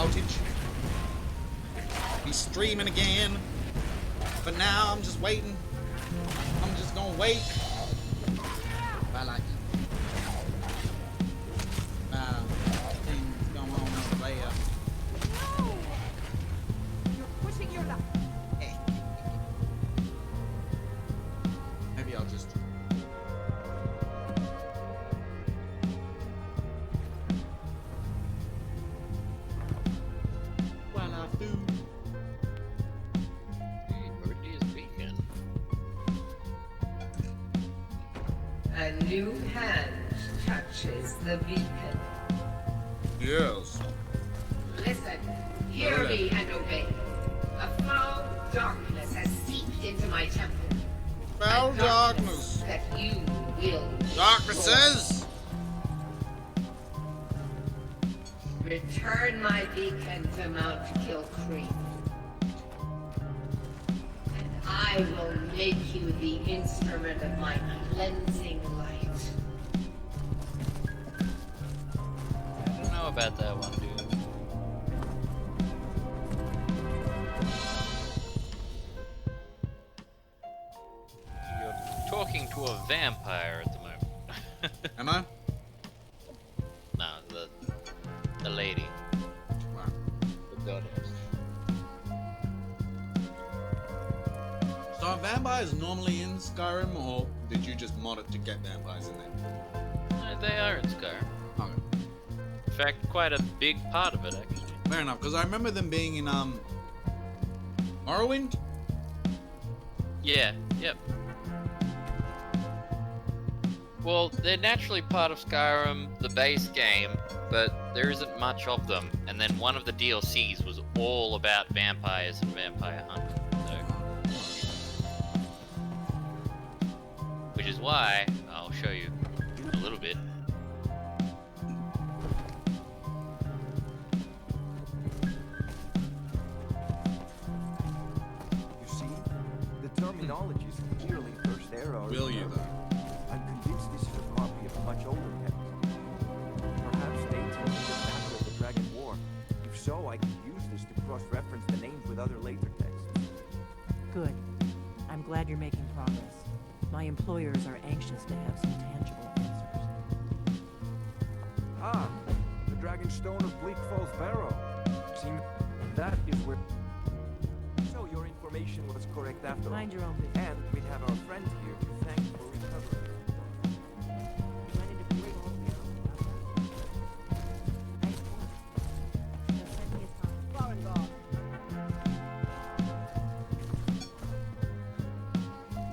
outage. Be streaming again. But now I'm just waiting. I'm just gonna wait. I like it. Things going on over there. No! You're pushing your luck. Maybe I'll just. While I do. Meridia's beacon. A new hand touches the beacon. Yes. Listen, hear me and obey. A foul darkness has seeped into my temple. Foul A darkness. that you will Darknesses. return my beacon to Mount Kilcreek. And I will make you the instrument of my cleansing light. I don't know about that one, dude. You're talking to a vampire at the moment. Am I? No, the lady. Wow. The goddess. So are vampires normally in Skyrim, or did you just mod it to get vampires in there? No, they are in Skyrim. Okay. In fact, quite a big part of it, actually. Fair enough, because I remember them being in Morrowind? Yeah, yep. Well, they're naturally part of Skyrim, the base game, but there isn't much of them. And then one of the DLCs was all about vampires and vampire hunting. So, which is why I'll show you a little bit. You see, the terminology is clearly first era. Will you, though? I'm convinced this is a copy of a much older text. Perhaps dating to the battle of the Dragon War. If so, I could use this to cross-reference the names with other later texts. Good. I'm glad you're making progress. My employers are anxious to have some tangible answers. Ah, the Dragon Stone of Bleak Falls Barrow. Seems that is where... So your information was correct after all. Mind your own business. And we'd have our friend here to thank for recovering. You went into big old town. Nice work. Now send me a time. Foreign guard.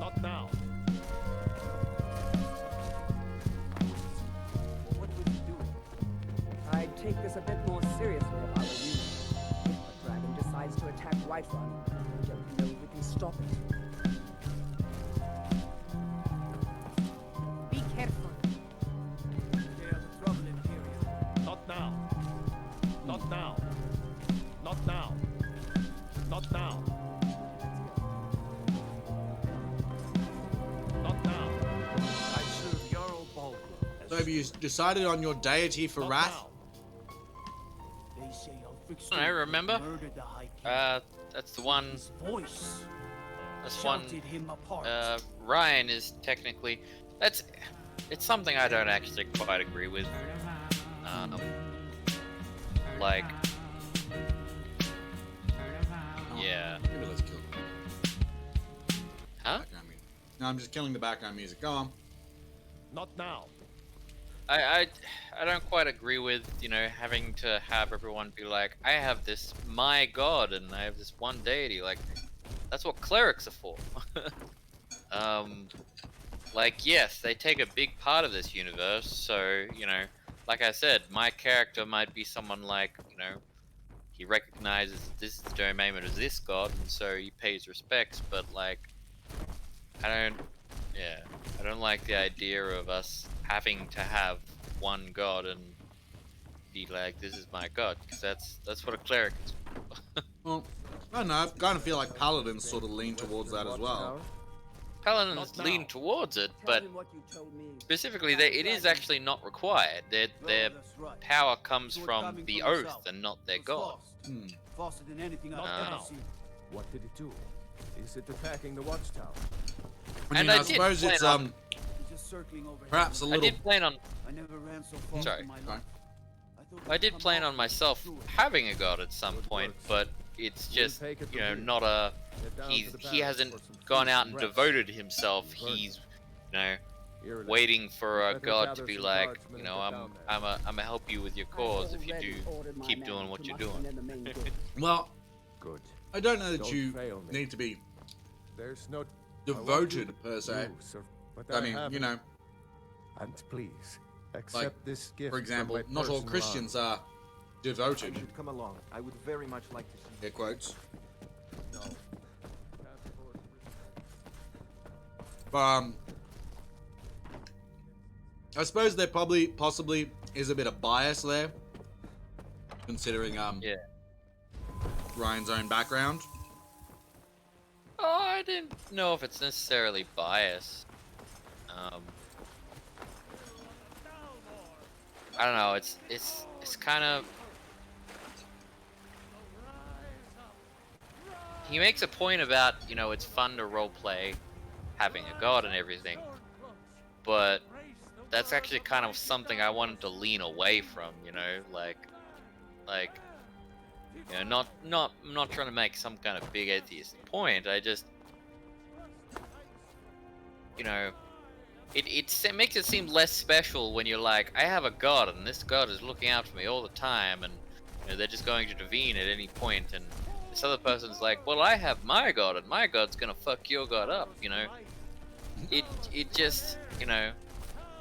Not now. What was he doing? I'd take this a bit more seriously if I were you. If the dragon decides to attack Whiterun, I don't know if we can stop it. Be careful. There's trouble in Tyrion. Not now. Not now. Not now. Not now. Not now. I serve Jarl Balgruuf. So have you decided on your deity for wrath? They say I'll fix I remember. murder the High King. That's the one. His voice That's one. shouted him apart. Ryan is technically. It's something I don't actually quite agree with. Like, yeah. Maybe let's kill them. Huh? Background music. No, I'm just killing the background music. Go on. Not now. I don't quite agree with, you know, having to have everyone be like, I have this my god and I have this one deity. Like, that's what clerics are for. Like, yes, they take a big part of this universe, so, you know, like I said, my character might be someone like, you know, he recognizes this is the domain of this god, and so he pays respects, but, like, I don't like the idea of us having to have one god and be like, this is my god, because that's what a cleric is. Well, I don't know. I kind of feel like paladins sort of lean towards that as well. paladins lean towards it, but Tell him what you told me. specifically, it is actually not required. Their power comes from the oath and not their god. Faster than anything Not I've ever now. seen. What did it do? Is it attacking the watchtower? I mean, And I I did suppose plan it's on- He's just circling over perhaps a here. I little. did plan on I never ran so fast Sorry. in my Sorry. life. thought I we'd did come plan off on myself through it. having a god at some Good point, works. but it's We'll just take it you from know here. not a Get down he to the he barracks hasn't for some gone food out and and rest. devoted himself. Burn He's them. you know Here it is. waiting for a Better god to gather be some like, guardsmen you and know, get I'm down there. a help you with your I've cause if you already do ordered my keep men doing to what you're muster doing. in the main gate. Well, Good. I don't know that Don't you fail me. need to be There's no devoted per se. You, sir, but I mean, have you it. know, And please accept this gift. for example, from my not all personal Christians army. are devoted. You should come along. I would very much like to see. Air quotes. No. But I suppose there possibly is a bit of bias there, considering Yeah. Ryan's own background. Oh, I didn't know if it's necessarily bias. I don't know. It's kind of. He makes a point about it's fun to roleplay, having a god and everything, but that's actually kind of something I wanted to lean away from. I'm not trying to make some kind of big atheist point. I just, it makes it seem less special when you're like, I have a god, and this god is looking out for me all the time, and they're just going to intervene at any point, and this other person's like, well, I have my god, and my god's gonna fuck your god up. It just,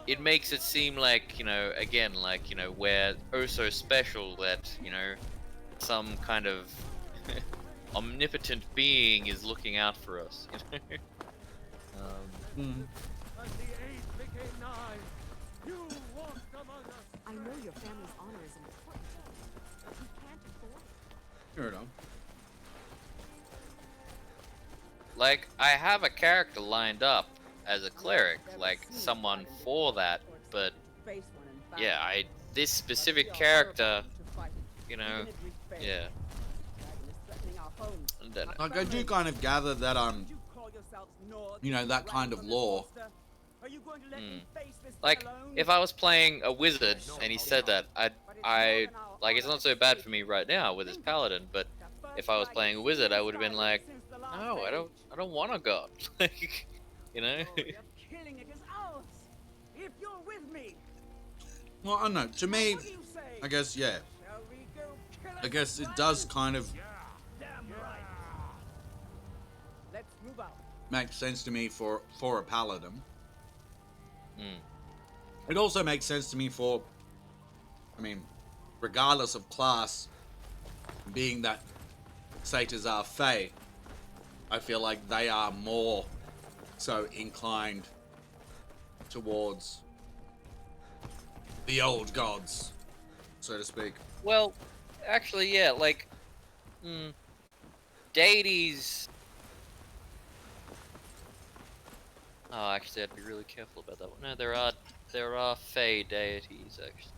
it makes it seem like, again, like, we're oh so special that, some kind of omnipotent being is looking out for us. I know your family's honor is important to you, but you can't afford it. Fair enough. Like, I have a character lined up as a cleric, like someone for that, but Face one in battle. yeah, this But specific we are character, to fight, you know, even if we fail. yeah. Dragon is threatening our homes. And then, Like I do kind of gather that Would you call yourselves Nords you know, and that kind of ransom law. this monster? Are you going to let me face this like, alone? if I was playing a wizard and he said that, I like, it's not so bad for me right now with his paladin, but if I was playing a wizard, I would have been like, no, I don't want a god. Like, The glory of killing it is ours. If you're with me, Well, I don't know. To me, what do you say? I guess yeah. Shall we go kill I it, guess it dragon? does kind of Damn right. Let's move out. make sense to me for a paladin. Mm. It also makes sense to me for, I mean, regardless of class, being that satyrs are Fae, I feel like they are more so inclined towards the old gods, so to speak. Well, actually, yeah, like, deities. Oh, actually, I'd be really careful about that one. No, there are Fey deities actually.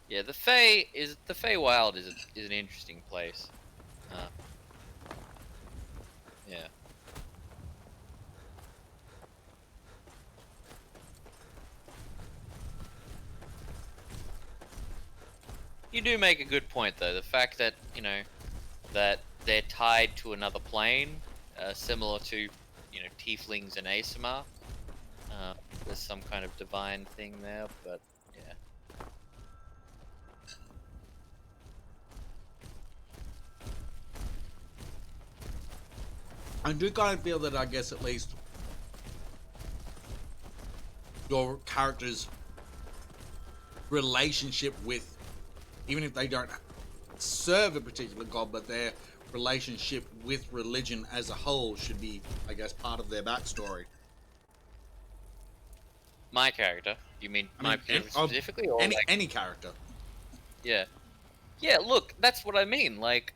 Yeah, the Feywild is an interesting place. Yeah. You do make a good point, though. The fact that, that they're tied to another plane, similar to, tieflings and Asimar. There's some kind of divine thing there, but yeah. I do kind of feel that I guess at least your character's relationship with, even if they don't serve a particular god, but their relationship with religion as a whole should be, I guess, part of their backstory. My character? You mean I my mean, character specifically, or any like, any character. yeah, yeah. Look, that's what I mean. Like,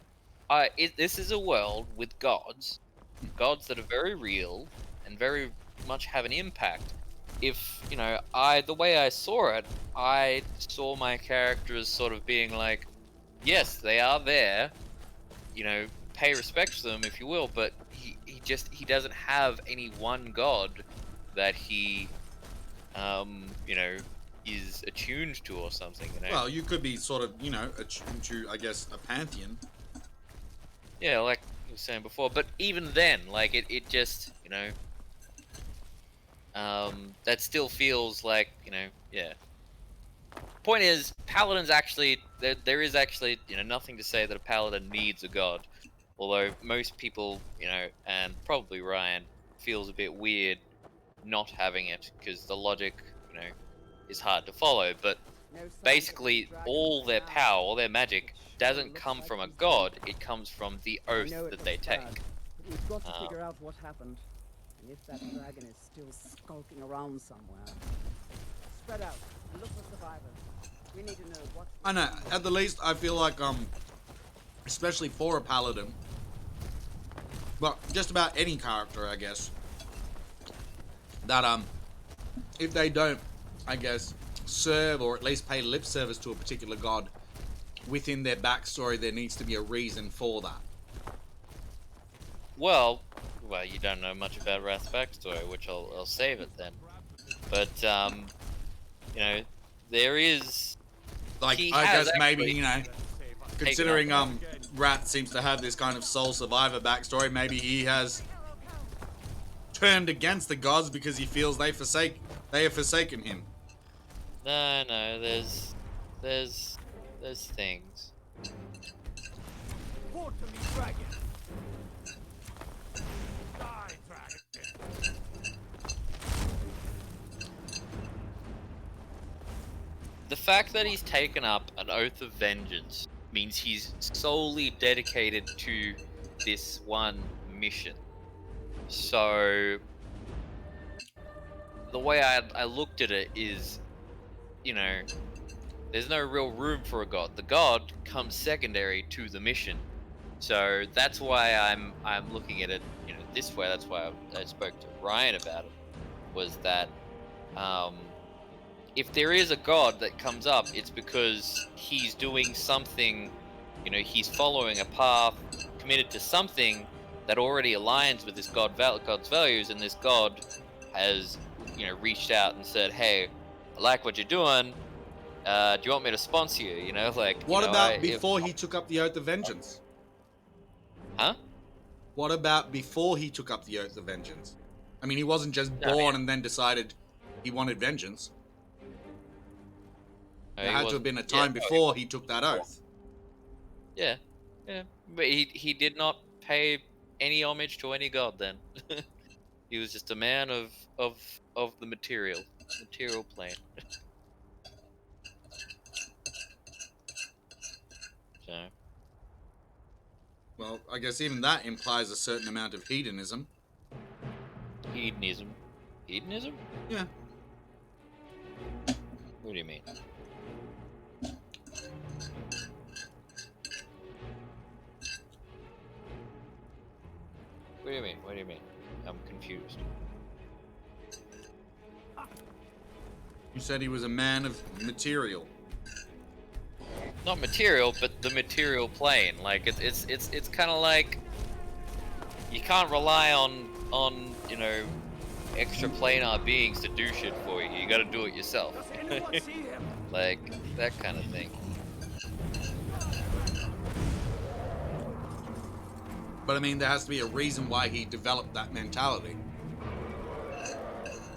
this is a world with gods, gods that are very real and very much have an impact. If the way I saw it, I saw my character as sort of being like, yes, they are there, pay respect to them if you will, but he doesn't have any one god that he is attuned to or something. Well, you could be sort of, attuned to, I guess, a pantheon. Yeah, like you were saying before, but even then, like it just that still feels like yeah. Point is, paladins actually there is actually nothing to say that a paladin needs a god, although most people and probably Ryan feels a bit weird not having it because the logic is hard to follow, but No sign of basically the dragon all their now. power, all their magic Sure doesn't looks come like from a he's god, dead. it comes from the I oath know it that looks they take. bad, but we've got to Um, figure out what happened. And if that dragon is still skulking around somewhere. Spread out and look for survivors. We need to know what. I know, at the least, I feel like, especially for a paladin, but just about any character, I guess, that, if they don't, I guess, serve or at least pay lip service to a particular god, within their backstory, there needs to be a reason for that. well, you don't know much about Wrath's backstory, which I'll save it then. But there is. Like, He I has guess maybe, actually considering, up. Wrath seems to have this kind of soul survivor backstory, maybe he has turned against the gods because he feels they have forsaken him. No, there's things. Report to me, dragon. Die, dragon. The fact that he's taken up an oath of vengeance means he's solely dedicated to this one mission. So the way I looked at it is, there's no real room for a god. The god comes secondary to the mission. So that's why I'm looking at it, this way. That's why I spoke to Ryan about it. Was that if there is a god that comes up, it's because he's doing something. He's following a path, committed to something that already aligns with this god's values, and this god has reached out and said, "Hey, I like what you're doing. Do you want me to sponsor you?" What about before he took up the oath of vengeance? Huh? What about before he took up the oath of vengeance? I mean, he wasn't just No, born and then decided he wanted vengeance. There had to have been a time before he took that oath. Yeah, but he did not pay any homage to any god then. He was just a man of the material plane. So Well, I guess even that implies a certain amount of hedonism. hedonism. Yeah. What do you mean? What do you mean? I'm confused. You said he was a man of material. Not material, but the material plane. Like it's kind of like you can't rely on extra planar beings to do shit for you. You got to do it yourself. Like that kind of thing. But I mean, there has to be a reason why he developed that mentality.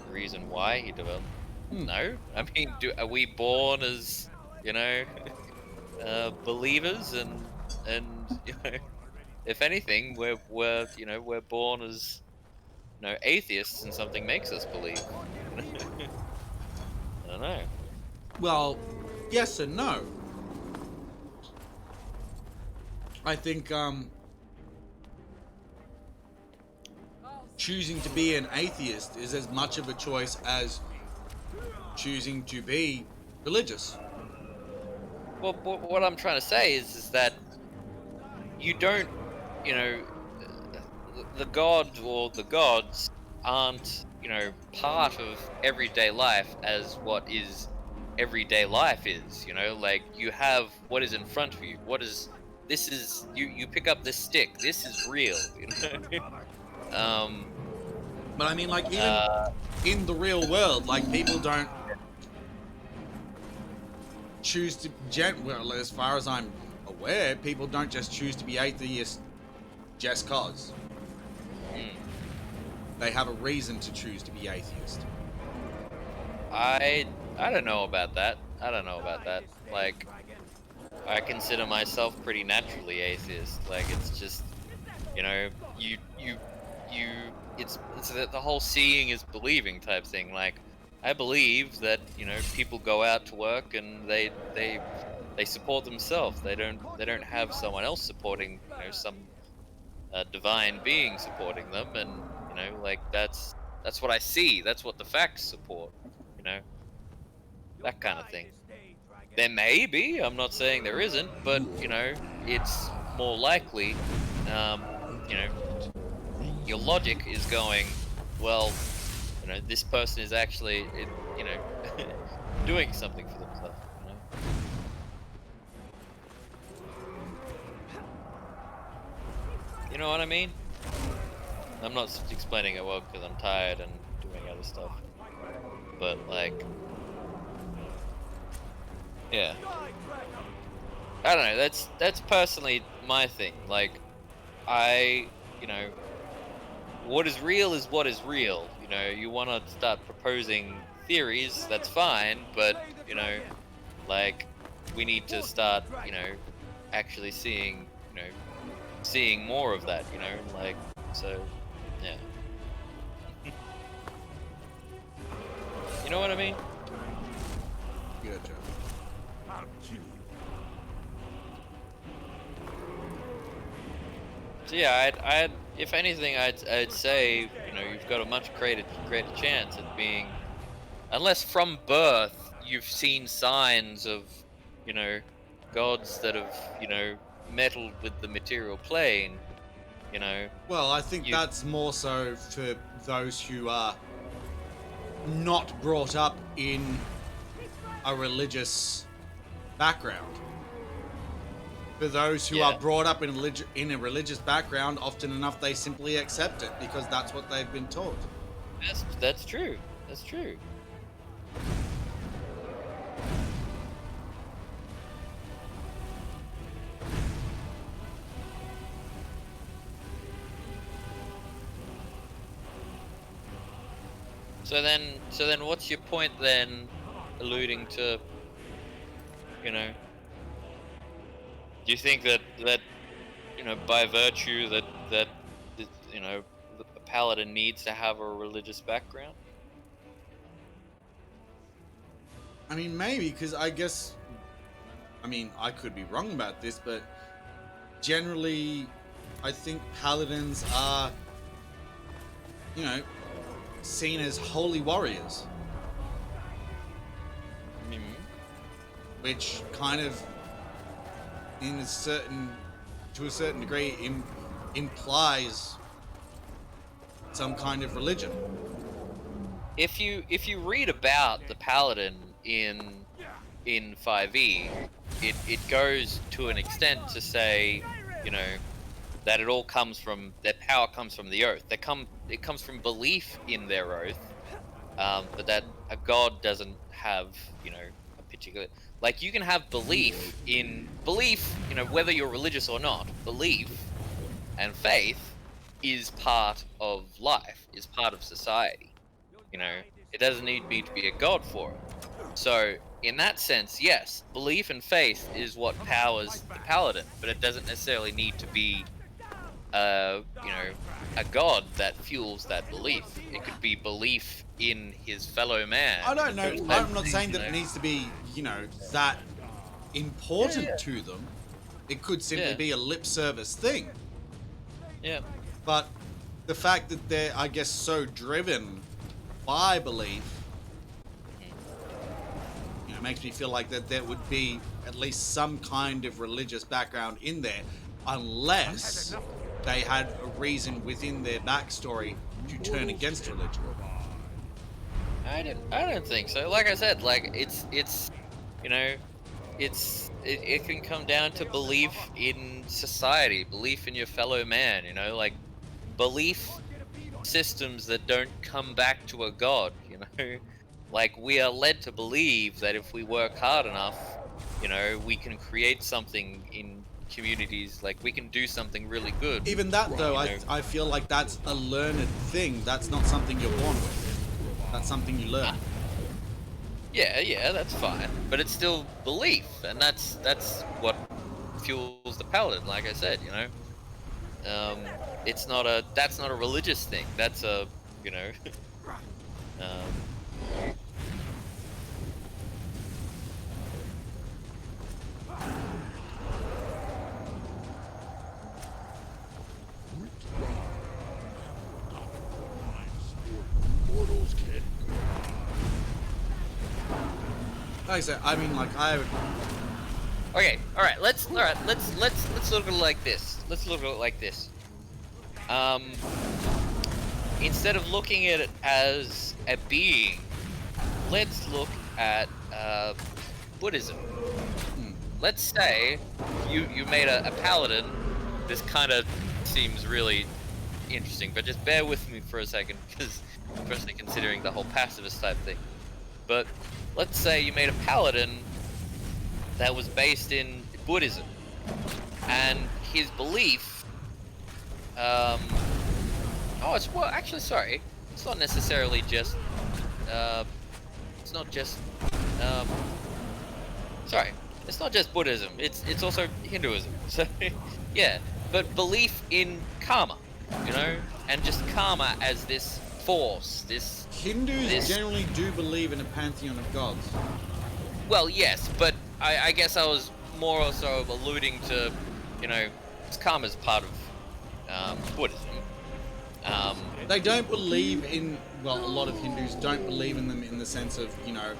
Reason why he developed? No, I mean, are we born as believers and if anything, we're born as atheists, and something makes us believe. I don't know. Well, yes and no. I think choosing to be an atheist is as much of a choice as choosing to be religious. Well, what I'm trying to say is that you don't, you know, the god or the gods aren't, you know, part of everyday life as what is everyday life is, you know, like you have what is in front of you. What is this is you pick up this stick. This is real, you know. But I mean, like, even uh in the real world, like, people don't choose to well, as far as I'm aware, people don't just choose to be atheists just cause. mm, They have a reason to choose to be atheist. I don't know about that. I don't know about that. Like, I consider myself pretty naturally atheist. Like, it's just, you know, you it's the whole seeing is believing type thing. Like, I believe that, you know, people go out to work and they support themselves. They don't have someone else supporting, you know, some divine being supporting them, and you know, like that's what I see. That's what the facts support. You know, that kind of thing. There may be. I'm not saying there isn't, but you know, it's more likely. You know, your logic is going, well, you know, this person is actually, you know, doing something for themselves. You know. You know what I mean? I'm not explaining it well because I'm tired and doing other stuff. But like, yeah, I don't know. That's personally my thing. Like, you know, what is real is what is real. You know, you want to start proposing theories, that's fine. But you know, like, we need to start, you know, actually seeing, you know, seeing more of that. You know, like, so, yeah. You know what I mean? Gotcha. So yeah, I'd if anything, I'd say, you know, you've got a much greater chance at being, unless from birth you've seen signs of, you know, gods that have, you know, meddled with the material plane. You know, Well, I think you that's more so for those who are not brought up in a religious background. For those who are yeah, brought up in a religious background, often enough they simply accept it because that's what they've been taught. that's true. That's true. So then, what's your point then, alluding to, you know? Do you think that you know, by virtue that you know, a paladin needs to have a religious background? I mean, maybe because I guess, I mean, I could be wrong about this, but generally, I think paladins are, you know, seen as holy warriors, Mm-hmm. which kind of, to a certain degree, implies some kind of religion. If you read about the paladin in 5e, it goes to an extent to say, you know, that it all comes from, their power comes from the oath. It comes from belief in their oath, but that a god doesn't have, you know, a particular, like, you can have belief, you know, whether you're religious or not. Belief and faith is part of life, is part of society. You know, it doesn't need me to be a god for it. So, in that sense, yes, belief and faith is what powers the paladin, but it doesn't necessarily need to be, you know, a god that fuels that belief. It could be belief in his fellow man. I don't know. I'm not saying You that it know? needs to be, you know, that important to them. It could simply Yeah. be a lip service thing. Yeah. But the fact that they're, I guess, so driven by belief, you know, makes me feel like that there would be at least some kind of religious background in there. unless they had a reason within their backstory to turn against religion. I don't think so. Like I said, like it's you know, it can come down to belief in society, belief in your fellow man, you know, like belief systems that don't come back to a god, you know. Like we are led to believe that if we work hard enough, you know, we can create something in communities, like we can do something really good. Even that, though, you know. I feel like that's a learned thing. That's not something you're born with. That's something you learn. Yeah, that's fine, but it's still belief, and that's what fuels the paladin. Like I said, you know, that's not a religious thing. That's a, you know, Like I said, I mean, like I would. Okay, all right. Let's look at it like this. Let's look at it like this. Instead of looking at it as a being, let's look at Buddhism. Let's say you made a paladin. This kind of seems really interesting, but just bear with me for a second, because especially considering the whole pacifist type thing. But let's say you made a paladin that was based in Buddhism, and his belief, it's not necessarily just, it's not just Buddhism, it's also Hinduism, so, yeah, but belief in karma, you know, and just karma as this force, Hindus generally do believe in a pantheon of gods. Well, yes, but I guess I was more or so alluding to, you know, karma's part of Buddhism. They don't believe in, well, a lot of Hindus don't believe in them in the sense of, you know,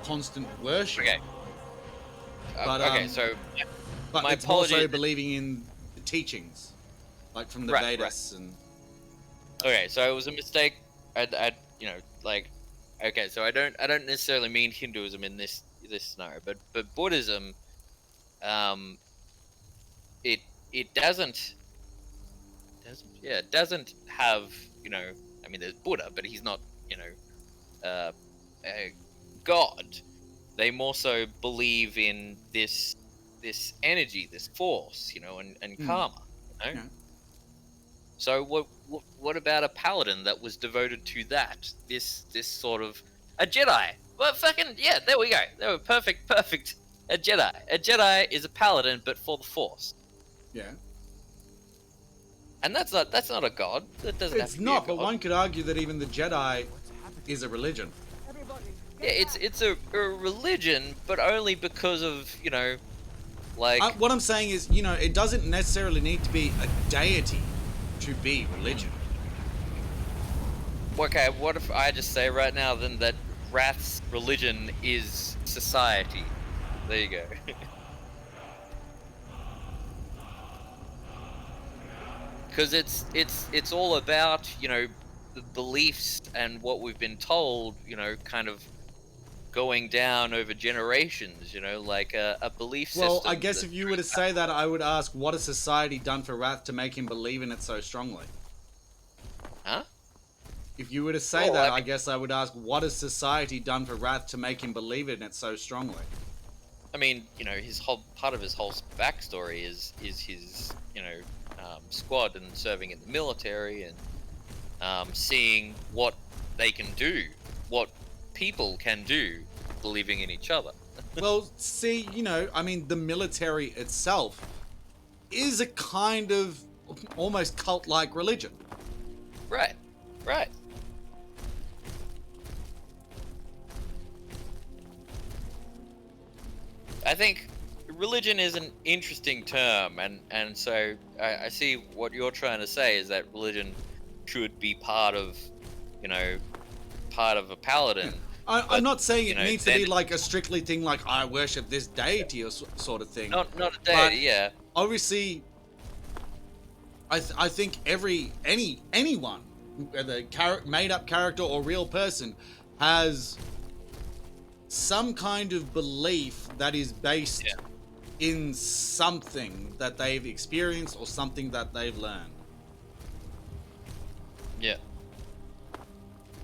constant worship. Okay. But, but my it's also apologies. believing in the teachings, like from the Right, Vedas and. Okay, so it was a mistake. I you know, like, okay, so I don't necessarily mean Hinduism in this scenario, but Buddhism, it doesn't have, you know, I mean, there's Buddha, but he's not, you know, a god. They more so believe in this energy, this force, you know, and karma, you know. Yeah. So what about a paladin that was devoted to that? This sort of a Jedi. Well, fucking yeah, there we go. They were perfect. A Jedi. A Jedi is a paladin, but for the Force. Yeah. And that's not a god. That doesn't have It's to be not, a but god. one could argue that even the Jedi is a religion. Yeah, it's a religion, but only because of, you know, like. What I'm saying is, you know, it doesn't necessarily need to be a deity to be religion. Okay, what if I just say right now then that Wrath's religion is society? There you go. Because it's all about, you know, the beliefs and what we've been told, you know, kind of going down over generations, you know, like a belief system. Well, I guess if you were to say that, I would ask, what has society done for Wrath to make him believe in it so strongly? Huh? If you were to say that, I guess I would ask, what has society done for Wrath to make him believe in it so strongly? I mean, you know, his whole part of his whole backstory is his, you know, squad and serving in the military and seeing what they can do, what people can do, believing in each other. Well, see, you know, I mean, the military itself is a kind of almost cult-like religion. Right. I think religion is an interesting term, and so I see what you're trying to say is that religion should be part of, you know, part of a paladin. I'm not saying it know, needs to be like a strictly thing like I worship this deity or sort of thing. Not a deity, yeah. obviously, I think anyone, whether made up character or real person, has some kind of belief that is based in something that they've experienced or something that they've learned. Yeah.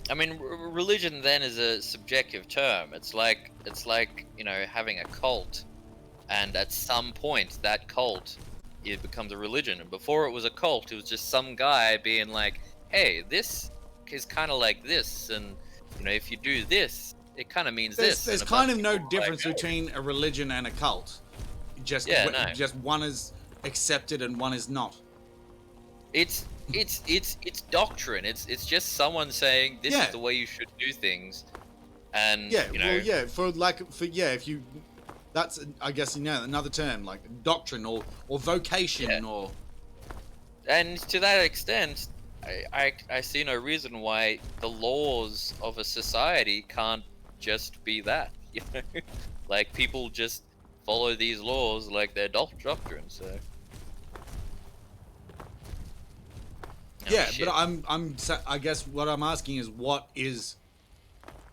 I mean, religion then is a subjective term. It's like you know, having a cult, and at some point that cult, it becomes a religion. And before it was a cult, it was just some guy being like, "Hey, this is kind of like this, and you know, if you do this, it kind of means this." There's And a kind bunch of no people were difference like, "Oh." between a religion and a cult. Just just one is accepted and one is not. It's doctrine. It's just someone saying this Yeah. is the way you should do things, and Yeah, you know, well, yeah, if you, that's, I guess, you know, another term, like doctrine or vocation or... and to that extent, I see no reason why the laws of a society can't just be that. You know, like people just follow these laws like they're doctrine. So. Yeah, shit. but I guess what I'm asking is, what is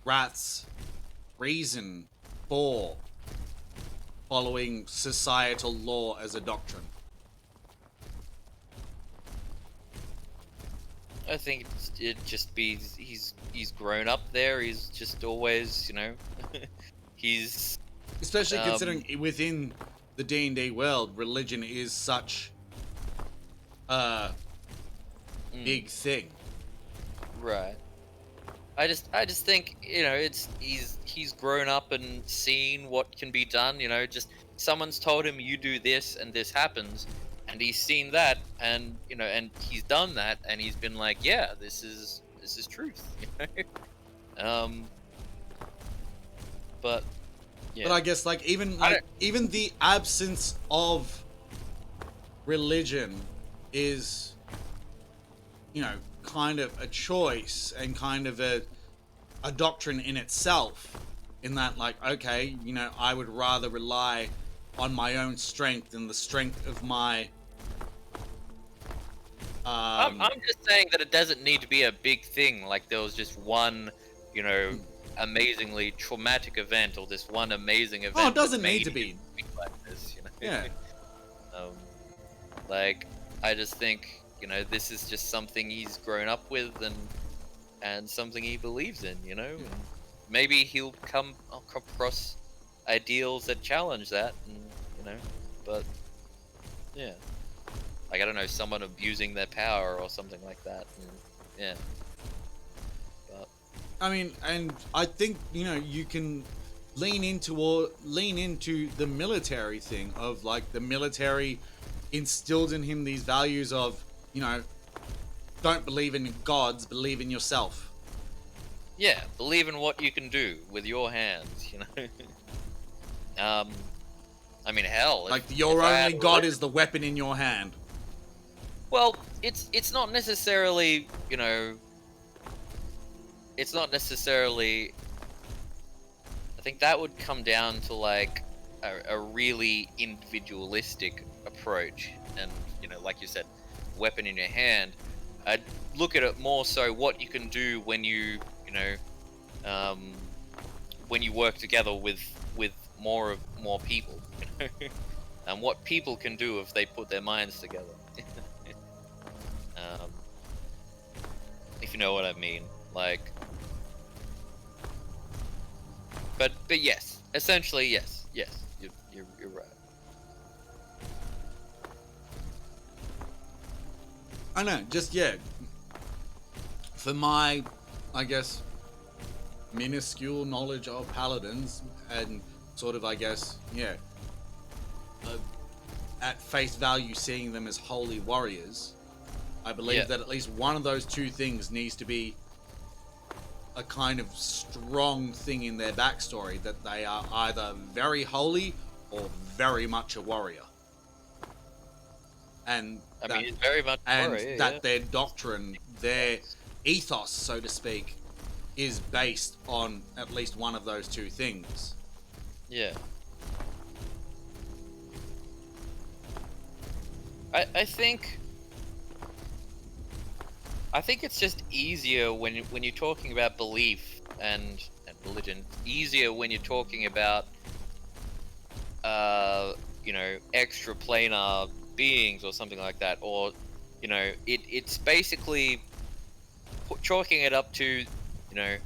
Rat's reason for following societal law as a doctrine? I think it just be he's grown up there. He's just always, you know, he's Especially considering within the D&D world, religion is such a big thing. right. I just think, you know, he's grown up and seen what can be done. You know, just someone's told him you do this and this happens, and he's seen that, and you know, and he's done that, and he's been like, yeah, this is truth. You know? But yeah. But I guess, like, even the absence of religion is, you know, kind of a choice and kind of a doctrine in itself, in that, like, okay, you know, I would rather rely on my own strength and the strength of my I'm just saying that it doesn't need to be a big thing, like there was just one, you know, amazingly traumatic event, or this one amazing event. Oh, it doesn't need to be like this, you know? Yeah. Like, I just think, you know, this is just something he's grown up with, and something he believes in, you know. And maybe he'll come across ideals that challenge that, and you know, but yeah, like, I don't know, someone abusing their power or something like that, and, yeah. But I mean, and I think, you know, you can lean into the military thing of, like, the military instilled in him these values of, you know, don't believe in gods, believe in yourself. yeah, believe in what you can do with your hands, you know. I mean, hell, Like, your only god is the weapon in your hand. Well, it's not necessarily, you know, it's not necessarily, I think that would come down to, like, a really individualistic approach, and, you know, like you said, weapon in your hand. I'd look at it more so what you can do when you know, when you work together with more people, you know, and what people can do if they put their minds together. If you know what I mean, like, but yes, essentially yes, you're right. I know, just, yeah, for my, I guess, minuscule knowledge of paladins, and sort of, I guess, yeah, at face value seeing them as holy warriors, I believe that at least one of those two things needs to be a kind of strong thing in their backstory, that they are either very holy or very much a warrior. And I mean, very much and warrior, that yeah. their doctrine, their ethos, so to speak, is based on at least one of those two things. Yeah. I think it's just easier when you're talking about belief and religion. Easier when you're talking about you know, extra planar beings or something like that, or you know, it's basically chalking it up to, you know,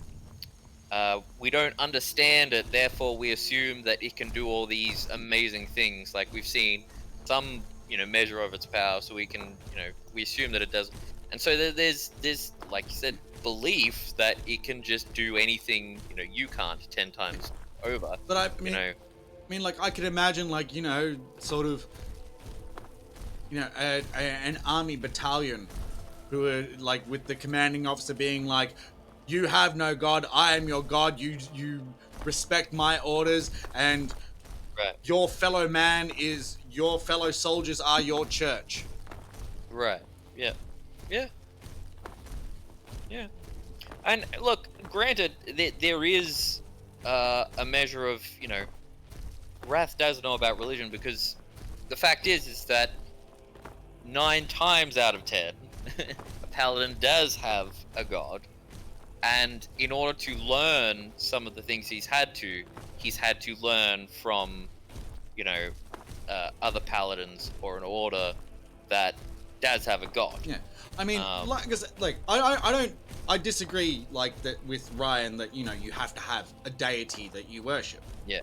we don't understand it, therefore we assume that it can do all these amazing things. Like we've seen some, you know, measure of its power, so we can, you know, we assume that it does. And so there's this, like you said, belief that it can just do anything, you know, you can't 10 times over. But I mean, you know, like I could imagine, like, you know, sort of, you know, an army battalion who are like with the commanding officer being like, "You have no god. I am your god. You respect my orders, and right, your fellow soldiers are your church." right, yeah, yeah, yeah. And look, granted, there is a measure of, you know, Wrath does know about religion, because the fact is that 9 times out of 10, a paladin does have a god, and in order to learn some of the things he's had to learn from, you know, other paladins or an order that does have a god. Yeah, I mean, like I said, like I disagree like that with Ryan that, you know, you have to have a deity that you worship. Yeah.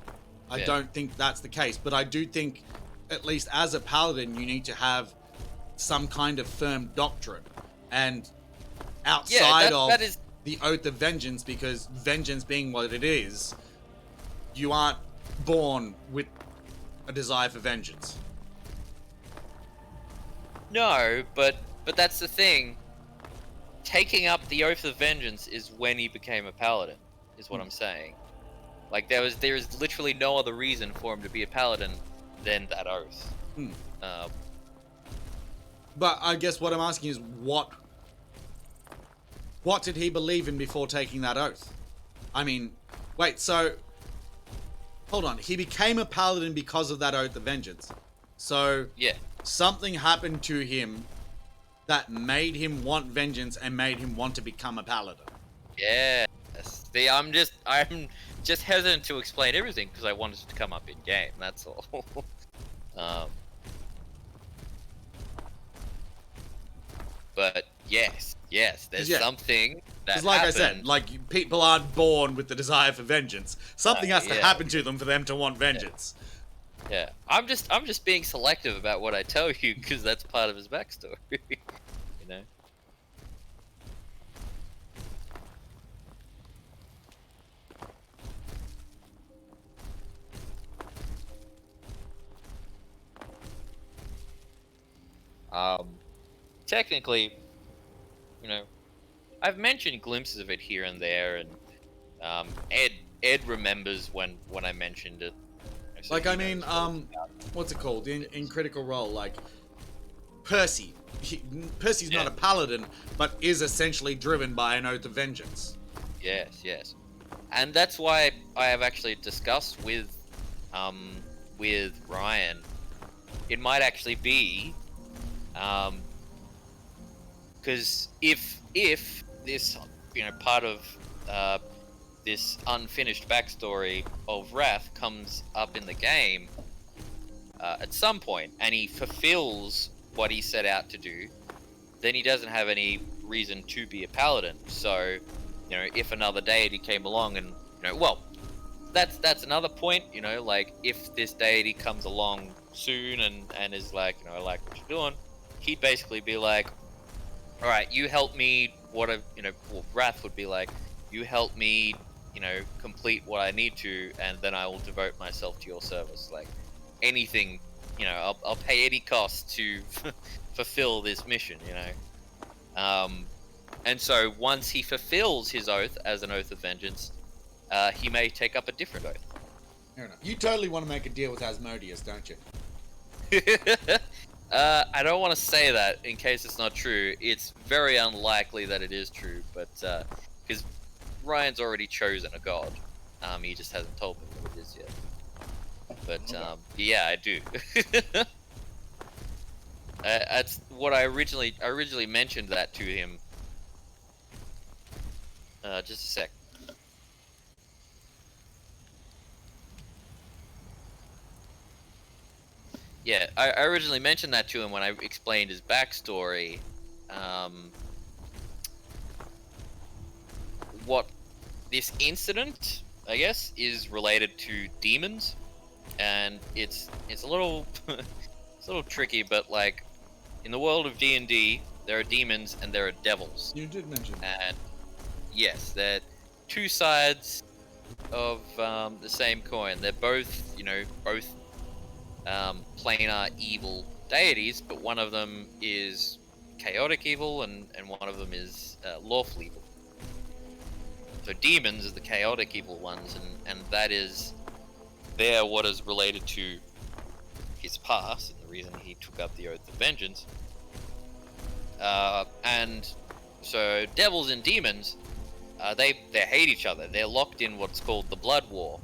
I don't think that's the case, but I do think, at least as a paladin, you need to have some kind of firm doctrine, and outside of that is... the oath of vengeance, because vengeance being what it is, you aren't born with a desire for vengeance. No, but that's the thing. Taking up the oath of vengeance is when he became a paladin, is what I'm saying. Like there is literally no other reason for him to be a paladin than that oath. But I guess what I'm asking is what did he believe in before taking that oath? I mean, wait, so hold on. He became a paladin because of that oath of vengeance. So yeah, something happened to him that made him want vengeance and made him want to become a paladin. yeah. See, I'm just hesitant to explain everything because I want it to come up in game. That's all. But yes, there's something that like happened. I said, like, people aren't born with the desire for vengeance. Something has to happen to them for them to want vengeance. Yeah, I'm just being selective about what I tell you because that's part of his backstory. You know. Technically, you know, I've mentioned glimpses of it here and there, and Ed remembers when I mentioned it. So like, I mean, what's it called in Critical Role? Like, Percy. Percy's not a paladin, but is essentially driven by an oath of vengeance. Yes, and that's why I have actually discussed with Ryan. It might actually be, because if this, you know, part of this unfinished backstory of Wrath comes up in the game at some point, and he fulfills what he set out to do, then he doesn't have any reason to be a paladin. So, you know, if another deity came along and, you know, well, that's another point, you know, like, if this deity comes along soon and is like, you know, I like what you're doing, he'd basically be like, all right, you help me, Wrath would be like, you help me, you know, complete what I need to, and then I will devote myself to your service. Like, anything, you know, I'll pay any cost to fulfill this mission, you know. And so once he fulfills his oath as an oath of vengeance, he may take up a different oath. Fair enough. You totally want to make a deal with Asmodeus, don't you? I don't want to say that in case it's not true. It's very unlikely that it is true, but because Ryan's already chosen a god, he just hasn't told me what it is yet. But yeah, I do. That's what I originally mentioned that to him. Just a sec. Yeah, I originally mentioned that to him when I explained his backstory. What this incident, I guess, is related to demons, and it's a little it's a little tricky, but like in the world of D&D, there are demons and there are devils, You did mention that. and yes, they're two sides of the same coin. They're both, both planar evil deities, but one of them is chaotic evil and one of them is lawful evil. So demons are the chaotic evil ones, and that is there what is related to his past and the reason he took up the oath of vengeance. And so devils and demons, they hate each other. They're locked in what's called the blood war,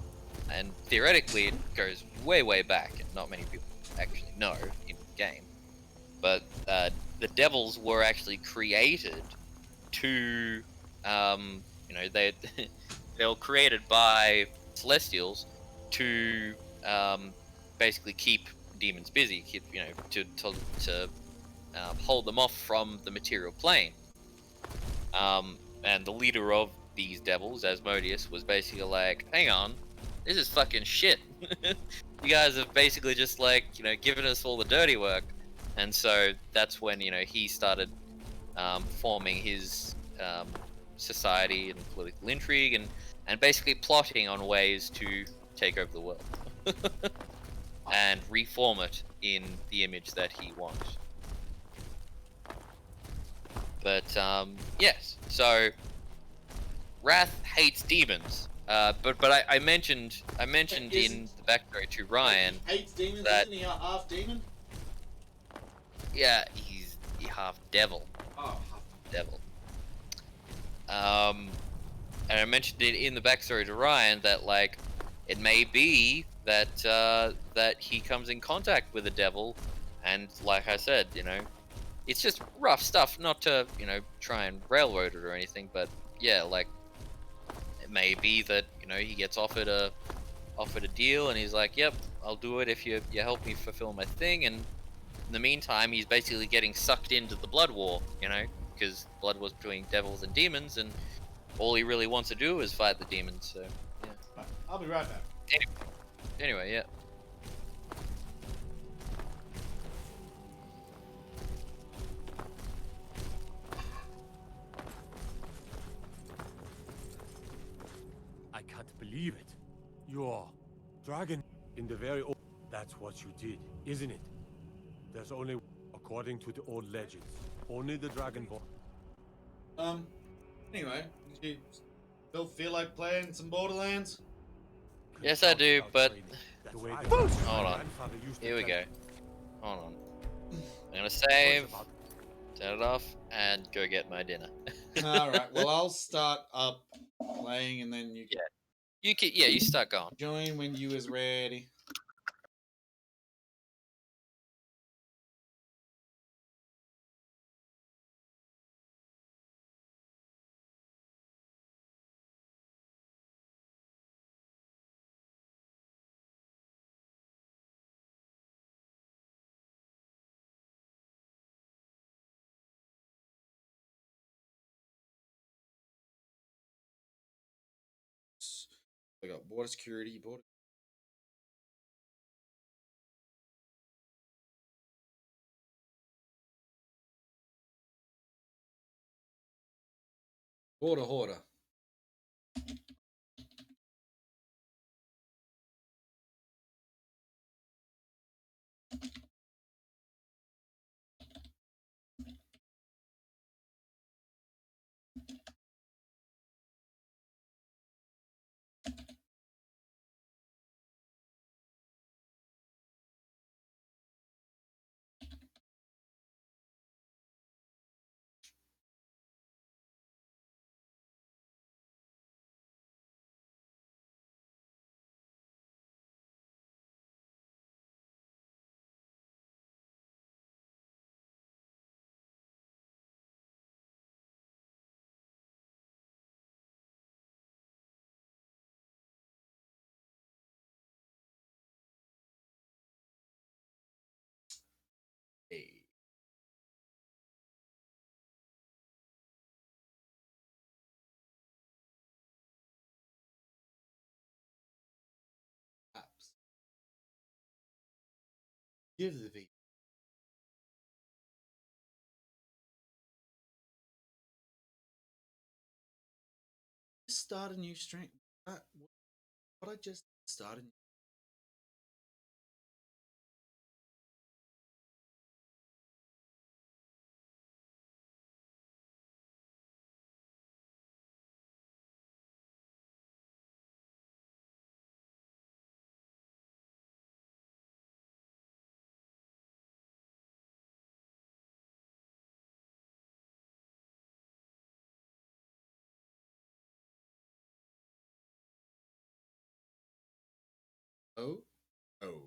and theoretically it goes way back, and not many people actually know in the game. But the devils were actually created to, they they were created by celestials to basically keep demons busy, to hold them off from the material plane. And the leader of these devils, Asmodeus, was basically like, "Hang on, this is fucking shit. You guys have basically just given us all the dirty work." And so that's when he started forming his society and political intrigue and basically plotting on ways to take over the world and reform it in the image that he wants. But yes, so Wrath hates demons. But I mentioned in the backstory to Ryan Hates demons, that isn't he a half demon? yeah, he's half devil. Oh, Devil. And I mentioned it in the backstory to Ryan that it may be that that he comes in contact with the devil, and like I said, it's just rough stuff. Not to try and railroad it or anything, but yeah, it may be that he gets offered a deal, and he's like, "Yep, I'll do it if you help me fulfill my thing." And in the meantime, he's basically getting sucked into the blood war, because blood was between devils and demons, and all he really wants to do is fight the demons. So yeah. right. I'll be right back. Anyway, yeah. I can't believe it. You're dragon in the very old... That's what you did, isn't it? There's only, according to the old legends, only the Dragonborn. Anyway, did you still feel like playing some Borderlands? Yes, I do, but The way hold on. grandfather used to Here we tell go. me. Hold on. I'm gonna save, turn it off, and go get my dinner. Alright, well, I'll start up playing and then you can You start going. join when you is ready. We got border security, border hoarder. Hey. Apps. Give the people. Start a new stream. What I just started. Oh, oh.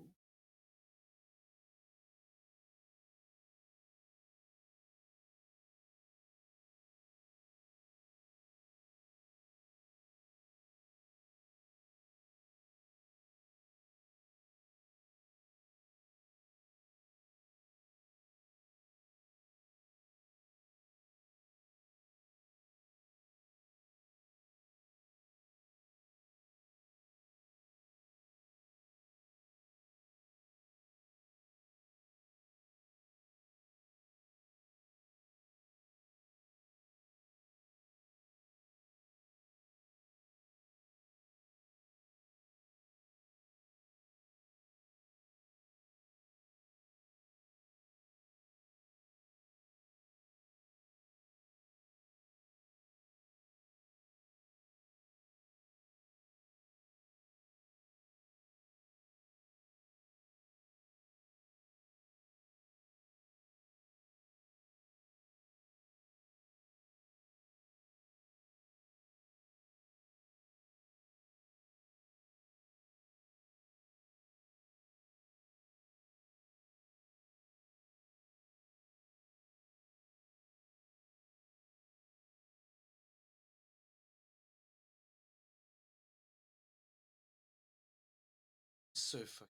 So fucking.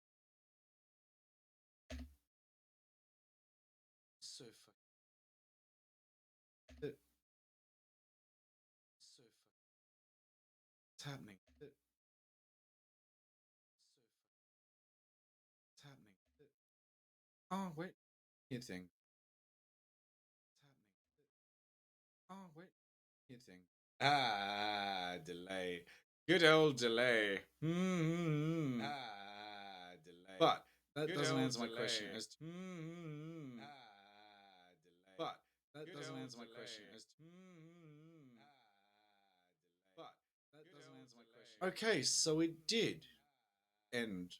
So fucking. So fucking. What's happening? So fucking. What's happening? Oh wait. Here thing. What's happening? Oh wait. Here thing. Ah, delay. Good old delay. Hmm. Ah, delay. But that doesn't answer my question as to. Hmm. Ah, delay. But that doesn't answer my question as to. Hmm. But that doesn't answer my question. Okay, so it did end.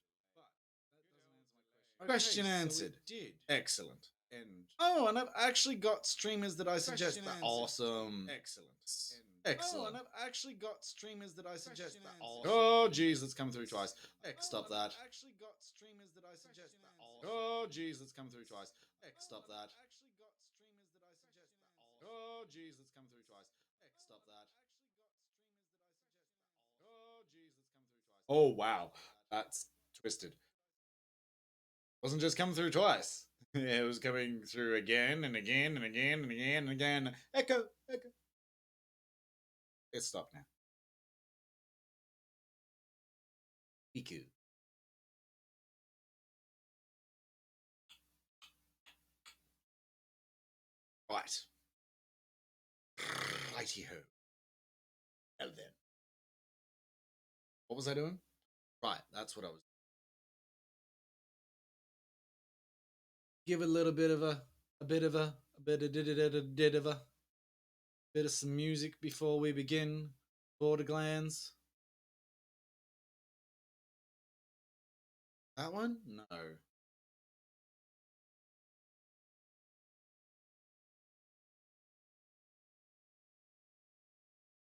Question answered. So did. Excellent. End. Oh, and I've actually got streamers that I suggest. That awesome. Excellent. Excellent. Oh, and I've actually got streamers that I suggest. That awesome. Oh, geez, let's come through twice. Stop that. I've actually got streamers that I suggest. That awesome. Oh, geez, let's come through twice. Stop that. Oh, geez, let's come through twice. Stop that. Oh, geez, let's come through twice. Oh, wow. That's twisted. Wasn't just coming through twice. It was coming through again and again and again and again and again. Echo, echo. It's stopped now. Iku. Right. Righty ho. Well then. What was I doing? Right, that's what I was. Give a little bit of a bit of a bit of some music before we begin. Borderlands. That one? No.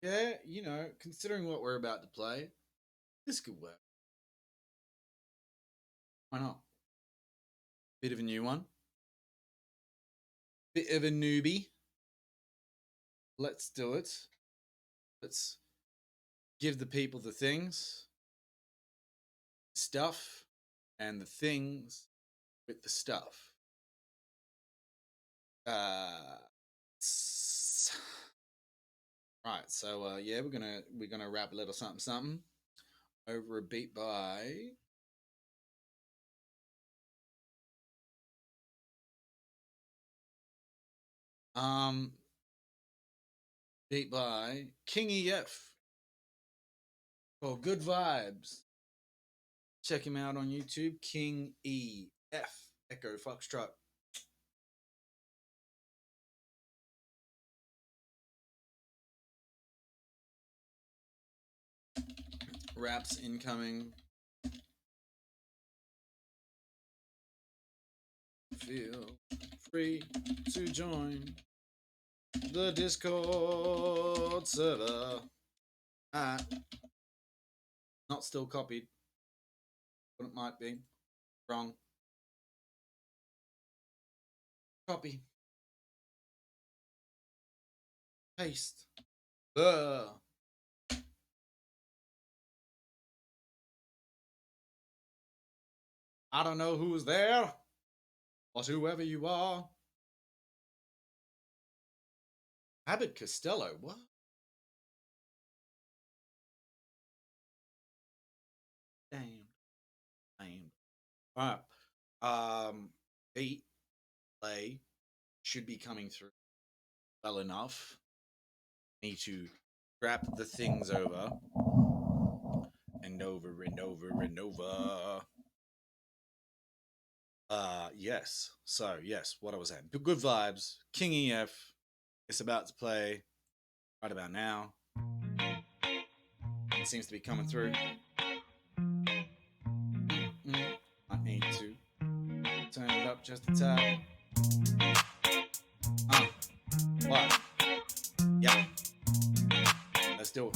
Yeah, you know, considering what we're about to play, this could work. Why not? Bit of a new one. Bit of a newbie. Let's do it. Let's give the people the things, stuff, and the things with the stuff. Right, so yeah, we're gonna rap a little something over a beat by King EF called Good Vibes. Check him out on YouTube, King EF Echo Foxtrot. Raps incoming. Feel free to join the Discord server. Not still copied, but it might be wrong. Copy. Paste. I don't know who's there, but whoever you are. Abbott Costello, what? Damn. Alright. Beat play should be coming through well enough. Need to wrap the things over and over and over and over. Yes. So, yes, what I was saying. Good vibes. King EF. It's about to play right about now. It seems to be coming through. I need to turn it up just a tad. What? Yeah. Let's do it.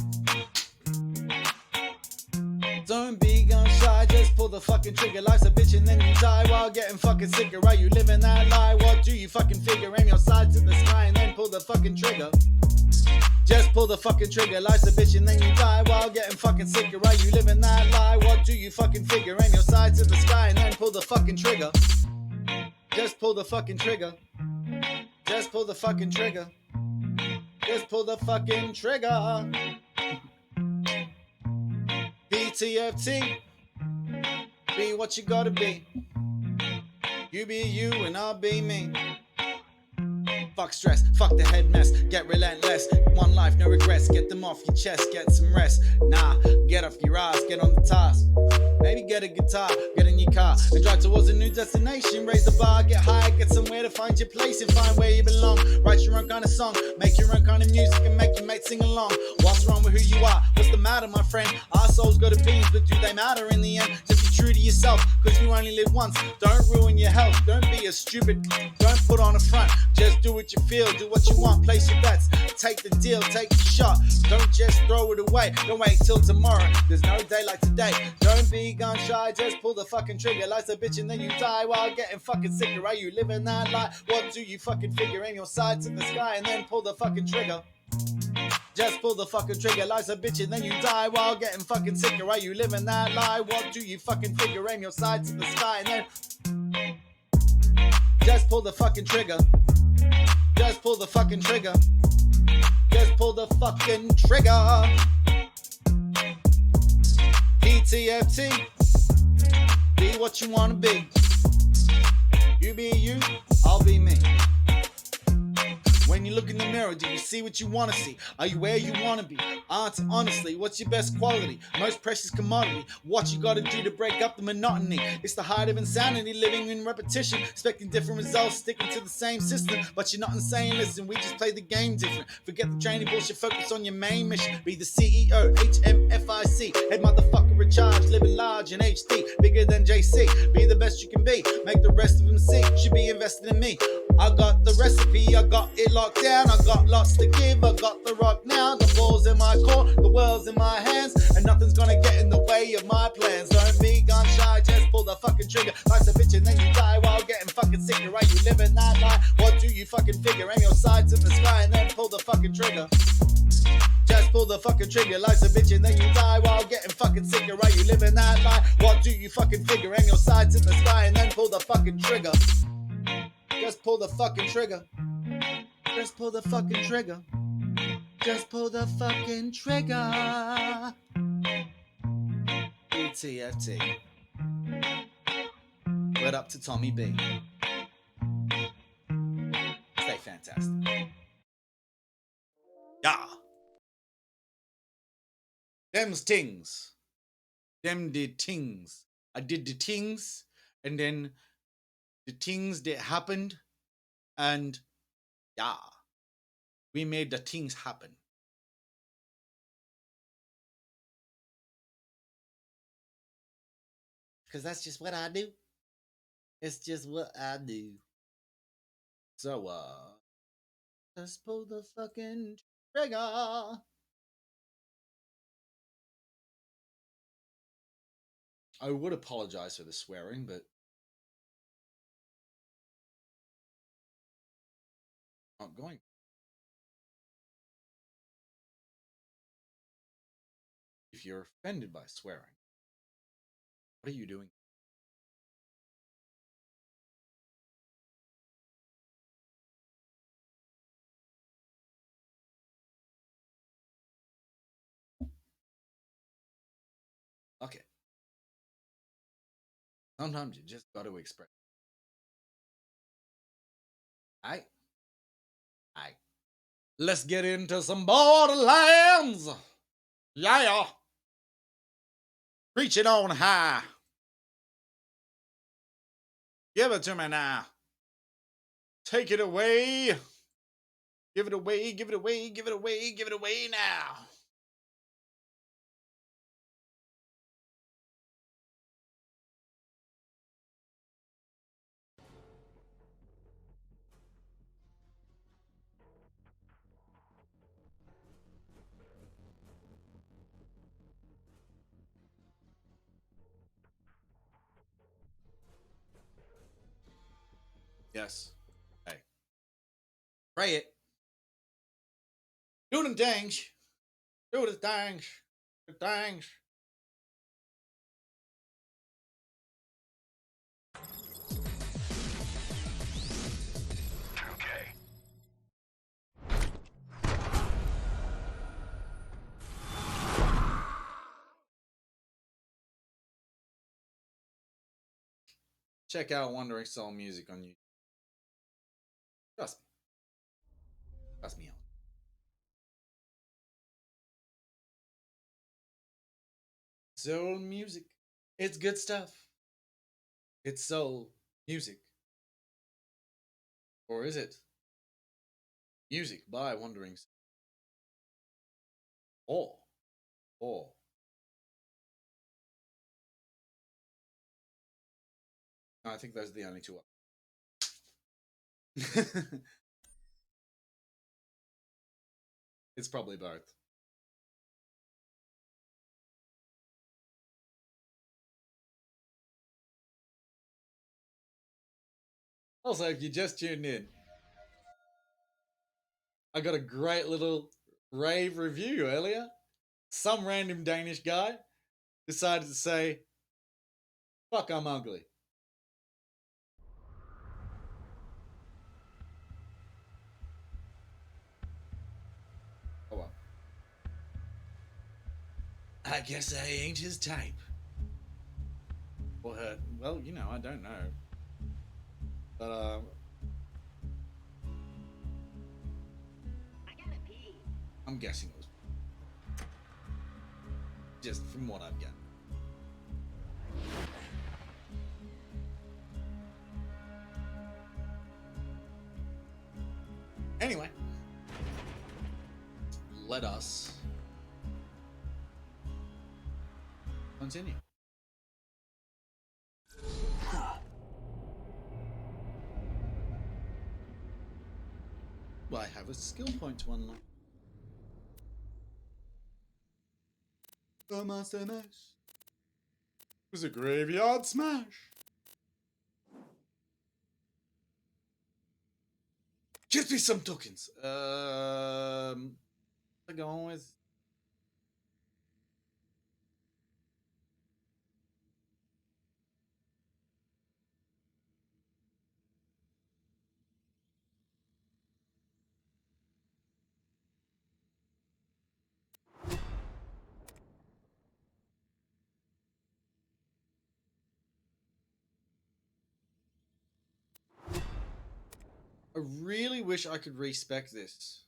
Don't be gun shy, just pull the fucking trigger. Life's a bitch and then you die while getting fucking sicker. Are you living that lie? What do you fucking figure? Aim your sights at the sky and then pull the fucking trigger. Just pull the fucking trigger. Life's a bitch and then you die while getting fucking sicker. Are you living that lie? What do you fucking figure? Aim your sights at the sky and then pull the fucking trigger. Just pull the fucking trigger. Just pull the fucking trigger. Just pull the fucking trigger. BTFT. Be what you gotta be. You be you and I'll be me. Fuck stress, fuck the head mess, get relentless. One life, no regrets, get them off your chest, get some rest. Nah, get off your ass, get on the task. Maybe get a guitar, get in your car and drive towards a new destination. Raise the bar, get high, get somewhere to find your place and find where you belong. Write your own kind of song, make your own kind of music and make your mates sing along. What's wrong with who you are? What's the matter, my friend? Our souls got beings, but do they matter in the end? Just be true to yourself, cause you only live once. Don't ruin your health, don't be a stupid. Don't put on a front, just do what you feel, do what you want, place your bets. Take the deal, take the shot. Don't just throw it away, don't wait till tomorrow. There's no day like today. Don't be gun shy, just pull the fucking trigger. Life's a bitch and then you die while getting fucking sicker. Are you living that life? What do you fucking figure? Aim your sights at the sky and then pull the fucking trigger. Just pull the fucking trigger. Life's a bitch and then you die while getting fucking sicker. Are you living that lie? What do you fucking figure? Aim your sights at the sky and then just pull the fucking trigger. Just pull the fucking trigger. Just pull the fucking trigger. PTFT. Be what you wanna be. You be you, I'll be me. When you look in the mirror, do you see what you want to see? Are you where you want to be? Answer honestly, what's your best quality? Most precious commodity? What you gotta do to break up the monotony? It's the height of insanity, living in repetition, expecting different results, sticking to the same system. But you're not insane, listen, we just play the game different. Forget the training bullshit, focus on your main mission. Be the CEO, HMFIC, head motherfucker in charge, living large in HD, bigger than JC. Be the best you can be, make the rest of them see. Should be invested in me. I got the recipe, I got it locked down. I got lots to give, I got the rock now. The ball's in my court, the world's in my hands, and nothing's gonna get in the way of my plans. Don't be gun shy, just pull the fucking trigger. Life's a bitch and then you die while getting fucking sicker. Are you living that life? What do you fucking figure? Aim your sights at the sky and then pull the fucking trigger. Just pull the fucking trigger. Life's a bitch and then you die while getting fucking sicker. Are you living that life? What do you fucking figure? Aim your sights at the sky and then pull the fucking trigger. Just pull the fucking trigger. Just pull the fucking trigger. Just pull the fucking trigger. ETFT. Word up to Tommy B. Stay fantastic. Yeah. Them's tings. Them did tings. I did the tings, and then the things that happened, and yeah, we made the things happen. Because that's just what I do. It's just what I do. So, let's pull the fucking trigger. I would apologize for the swearing, but not going. If you're offended by swearing, what are you doing? Okay. Sometimes you just got to express. Aight? Aight. Let's get into some Borderlands! Yeah! Reach it on high. Give it to me now. Take it away. Give it away, give it away, give it away, give it away now. Yes. Hey. Pray it. Do them things. Do the things. The things. Check out Wandering Soul music on YouTube. Trust me. Trust me on. Soul music. It's good stuff. It's soul music. Or is it? Music by Wandering Soul. Or. No, I think those are the only two. It's probably both. Also, if you just tuned in, I got a great little rave review earlier. Some random Danish guy decided to say, fuck, I'm ugly. Oh well. I guess I ain't his type. Or her. Well, you know, I don't know. But, I'm guessing it was. Just from what I've gathered. Anyway, let us continue. Well, I have a skill point to unlock. A master mash. It was a graveyard smash. Give me some tokens. I'm going with. I really wish I could respec this.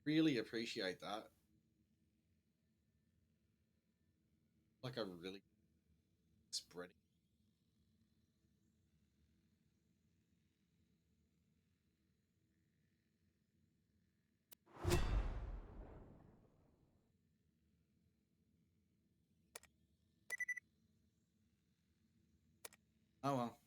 Really appreciate that. Like I really spreading. Oh well.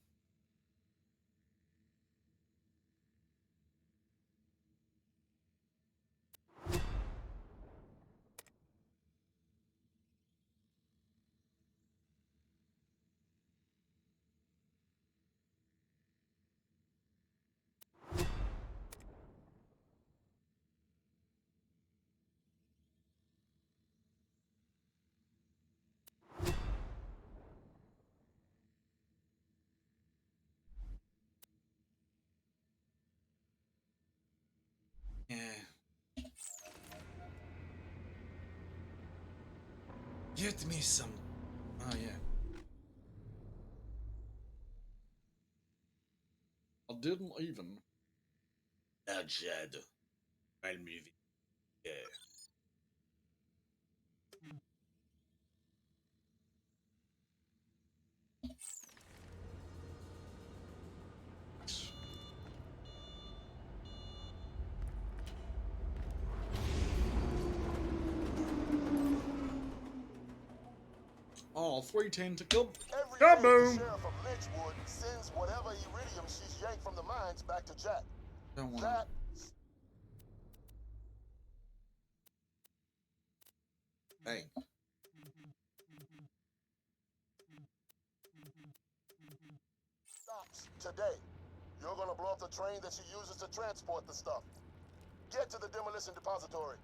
Yeah. Get me some. Oh yeah. I didn't even. Jed. I'll move it. Yeah. Oh, 310 to come. Every day, the sheriff of Lynchwood sends whatever iridium she's yanked from the mines back to Jack. Don't want That Hey. stops today. You're gonna blow up the train that she uses to transport the stuff. Get to the demolition depository.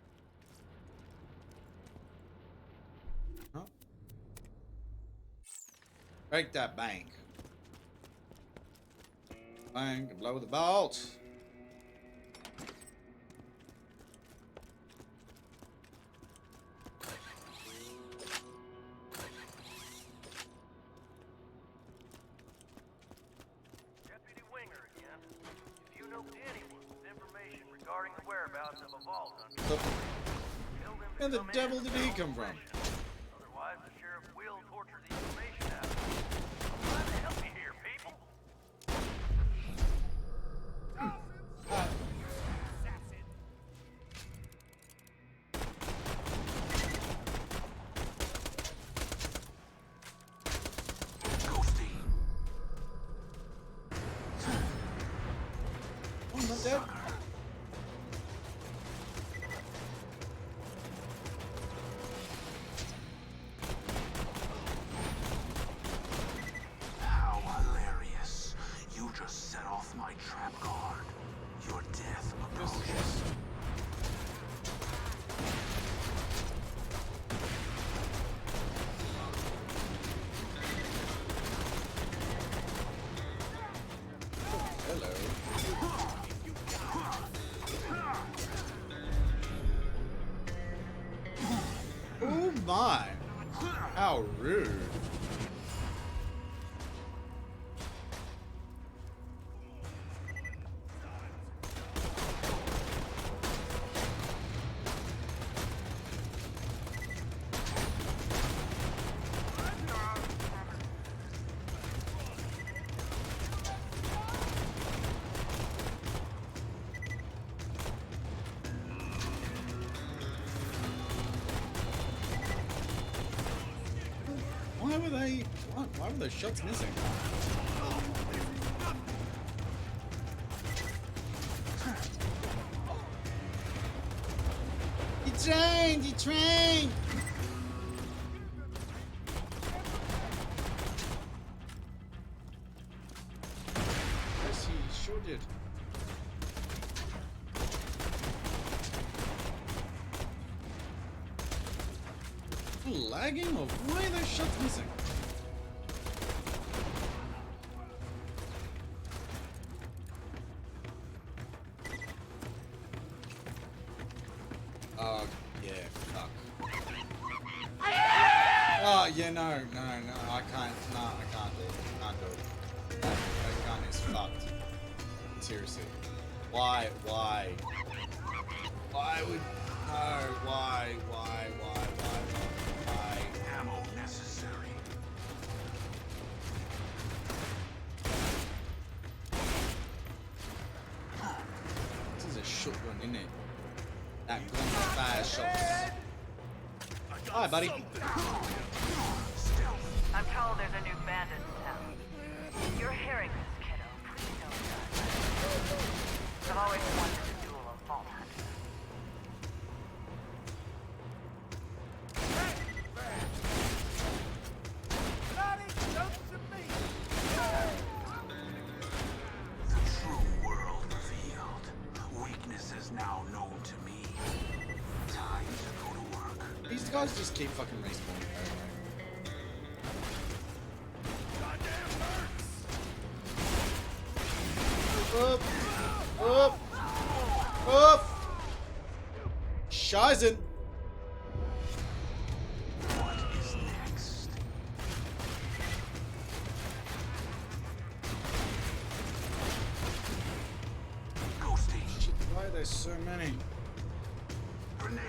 Huh? Break that bank. Bank, blow the vault. Deputy Winger again. If you know anyone with information regarding the whereabouts of a vault under tell them to Where the come in devil at did their he own come from? discretion. Otherwise, the sheriff will torture the information out of you. Try to help me here, people. Oh, I'm not dead. How hilarious. You just set off my trap card. Your death approaches. Hello. Oh my. How rude. Why were those shots missing? He trained! Yes, he sure did. Lagging, or why are those shots missing? Oh, yeah, fuck. Oh, yeah, no, I can't do it. Can't do it. That gun is fucked. seriously. Why? Why would... No, why? Ammo necessary. This is a shotgun, isn't it? That gun that fires shots. Hi, buddy. I'm told there's a new bandit in town. If you're hearing this, kiddo, please don't die. I've always wanted to duel a vault hunter. The true world revealed. Weaknesses now known to me. Time to go to work. These guys just keep fucking respawning. Up! Scheißen! What is next? Ghosting. Why are there so many? Grenade.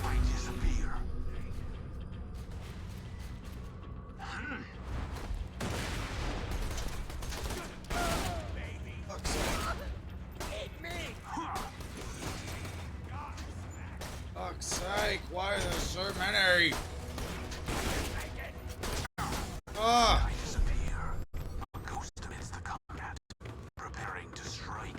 I disappear. Fuck's sake, why are there so many? Ah! I disappear. A ghost amidst the combat, preparing to strike.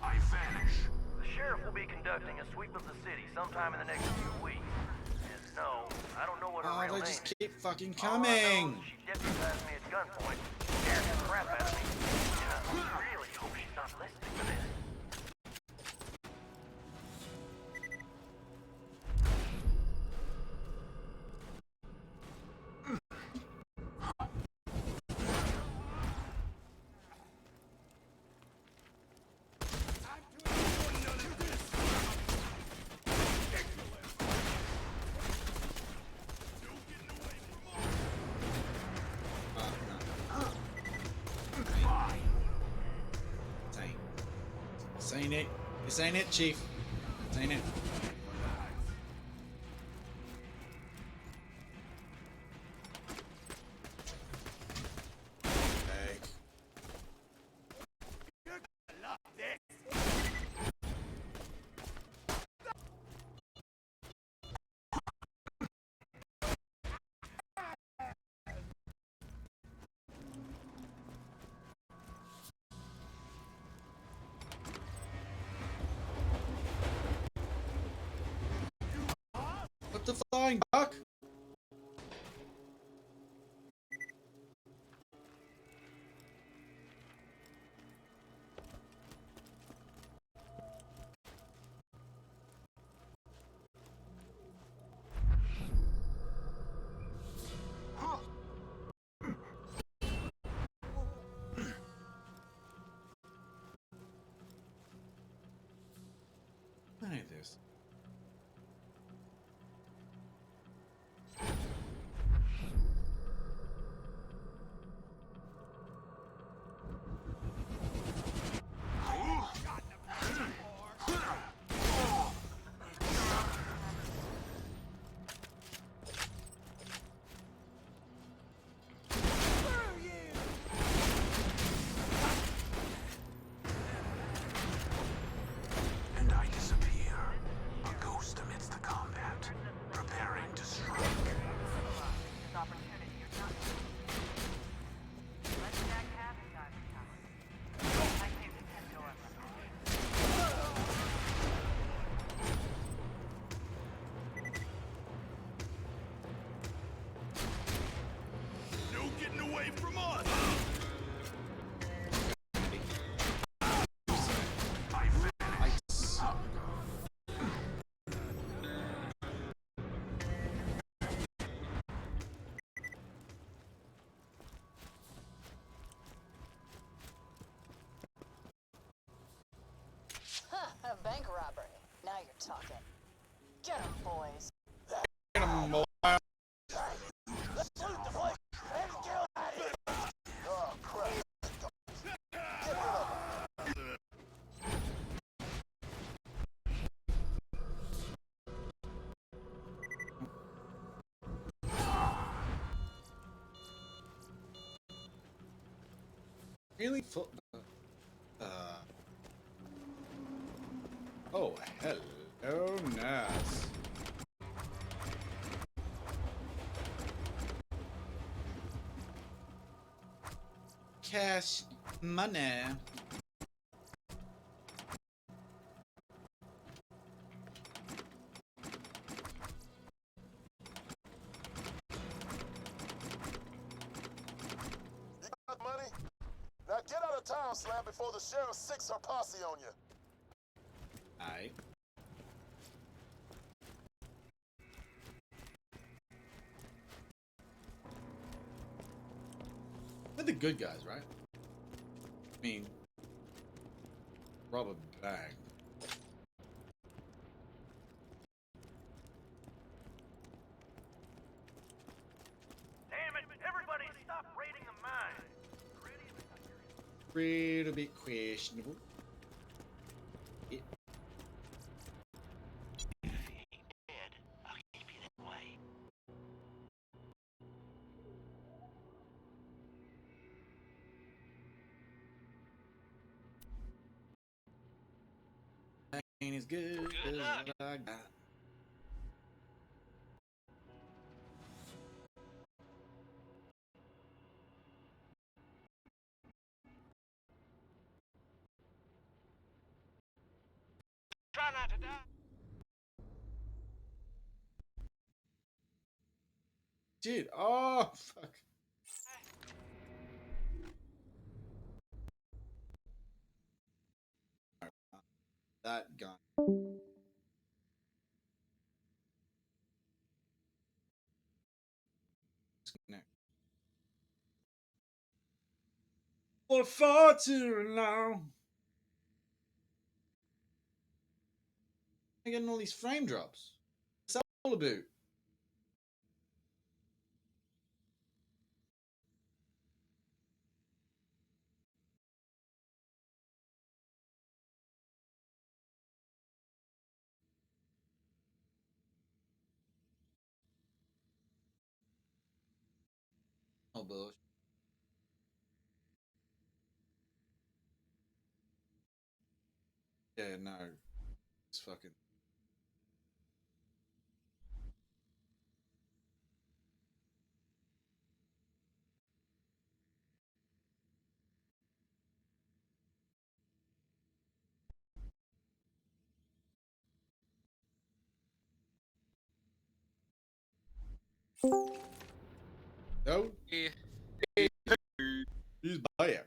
I vanish. The sheriff will be conducting a sweep of the city sometime in the next few weeks. And no, I don't know what her Oh, real they name just is. keep fucking All I know coming! is she deputized me at gunpoint, scared the crap out of me. And I really hope she's not listening to this. This ain't it. This ain't it, Chief. This ain't it. What the flying duck? What is this? Bank robbery. Now you're talking. Get 'em, boys. Get 'em, boy. Let's loot the place and kill that idiot. Oh, crap. Get rid of him. Really? Oh, hello, nice. Cash money. You got money? Now get out of town, Slab, before the sheriff sicks her posse on you. Aye. They're the good guys, right? I mean, rob a bank. Damn it! Everybody stop raiding the mine! Little bit questionable. Yeah. Ain't as good as what I got. Try not to die. Dude, oh fuck. That gun. Disconnect. For far too long. I'm getting all these frame drops. What's that all about? Oh, bullshit. Yeah, no. It's fucking. No? He's back.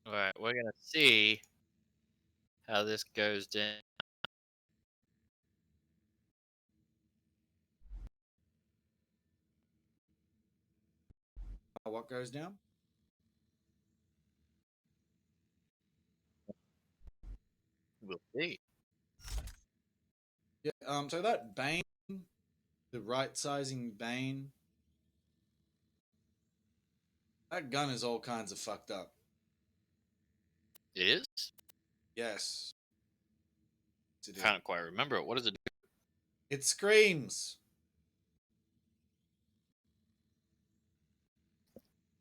Alright, we're gonna see how this goes down. What goes down? We'll see. Yeah, so that Bane, the right sizing Bane, that gun is all kinds of fucked up. It is? Yes. It is. Can't quite remember it. What does it do? It screams.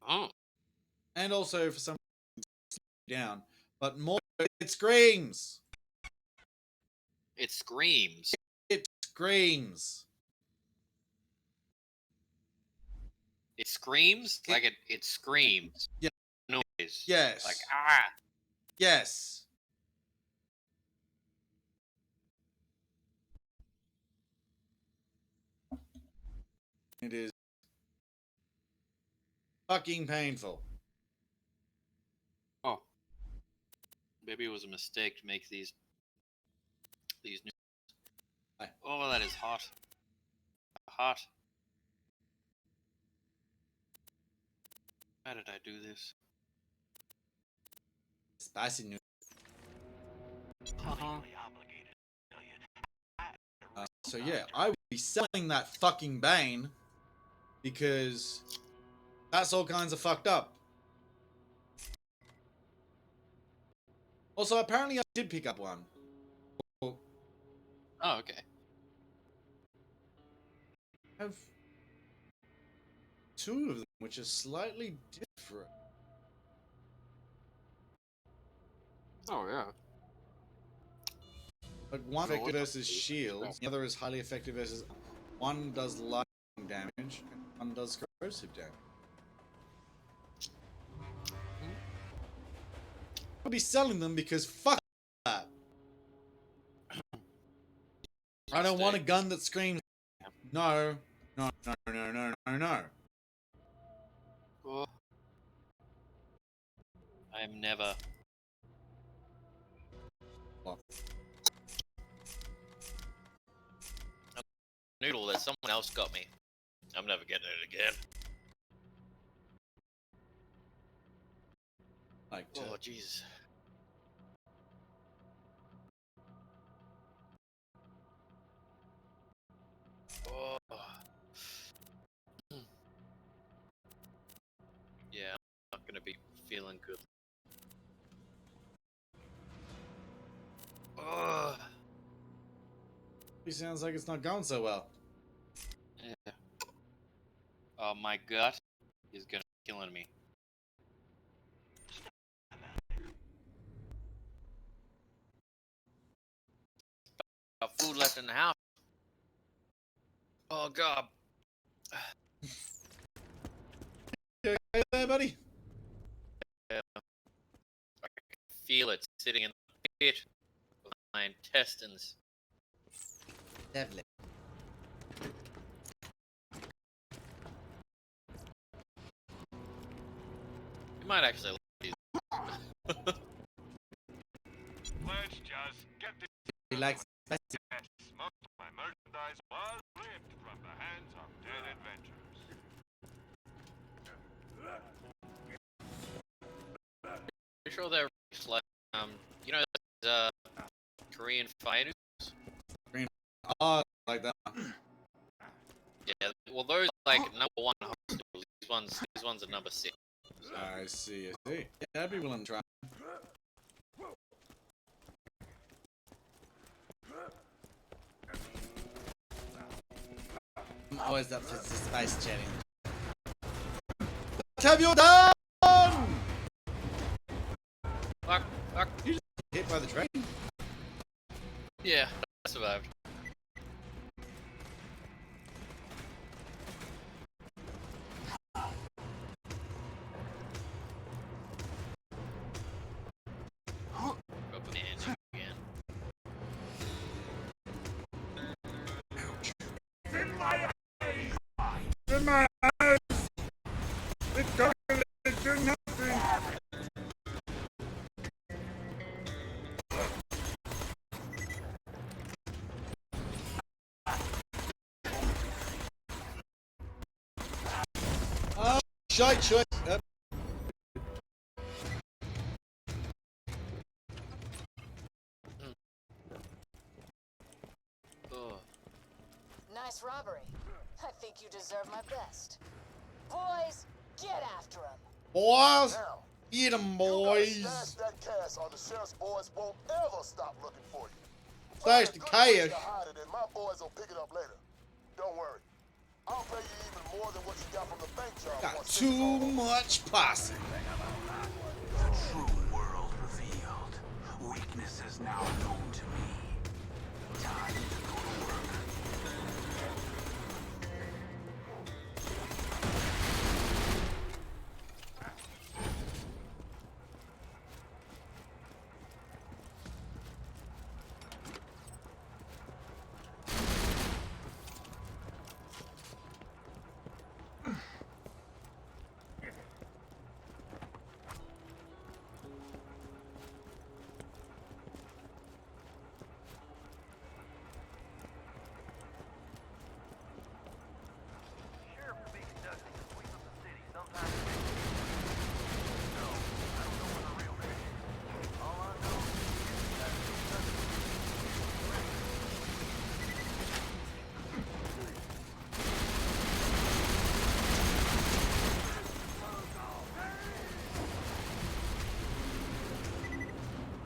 Oh. And also for some down, but more it screams. It screams. It screams. It screams? Like it screams. Yeah. Noise. Yes. Like ah. Yes. It is fucking painful. Oh. Maybe it was a mistake to make these new. Oh, that is hot. Hot. How did I do this? Spicy noodle. So yeah, I would be selling that fucking Bane because that's all kinds of fucked up. Also, apparently I did pick up one. Oh, okay. I have two of them, which are slightly different. Oh, yeah. Like one No, effective what- versus shields, the other is highly effective versus one does lightning damage and one does corrosive damage. I'll be selling them because fuck that. I don't want a gun that screams no, no, no, no, no, no, no. Oh. I'm never. What? Noodle that someone else got me. I'm never getting it again. Like, Oh, jeez. Oh. Yeah, I'm not gonna be feeling good. Oh. He sounds like it's not going so well. Yeah. Oh, my gut is gonna be killing me. Got food left in the house. Oh god. You okay there, buddy? Yeah. I can feel it sitting in the pit of my intestines. Lovely. You might actually like these. Let's just get this. He likes spicy. Most of my merchandise was ripped from the hands of dead adventurers. Pretty sure they're like, you know, Korean fire noodles? Oh, like that. Yeah, well, those are like #1 hot noodles. These ones are #6. So. I see, I see. Yeah, I'd be willing to try. I'm always up for the spice chatting. What have you done? Fuck. You just got hit by the train. Yeah, I survived. Open the engine again. In my eyes! It's dark and it's doing nothing! Oh, shite. Yep. Oh. Nice robbery. I think you deserve my best. Boys, get after him. Boys! Now, Get 'em, you boys! gotta stash that cash or the sheriff's boys won't ever stop looking for you. Stash Find a the good place cash. to hide it, and my boys will pick it up later. Don't worry. I'll pay you even more than what you got from the bank job. Got once this is too all over. much posse. The true world revealed. Weakness is now known to me. Time to go to work.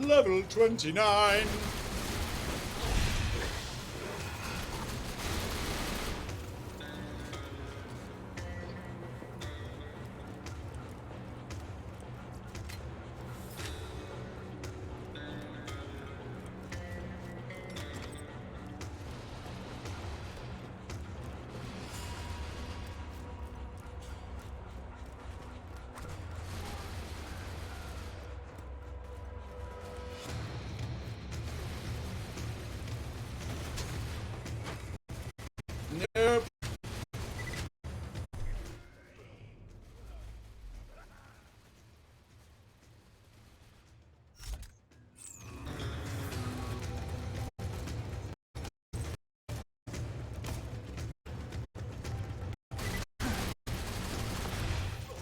Level 29. Nope.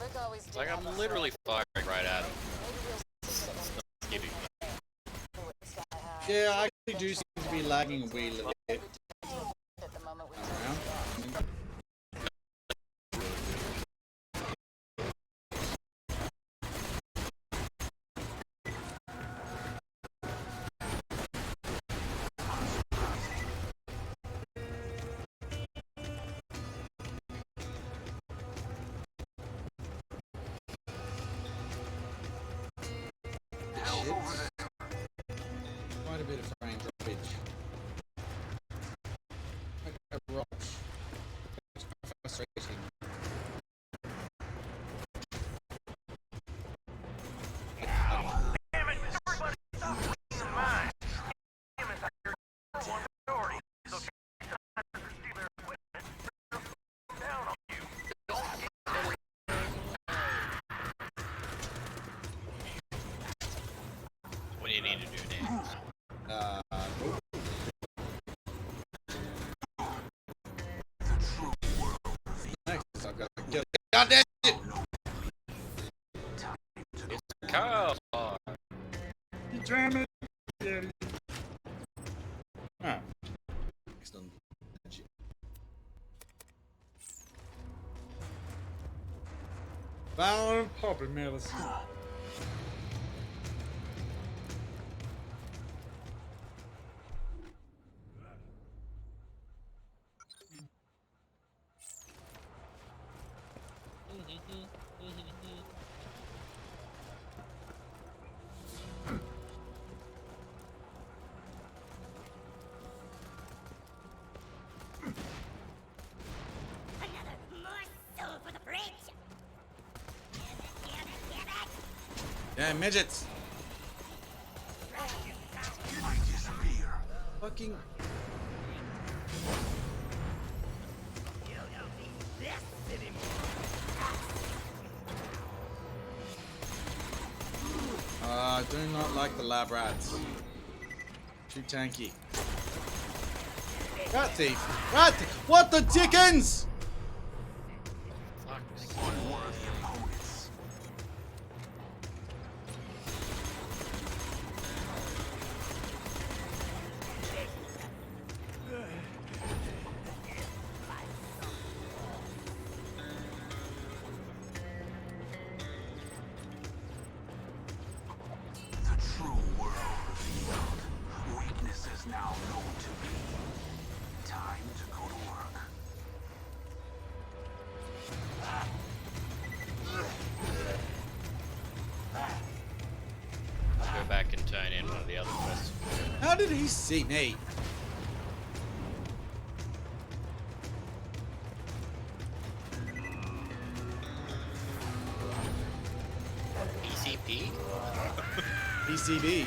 Rick always did Like have I'm a literally firing right at him. Maybe we'll see Not kidding. what this guy has. Yeah, I actually do seem to be lagging a wee little bit. At the moment we Around. Quite a bit of frame droppage. Like a rock. It's quite frustrating. Damn it, everybody stop in mind. Damn it, you're one majority. So time to steal their equipment. Down on you. Don't get What do you need to do next? Next, I've got to get goddamn it! It's a car. You damn it! Daddy. Alright. Next on. Violent puppy medicine. Yeah, midgets. Fucking. I do not like the lab rats. Too tanky. Rat thief. Rat thief. What the dickens? Now known to me. Time to go to work. Go back and turn in one of the other quests. How did he see me? PCP? PCB.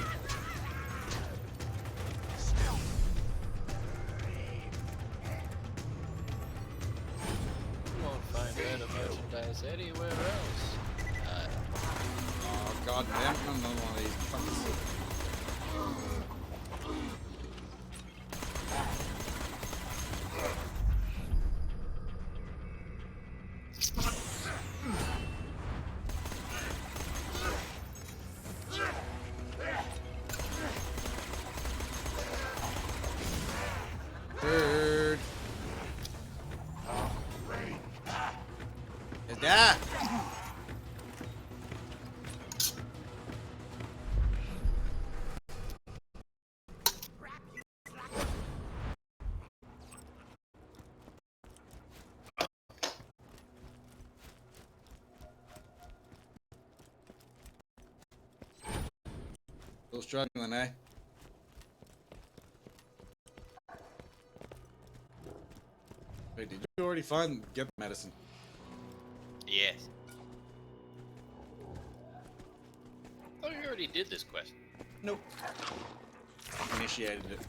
You won't find better merchandise anywhere else. Oh god damn, I'm another one of these fuckers. Dude. Is that? Still struggling, eh? Wait, did you already get the medicine? Yes. I thought you already did this quest. Nope. Initiated it.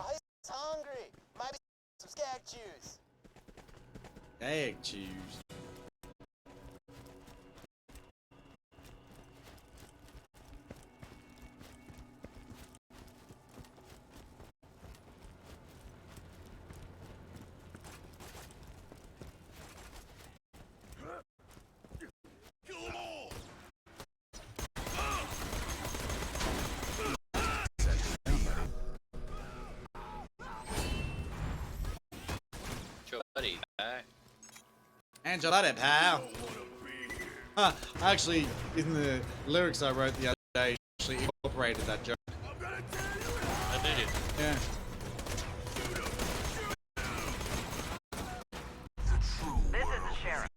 He's hungry. Might be some skag juice. Egg cheese. Buddy, Angela, pal. Huh, actually, in the lyrics I wrote the other day, actually incorporated that joke. I did it. Yeah. This is the sheriff.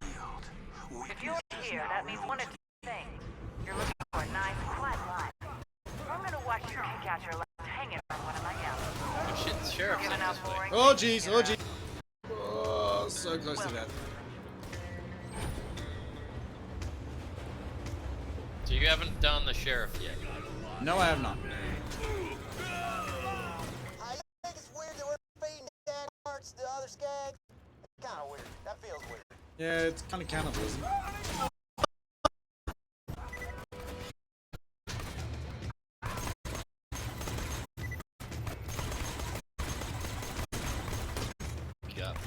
If you're here, that means one of two things. You're looking for a nice, quiet life. I'm gonna watch you kick out your left hanging from one of my gallows. Oh shit, the sheriff's in this way. Oh jeez, oh jeez. Oh, so close to that. So you haven't done the sheriff yet? No, I have not. I think it's weird that we're feeding dead parts to other skags. It's kind of weird. That feels weird. Yeah, it's kind of cannibalism. Yeah.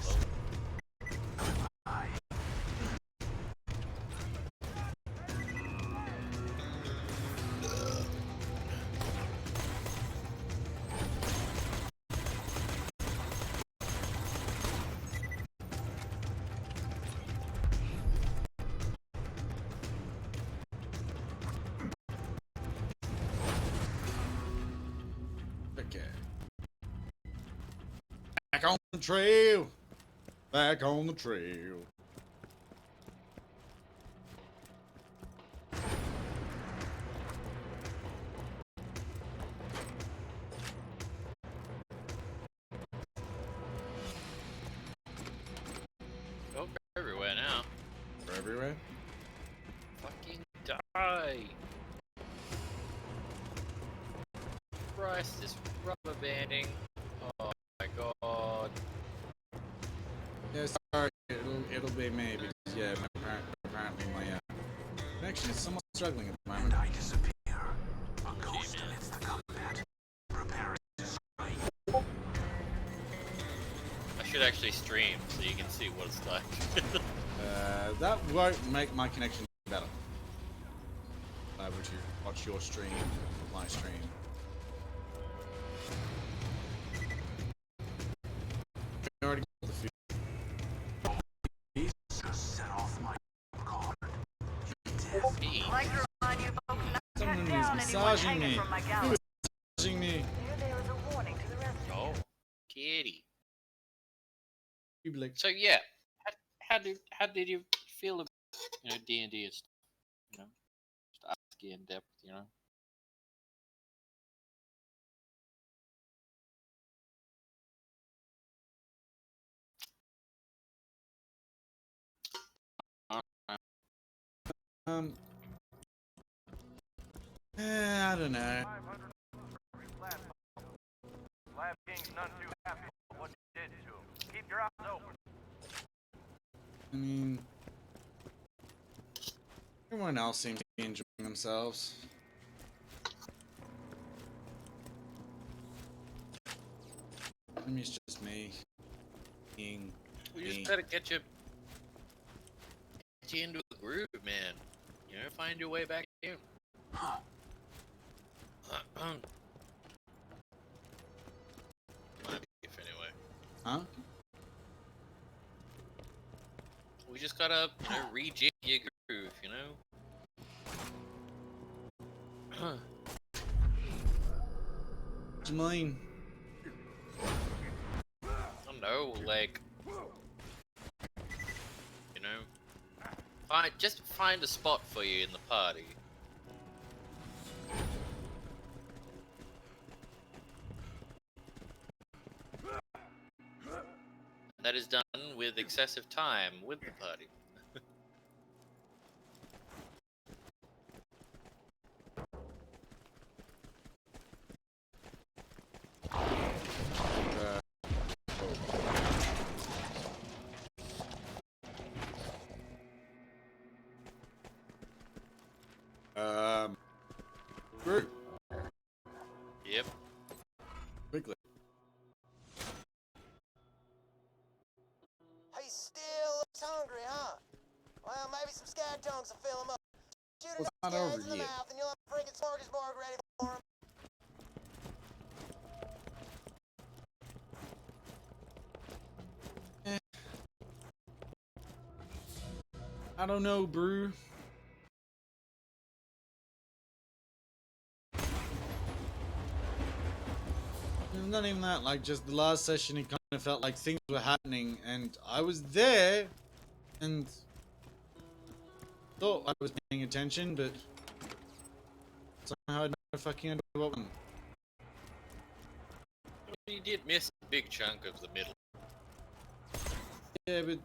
Okay. Back on the trail. Back on the trail. Oh, we're everywhere now. We're everywhere. Fucking die. Christ, this rubber banding. Oh my god. Yeah, sorry, it'll be me because yeah, apparently my connection is somewhat struggling at the moment. I disappear. A ghost amidst the combat. Preparing to strike. I should actually stream so you can see what it's like. That won't make my connection better. Able to watch your stream, my stream. I already got the food. Set off my card. Like to remind you folks not to Someone cut is down anyone massaging hanging me. from my Who gallows. is massaging me? There was a warning to the rest of you. Oh, kitty. Public. So yeah, how did you feel about D&D and stuff? You know, just ask you in depth. You know. I don't know. Lab King's none too happy with what you did to him. Keep your eyes open. I mean, everyone else seems to be enjoying themselves. Maybe it's just me being We me. just gotta get you into a groove, man. You know, find your way back in. If anyway. Huh? We just gotta, rejig your groove, you know? What do you mean? I don't know, like, just find a spot for you in the party. that is done with excessive time with the party. Group. Yep. Quickly. He still looks hungry, huh? Well, maybe some scad tongues will fill him up. Shoot What's enough not over scads in the yet? mouth and you'll have a freaking smorgasbord ready for him. I don't know, Brew. It's not even that, like, just the last session, it kind of felt like things were happening, and I was there, and thought I was paying attention, but somehow I never fucking under what one. You did miss a big chunk of the middle. Yeah, but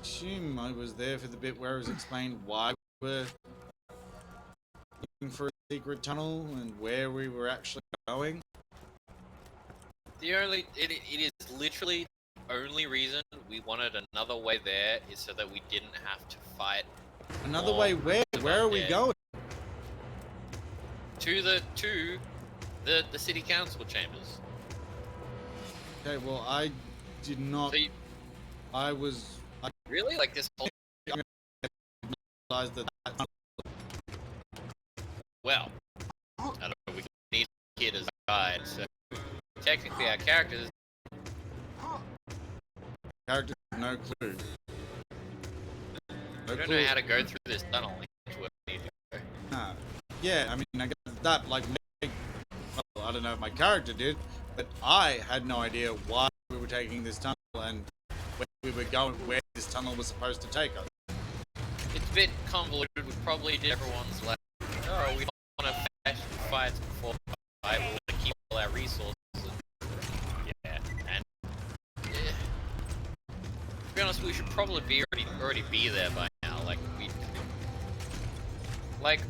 assume I was there for the bit where it was explained why we were looking for a secret tunnel and where we were actually going. It is literally the only reason we wanted another way there is so that we didn't have to fight. Another way where? Where are we going? To the city council chambers. Okay, well, I did not. So you, I really like this whole. realized that. Well, I don't know. We need a kid as a guide, so technically our characters have no clue. we don't know how to go through this tunnel. That's where we need to go. Nah. Yeah, I mean, I guess that, like, well, I don't know if my character did, but I had no idea why we were taking this tunnel and where we were going, where this tunnel was supposed to take us. It's a bit convoluted. We probably did everyone's like, oh, we don't want to fight before fight. We want to keep all our resources. Yeah, and to be honest, we should probably be already be there by now. Like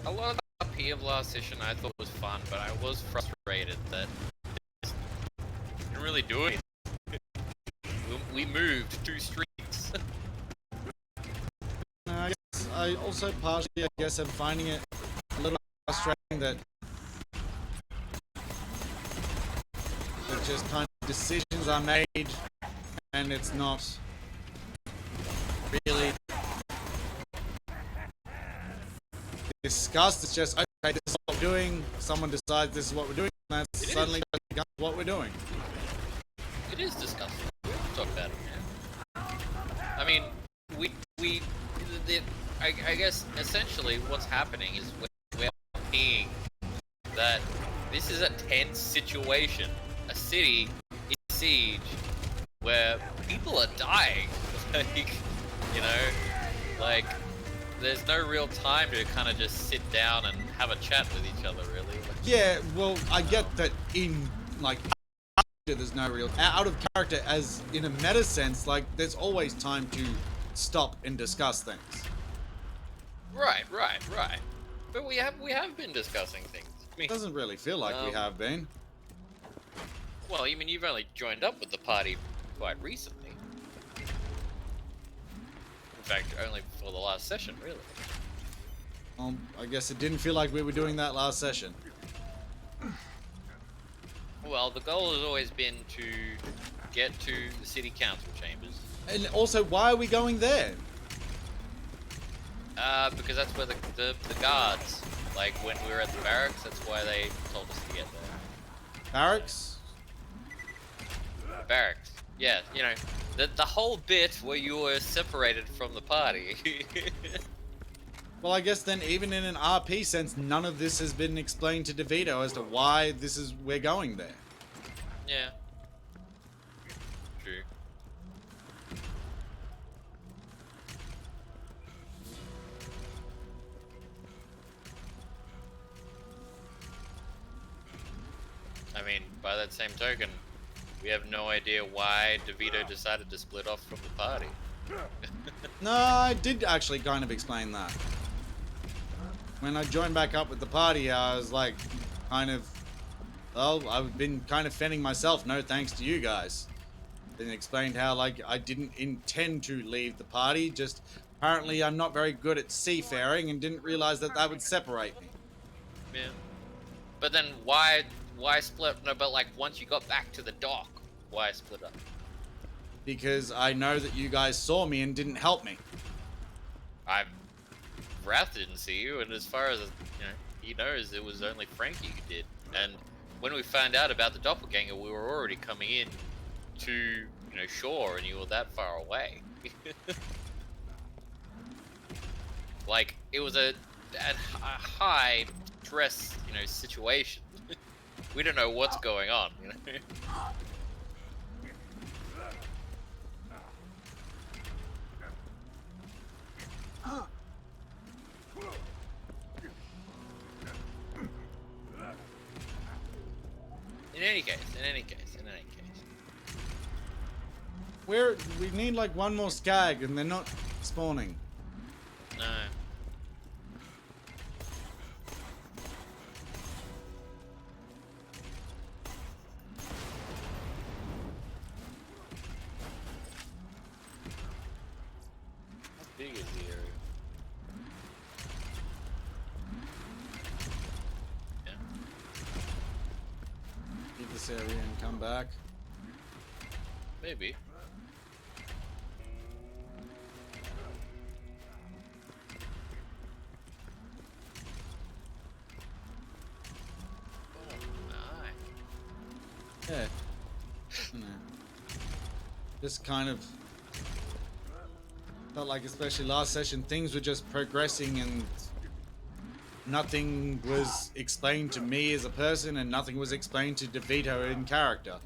a lot of the RP of last session I thought was fun, but I was frustrated that it didn't really do anything. We moved 2 streets. I also partially, I guess, am finding it a little frustrating that just kind of decisions are made and it's not really discussed. It's just, okay, this is what we're doing, someone decides this is what we're doing, and that's suddenly what we're doing. It is disgusting. We don't talk about it, man. I mean, I guess essentially what's happening is we're seeing that this is a tense situation. A city in siege where people are dying. Like, you know, like there's no real time to kind of just sit down and have a chat with each other, really. Yeah, well, I get that in, like, there's no real out of character, as in a meta sense, like there's always time to stop and discuss things. Right. But we have been discussing things. I mean, It doesn't really feel like we have been. Well, I mean, you've only joined up with the party quite recently. In fact, only for the last session, really. I guess it didn't feel like we were doing that last session. Well, the goal has always been to get to the city council chambers. And also, why are we going there? Because that's where the guards, like when we were at the barracks, that's why they told us to get there. Barracks? Barracks. Yeah, you know, the whole bit where you were separated from the party. Well, I guess then even in an RP sense, none of this has been explained to DeVito as to why we're going there. Yeah. True. I mean, by that same token, we have no idea why DeVito decided to split off from the party. No, I did actually kind of explain that. When I joined back up with the party, I was like, kind of, well, I've been kind of fending myself, no thanks to you guys. Then explained how, like, I didn't intend to leave the party, just apparently I'm not very good at seafaring and didn't realize that that would separate me. Yeah. But then why split? No, but like once you got back to the dock, why split up? Because I know that you guys saw me and didn't help me. Wrath didn't see you, and as far as he knows, it was only Frankie who did. And when we found out about the doppelganger, we were already coming in to shore, and you were that far away. Like it was a high stress situation. We don't know what's going on. In any case. We need like one more skag and they're not spawning. No. How big is the area? Yeah. Leave this area and come back. Maybe. Yeah. I know. Just kind of felt like, especially last session, things were just progressing and nothing was explained to me as a person and nothing was explained to DeVito in character.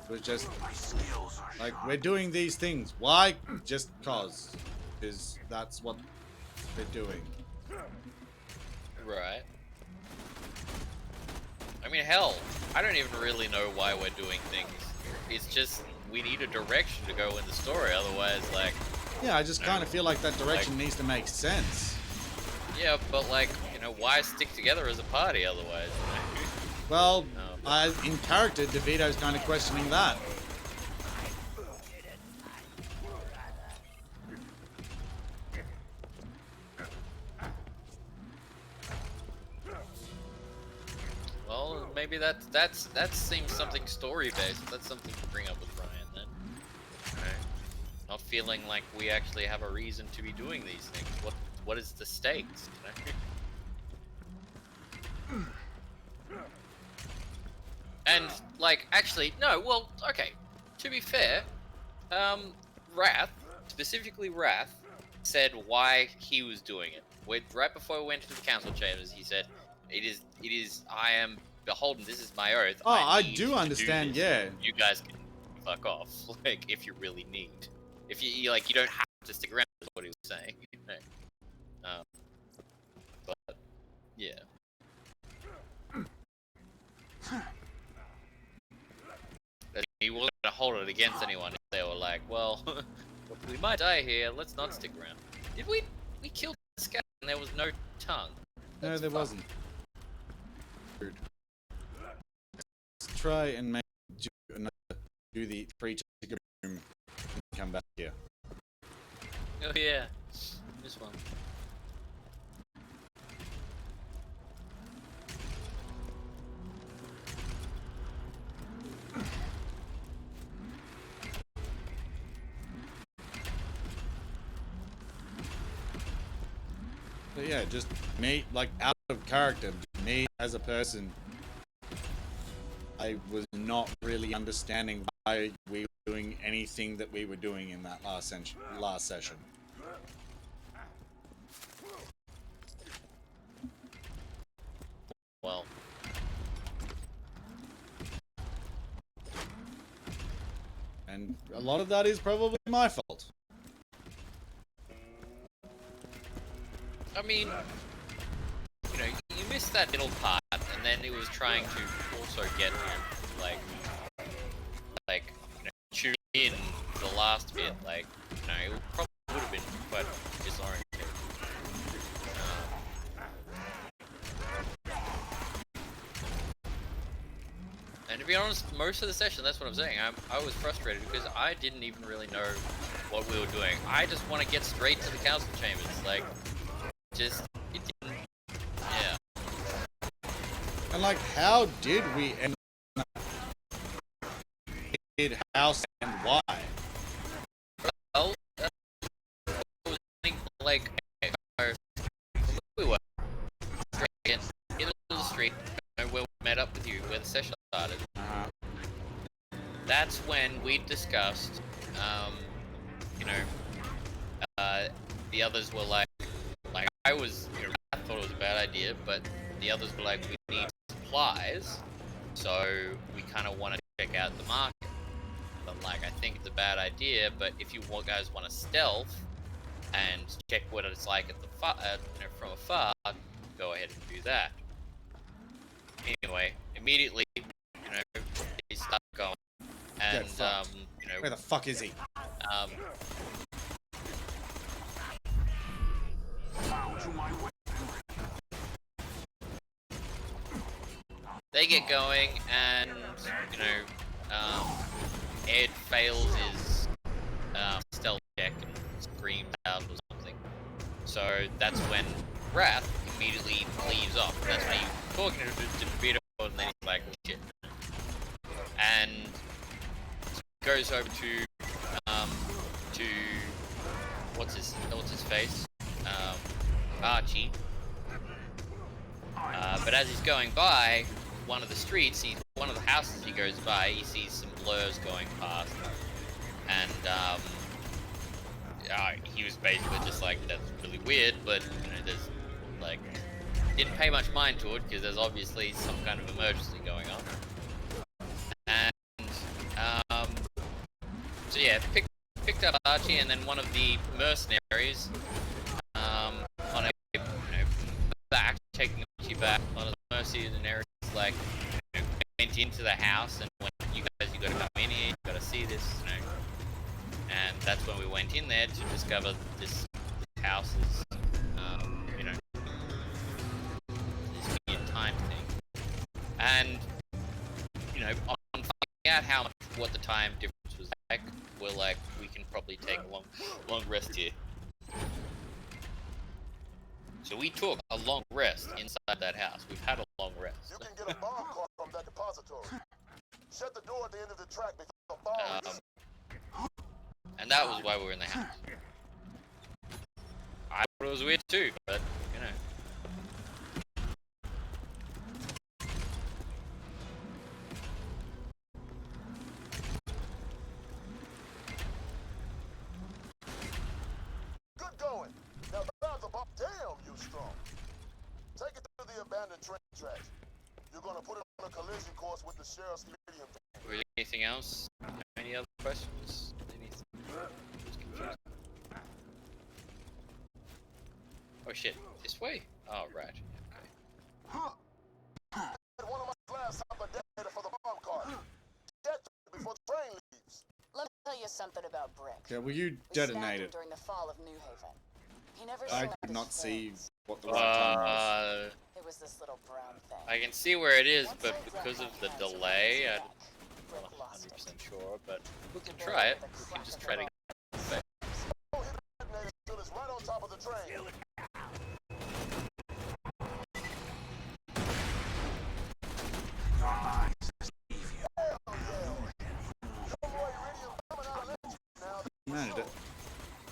It was just like, we're doing these things. Why? Just cause. Because that's what they're doing. Right. I mean, hell, I don't even really know why we're doing things. It's just, we need a direction to go in the story, otherwise, like... Yeah, I just kind of feel like that direction needs to make sense. Yeah, but like, why stick together as a party otherwise? Well, in character, DeVito's kind of questioning that. Well, maybe that seems something story-based. That's something to bring up with Ryan then. Right. Not feeling like we actually have a reason to be doing these things. What is the stakes? And like, actually, no. Well, okay. To be fair, Wrath, specifically Wrath, said why he was doing it. Right before we went to the council chambers, he said, "It is. I am beholden. This is my oath." Oh, I do understand. Yeah. You guys can fuck off, like, if you really need. If you like, you don't have to stick around. Is what he was saying. But yeah. He wasn't gonna hold it against anyone if they were like, well, we might die here. Let's not stick around. Did we killed the scout and there was no tongue? No, there wasn't. Let's try and make do the preacher room and come back here. Oh yeah, this one. But yeah, just me, like, out of character, me as a person, I was not really understanding why we were doing anything that we were doing in that last session. Well. And a lot of that is probably my fault. I mean, you missed that middle part, and then it was trying to also get like tune in to the last bit. Like, it probably would have been quite disorienting. And to be honest, most of the session, that's what I'm saying. I was frustrated because I didn't even really know what we were doing. I just want to get straight to the council chambers. Like, it didn't. Yeah. And like, how did we end up in house and why? Well, like, we were in the street where we met up with you, where the session started. That's when we discussed, the others were like I was, I thought it was a bad idea, but the others were like, we need supplies, so we kind of want to check out the market. But like, I think it's a bad idea, but if you guys want to stealth and check what it's like at the from afar, go ahead and do that. Anyway, immediately, they start going, and where the fuck is he? They get going, and Ed fails his stealth check and screams out or something. So that's when Wrath immediately leaves off. That's when he's talking to Vito, and then he's like, oh, shit. And goes over to what's his face? Archie. But as he's going by one of the streets, one of the houses he goes by, he sees some blurs going past, and he was basically just like, that's really weird, but there's like, didn't pay much mind to it because there's obviously some kind of emergency going on. And so yeah, picked up Archie, and then one of the mercenaries on a back, taking Archie back. One of the mercenaries like went into the house and went, you gotta come in here, you gotta see this, and that's when we went in there to discover this house is this weird time thing. And on finding out what the time difference was like, we're like, we can probably take a long rest here. So we took a long rest inside that house. We've had a long rest. You can get a bomb card from that depository. Shut the door at the end of the track before the bomb and that was why we were in the house. I thought it was weird too, but Good going. Now that's a bomb. Damn, you strong. Take it to the abandoned train tracks. You're gonna put it on a collision course with the sheriff's medium. Anything else? Any other questions? Oh shit, this way? Oh, right. Okay. One of my glass have a data for the bomb card. Get before the train leaves. Let me tell you something about Brick. Yeah, well, you We snagged him detonated. during the fall of New Haven. He never I showed could not his see friends. what the right time was. It was this little brown thing. I can see where it is, Once but I because of dropped the my hands delay, around I'm his neck, not Brick lost it. 100% sure, but we can He try buried it. the We crack can just of try the to bomb. Don't hit the detonator until it's right on top of the train. Managed it.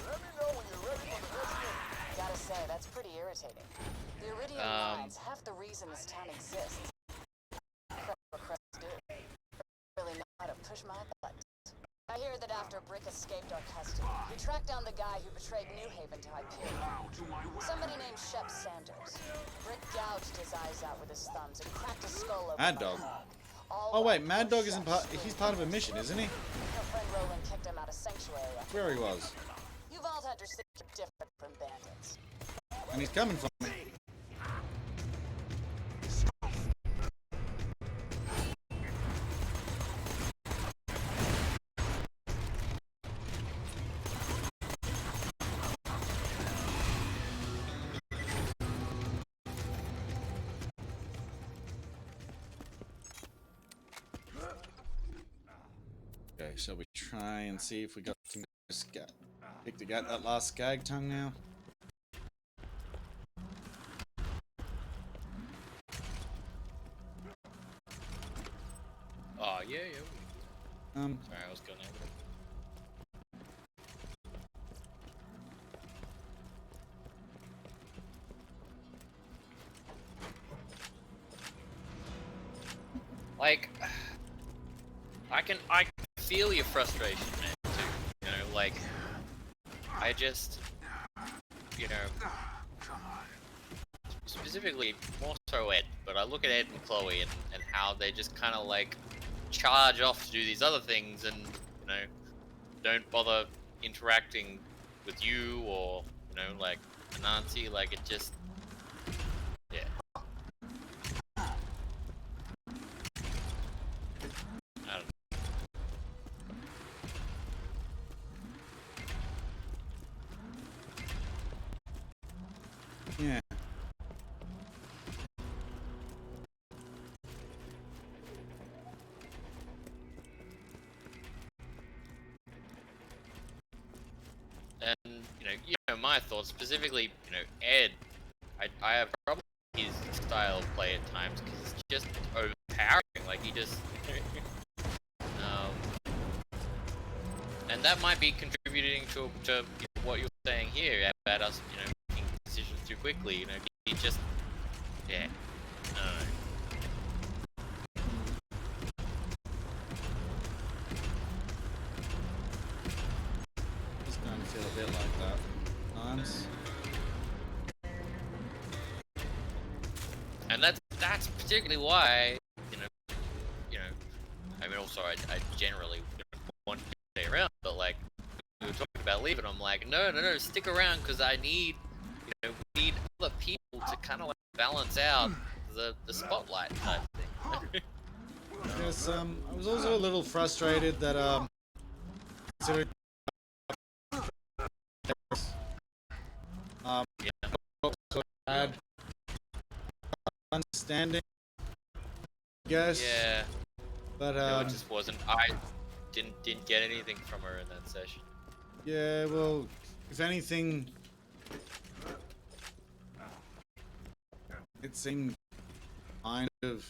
Let me know when you're ready for the next thing. Gotta say, that's pretty irritating. The Iridium line's half the reason this town exists. Really know how to push my buttons. I hear that after Brick escaped our custody, he tracked down the guy who betrayed New Haven to Hyperion. Somebody named Shep Sanders. Brick gouged his eyes out with his thumbs and cracked his skull open. Mad Dog. Oh wait, Mad Dog isn't part. He's part of a mission, isn't he? Her friend Roland kicked him out of Sanctuary. Where he was. You Vault Hunters think you're different from bandits. And he's coming for me. shall we try and see if we got some pick to get that last skag tongue now? Oh yeah. Sorry, I was going over it. Like, I can feel your frustration, man, too. You know, like, I just, you know, specifically more so Ed, but I look at Ed and Chloe and how they just kind of like charge off to do these other things and, you know, don't bother interacting with you or, you know, like Nancy. Like, it just, yeah. I don't know. Yeah. And you know my thoughts specifically. You know, Ed, I have problem with his style of play at times because it's just overpowering. Like he just, and that might be contributing to what you're saying here about us, you know, making decisions too quickly. You know, he just, yeah, I don't know. Just going to feel a bit like that at times. And that's particularly why, you know, I mean, also I generally want to stay around, but like we were talking about leaving, I'm like, no, stick around because I need, you know, we need other people to kind of like balance out the spotlight type thing. Yes, I was also a little frustrated that considering yeah. also had understanding, I guess. Yeah. But No, it just wasn't. I didn't get anything from her in that session. yeah, well, if anything, it seemed kind of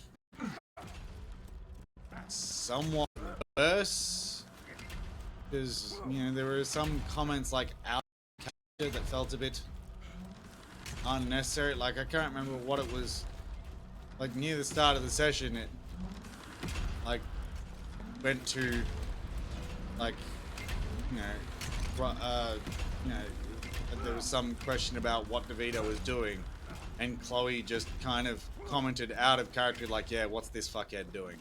somewhat worse because there were some comments like out that felt a bit unnecessary. Like I can't remember what it was. Like near the start of the session, it like went to like there was some question about what DeVito was doing, and Chloe just kind of commented out of character like, yeah, what's this fuckhead doing?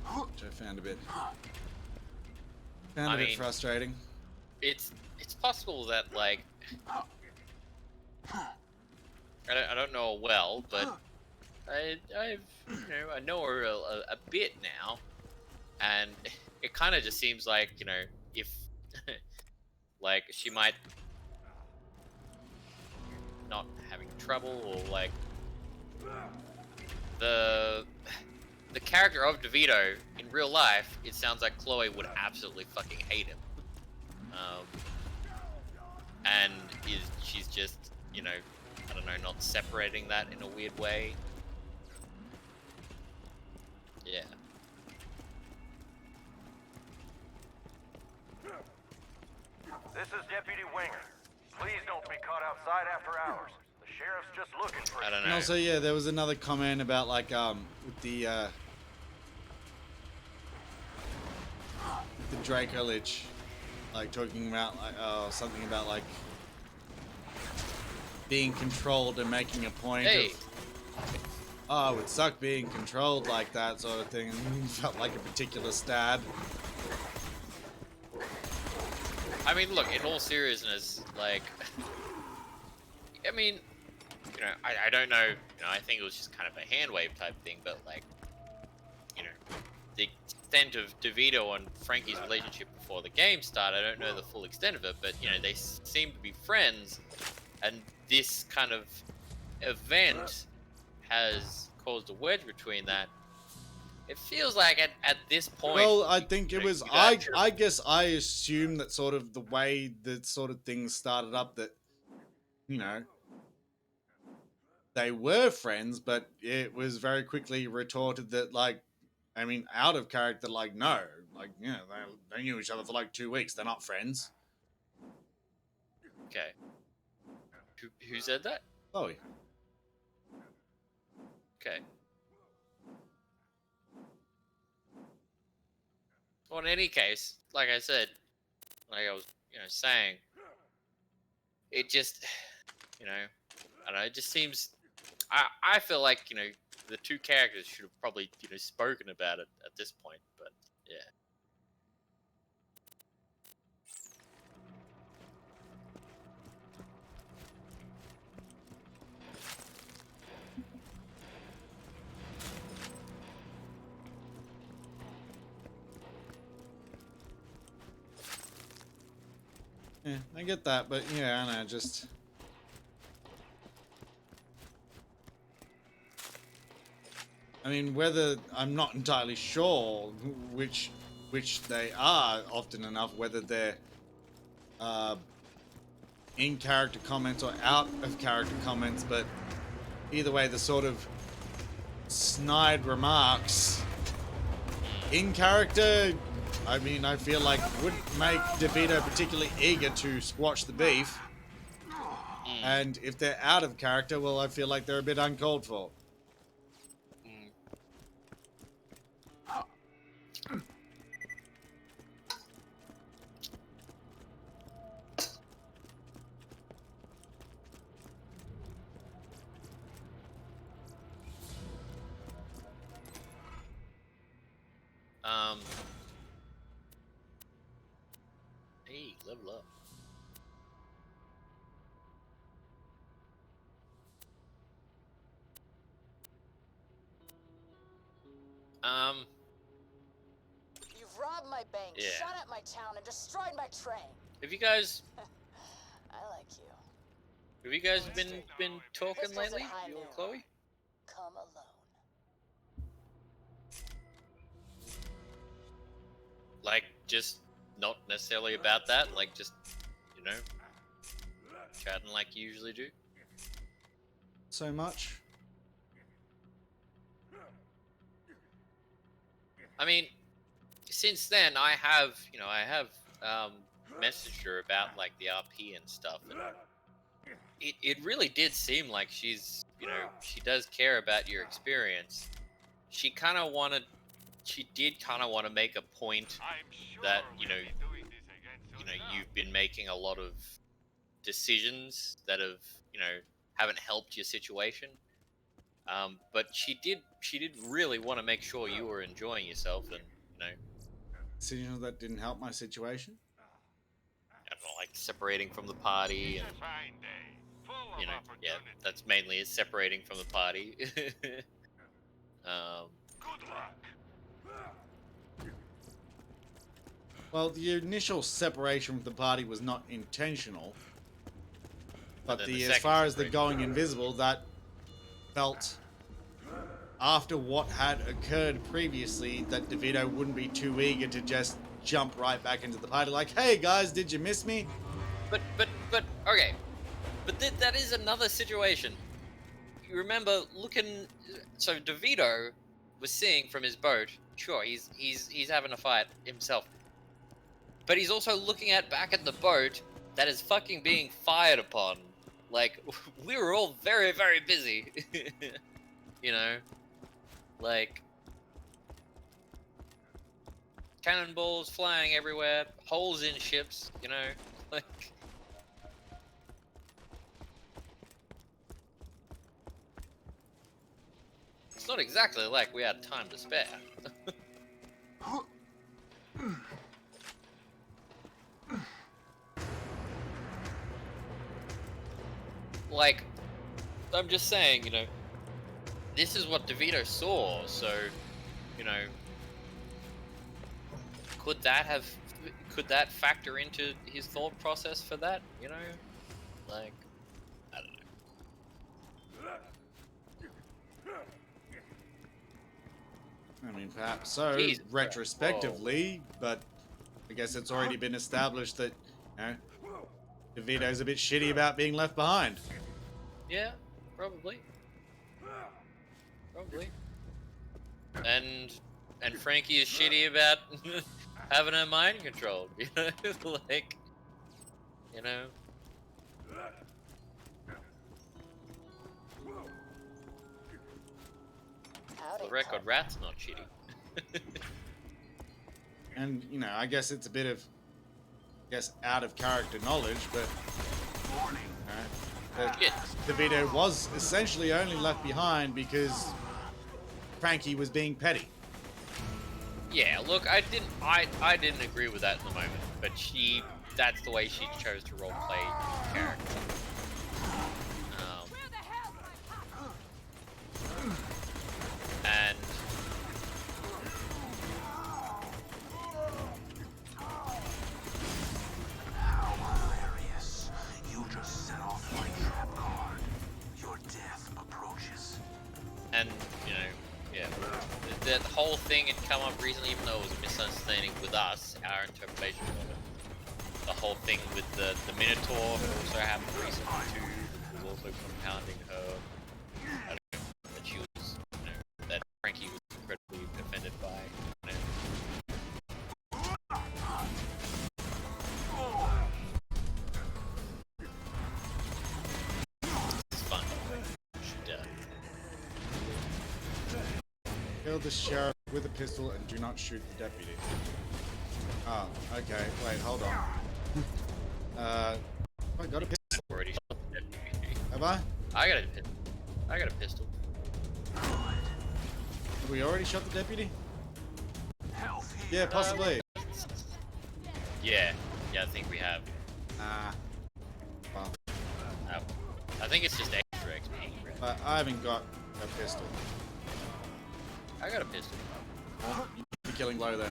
Which I found a bit frustrating. It's possible that like I don't know her well, but I know her a bit now, and it kind of just seems like if like she might not having trouble or like the character of DeVito in real life, it sounds like Chloe would absolutely fucking hate him. And she's just, I don't know, not separating that in a weird way. Yeah. This is Deputy Winger. Please don't be caught outside after hours. The sheriff's just looking for you. I don't know. And also, yeah, there was another comment about like with the Draco Lich, like talking about like something about like being controlled and making a point of, it would suck being controlled like that sort of thing, and felt like a particular stab. I mean, look, in all seriousness, like, I mean, I don't know, I think it was just kind of a hand wave type thing, but like, the extent of DeVito and Frankie's relationship before the game started, I don't know the full extent of it, but, they seem to be friends, and this kind of event has caused a wedge between that. It feels like at this point. Well, I think it was. you guys should've- I guess I assumed that sort of the way that sort of things started up, that you know they were friends, but it was very quickly retorted that, like, I mean, out of character, like, no, like, yeah, they knew each other for like 2 weeks. They're not friends. Okay. Who said that? Chloe. Okay. Well, in any case, like I said, like I was, saying, it just, I don't know. It just seems. I feel like the two characters should have probably spoken about it at this point, but yeah. Yeah, I get that, but yeah, I know, just. I mean, whether I'm not entirely sure which they are often enough, whether they're in character comments or out of character comments, but either way, the sort of snide remarks in character, I mean, I feel like wouldn't make DeVito particularly eager to squash the beef. And if they're out of character, well, I feel like they're a bit uncalled for. Hey, level up. You've robbed my bank, Yeah. shot at my town, and destroyed my train. Have you guys I like you. been talking Pistols lately, at high you and noon. Chloe? Come alone. Like, just not necessarily about that, like just chatting like you usually do. So much. I mean, since then I have messaged her about like the RP and stuff, and it really did seem like she's she does care about your experience. She did kind of want to make a point that you've been making a lot of decisions that have haven't helped your situation. But she did really want to make sure you were enjoying yourself, and Decisions that didn't help my situation. I don't know, like separating from the party, and yeah, that's mainly it's separating from the party. Well, the initial separation from the party was not intentional, but then the as second far as the separation. going invisible, that felt after what had occurred previously that DeVito wouldn't be too eager to just jump right back into the party like, hey guys, did you miss me? But okay, but that is another situation. You remember so DeVito was seeing from his boat. Sure, he's having a fight himself, but he's also looking back at the boat that is fucking being fired upon. Like, we were all very, very busy. Like cannonballs flying everywhere, holes in ships, like. It's not exactly like we had time to spare. Like, I'm just saying, this is what DeVito saw, so, could that factor into his thought process for that, Like, I don't know. I mean, perhaps so, Jesus Christ. retrospectively, but I guess it's already been established that, you know, DeVito's a bit shitty about being left behind. Yeah, probably. Probably. And Frankie is shitty about having her mind controlled, you know? Like, you know. For the record, Rat's not shitty. And, you know, I guess it's a bit of, out of character knowledge, but that DeVito was essentially only left behind because Frankie was being petty. Yeah, look, I didn't agree with that in the moment, but that's the way she chose to roleplay the character. And how hilarious. You just set off my trap card. Your death approaches. And, you know, yeah, the whole thing had come up recently, even though it was a misunderstanding with us, our interpretation of it. The whole thing with the Minotaur also happened recently too. It was also compounding her. I don't know, that she was, you know, that Frankie was incredibly offended by. You know. It's fun. She does. Kill the sheriff with a pistol and do not shoot the deputy. Oh, okay. Wait, hold on. I got a pistol. Already shot the deputy. Have I? I got a pistol. Have we already shot the deputy? Yeah, possibly. Yeah, I think we have. Well. I think it's just extra XP. But I haven't got a pistol. I got a pistol. Well, you need the killing blow then.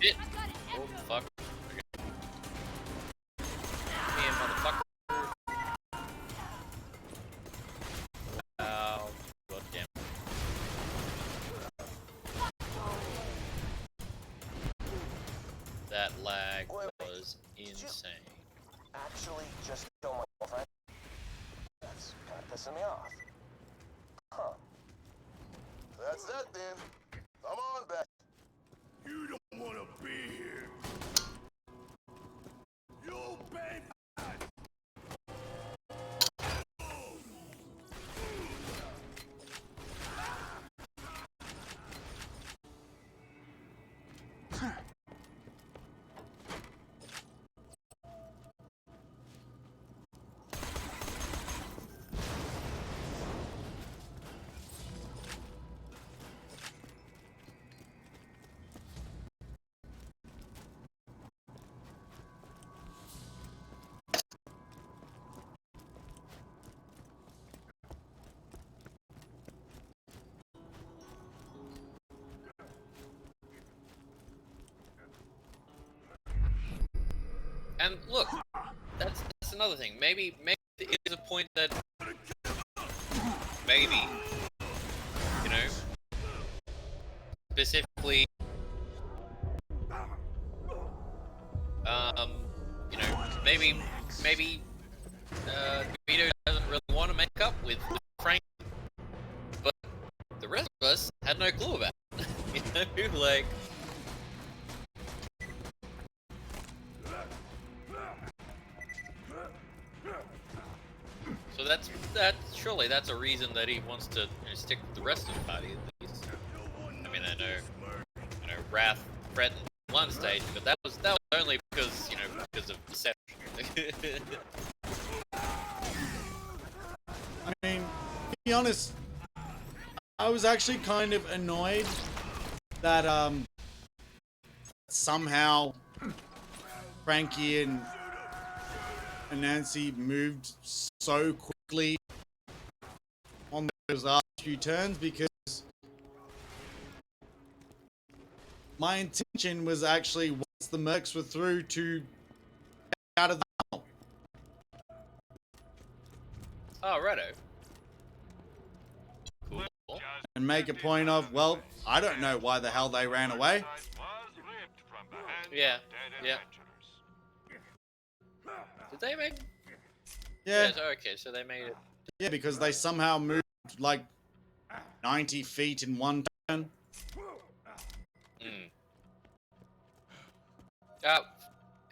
Shit. Oh, fuck. Okay. Yeah, motherfucker. Ow. God damn it. That lag was insane. Actually, just kill my girlfriend. That's kind of pissing me off. Huh. That's that then. Come on back. You don't want to be here. You'll pay for that. And look, that's another thing. Maybe there is a point that maybe, you know, specifically, you know, maybe Vito doesn't really want to make up with Frank, but the rest of us had no clue about it. You know, like. So surely that's a reason that he wants to, you know, stick with the rest of the party at least. I mean, I know, Wrath threatened at one stage, but that was only because, you know, because of deception. I mean, to be honest, I was actually kind of annoyed that somehow Frankie and Nancy moved so quickly on those last few turns, because my intention was actually, once the mercs were through, to get out of the tunnel. Oh, righto. Cool. and make a point of, well, I don't know why the hell they ran away. Yeah. Yeah. Did they make? Yeah. Okay, so they made it. Yeah, because they somehow moved like 90 feet in one turn. Mm.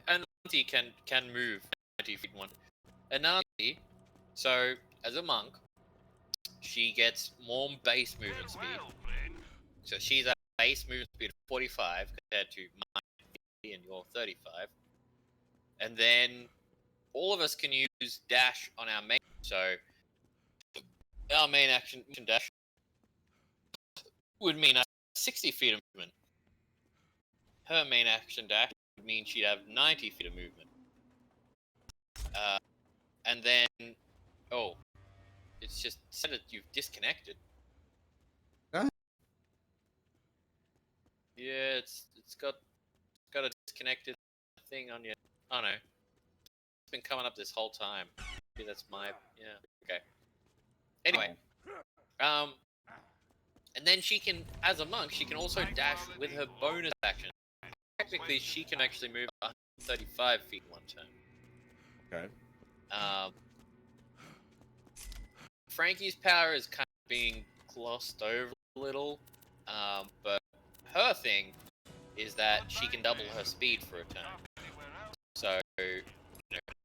Anansi can move 90 feet one. Anansi, so as a monk, she gets more base movement speed. So she's at base movement speed of 45 compared to mine and your 35. And then all of us can use dash on our main. So our main action dash would mean 60 feet of movement. Her main action dash would mean she'd have 90 feet of movement. And then, oh, it's just said that you've disconnected. Huh? Yeah, it's got a disconnected thing on your. Oh no, it's been coming up this whole time. Maybe that's my Okay. Anyway, and then she can, as a monk, she can also dash with her bonus action. Technically, she can actually move 135 feet in one turn. Okay. Frankie's power is kind of being glossed over a little, but her thing is that she can double her speed for a turn. So,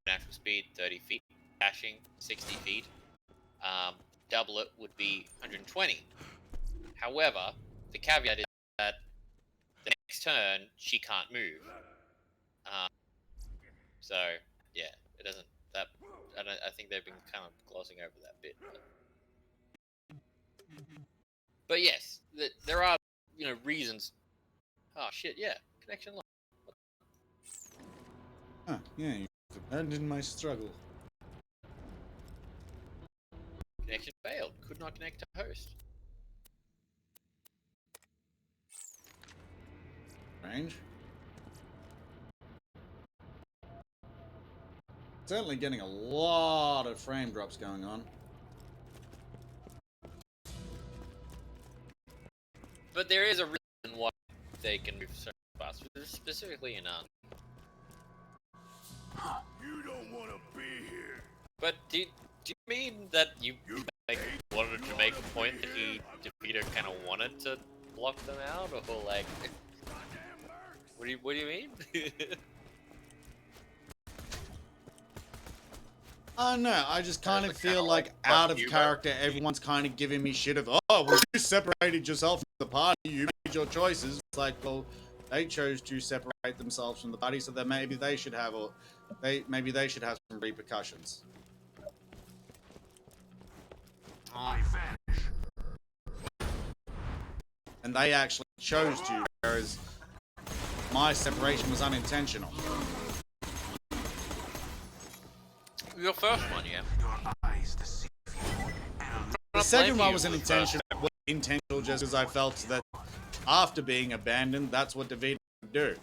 natural speed 30 feet, dashing 60 feet. Double it would be 120. However, the caveat is that the next turn she can't move. So yeah, it doesn't. I think they've been kind of glossing over that bit. But yes, there are reasons. Oh shit! Yeah, connection lost. Huh, yeah, you abandoned my struggle. Connection failed. Could not connect to host. Strange. Certainly getting a lot of frame drops going on. But there is a reason why they can move so fast, specifically in You don't want to be here. But do you mean that you wanted to make a point that Defeater kind of wanted to block them out, or like? What do you mean? No, I just kind of feel like out of character, everyone's kind of giving me shit of, oh, well, you separated yourself from the party, you made your choices. It's like, well, they chose to separate themselves from the party, so then maybe they should have, maybe they should have some repercussions. And they actually chose to, whereas my separation was unintentional. Your first one, yeah. The second one was intentional just because I felt that after being abandoned, that's what David would do.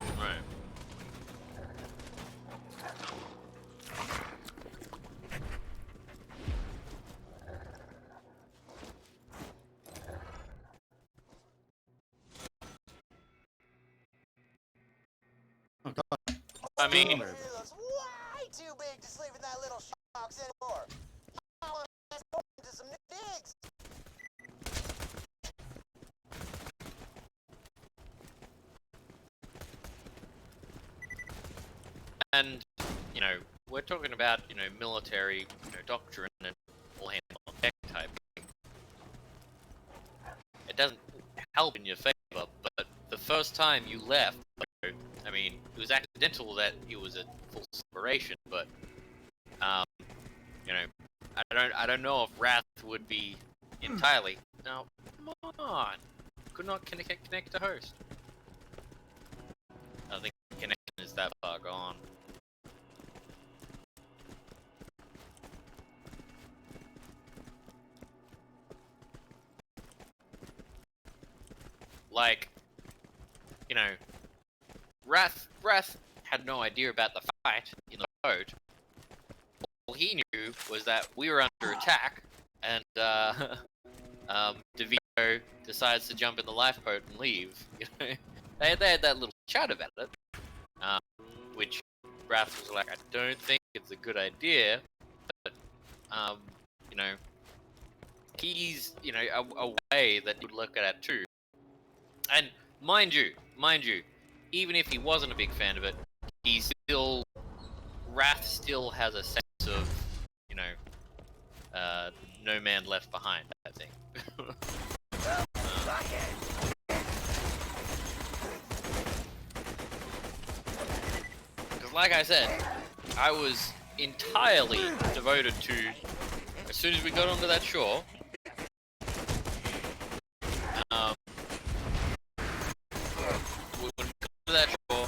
Right. Oh, God. I mean, It's way too big to sleep in that little box anymore. I want to into some new digs. and we're talking about military doctrine and all hands on deck type thing. It doesn't help in your favor, but the first time you left, I mean, it was accidental that it was a full separation, but I don't know if Wrath would be entirely. No, come on, could not connect to host. I don't think connection is that far gone. Like, Wrath had no idea about the fight in the boat. All he knew was that we were under attack, and DeVito decides to jump in the lifeboat and leave. You know, they had that little chat about it, which Wrath was like, I don't think it's a good idea, but you know, he's a way that you'd look at it too. And mind you, even if he wasn't a big fan of it, Wrath still has a sense of, you know, no man left behind, I think. Because like I said, I was entirely devoted to, as soon as we got onto that shore, when we got to that shore,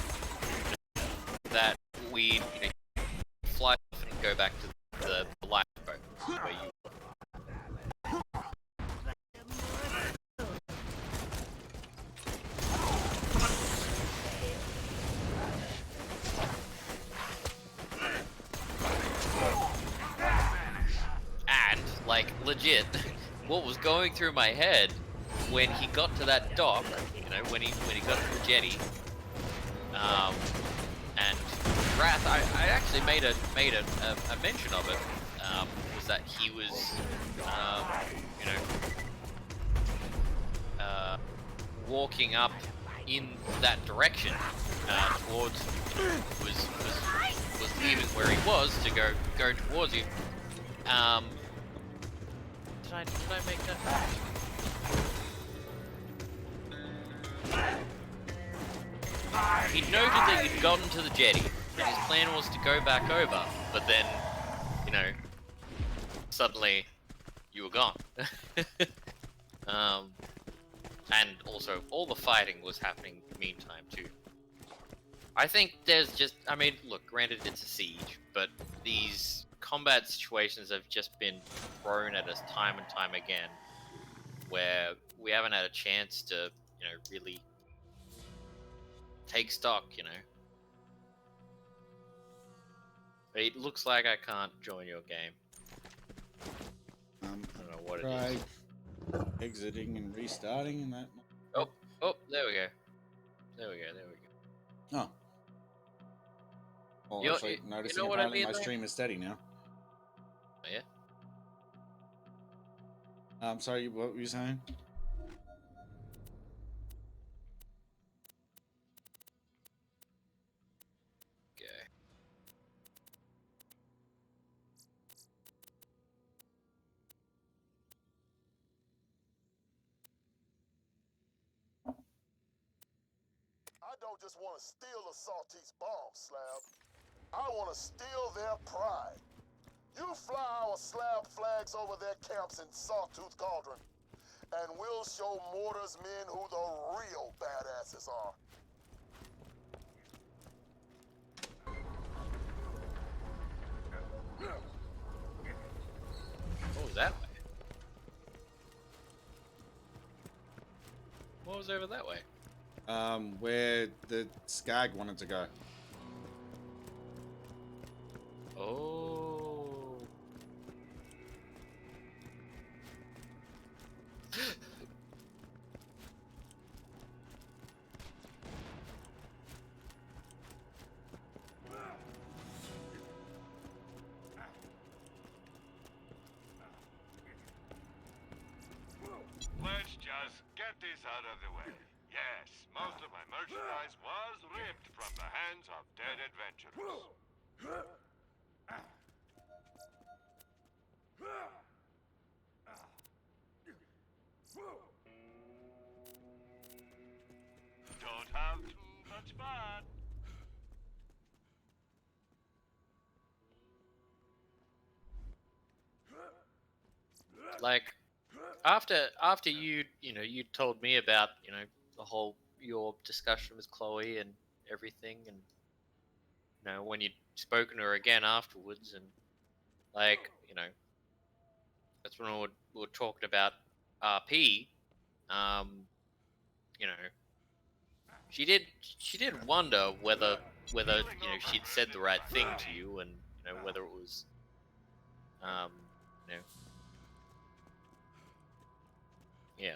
that we fly off and go back to the lifeboat where you. And, like, legit, what was going through my head when he got to that dock, you know, when he got to the jetty, and Wrath, I actually made a mention of it, was that he was, you know, walking up in that direction, towards, you know, was leaving where he was to go towards you. Did I make that? He noted that you'd gotten to the jetty, and his plan was to go back over, but then, you know, suddenly you were gone. And also, all the fighting was happening in the meantime too. I think there's just, I mean, look, granted it's a siege, but these combat situations have just been thrown at us time and time again, where we haven't had a chance to, you know, really take stock, you know. But it looks like I can't join your game. I don't know what it is. Exiting and restarting and that. Oh, there we go. There we go. Oh. Well, actually, noticing what I apparently mean, my though? stream is steady now. Oh, yeah? Sorry, what were you saying? Okay. I don't just want to steal a Saltese bomb, Slab. I want to steal their pride. You fly our Slab flags over their camps in Sawtooth Cauldron, and we'll show Mortar's men who the real badasses are. What was that way? What was over that way? Where the Skag wanted to go. Oh. Let's just get this out of the way. Yes, most of my merchandise was ripped from the hands of dead adventurers. Don't have too much fun. Like, after you told me about, you know, the whole, your discussion with Chloe and everything, and, you know, when you'd spoken to her again afterwards, and, like, you know, that's when we were talking about RP. You know, she did wonder whether you know, she'd said the right thing to you, and, you know, whether it was, you know, Yeah.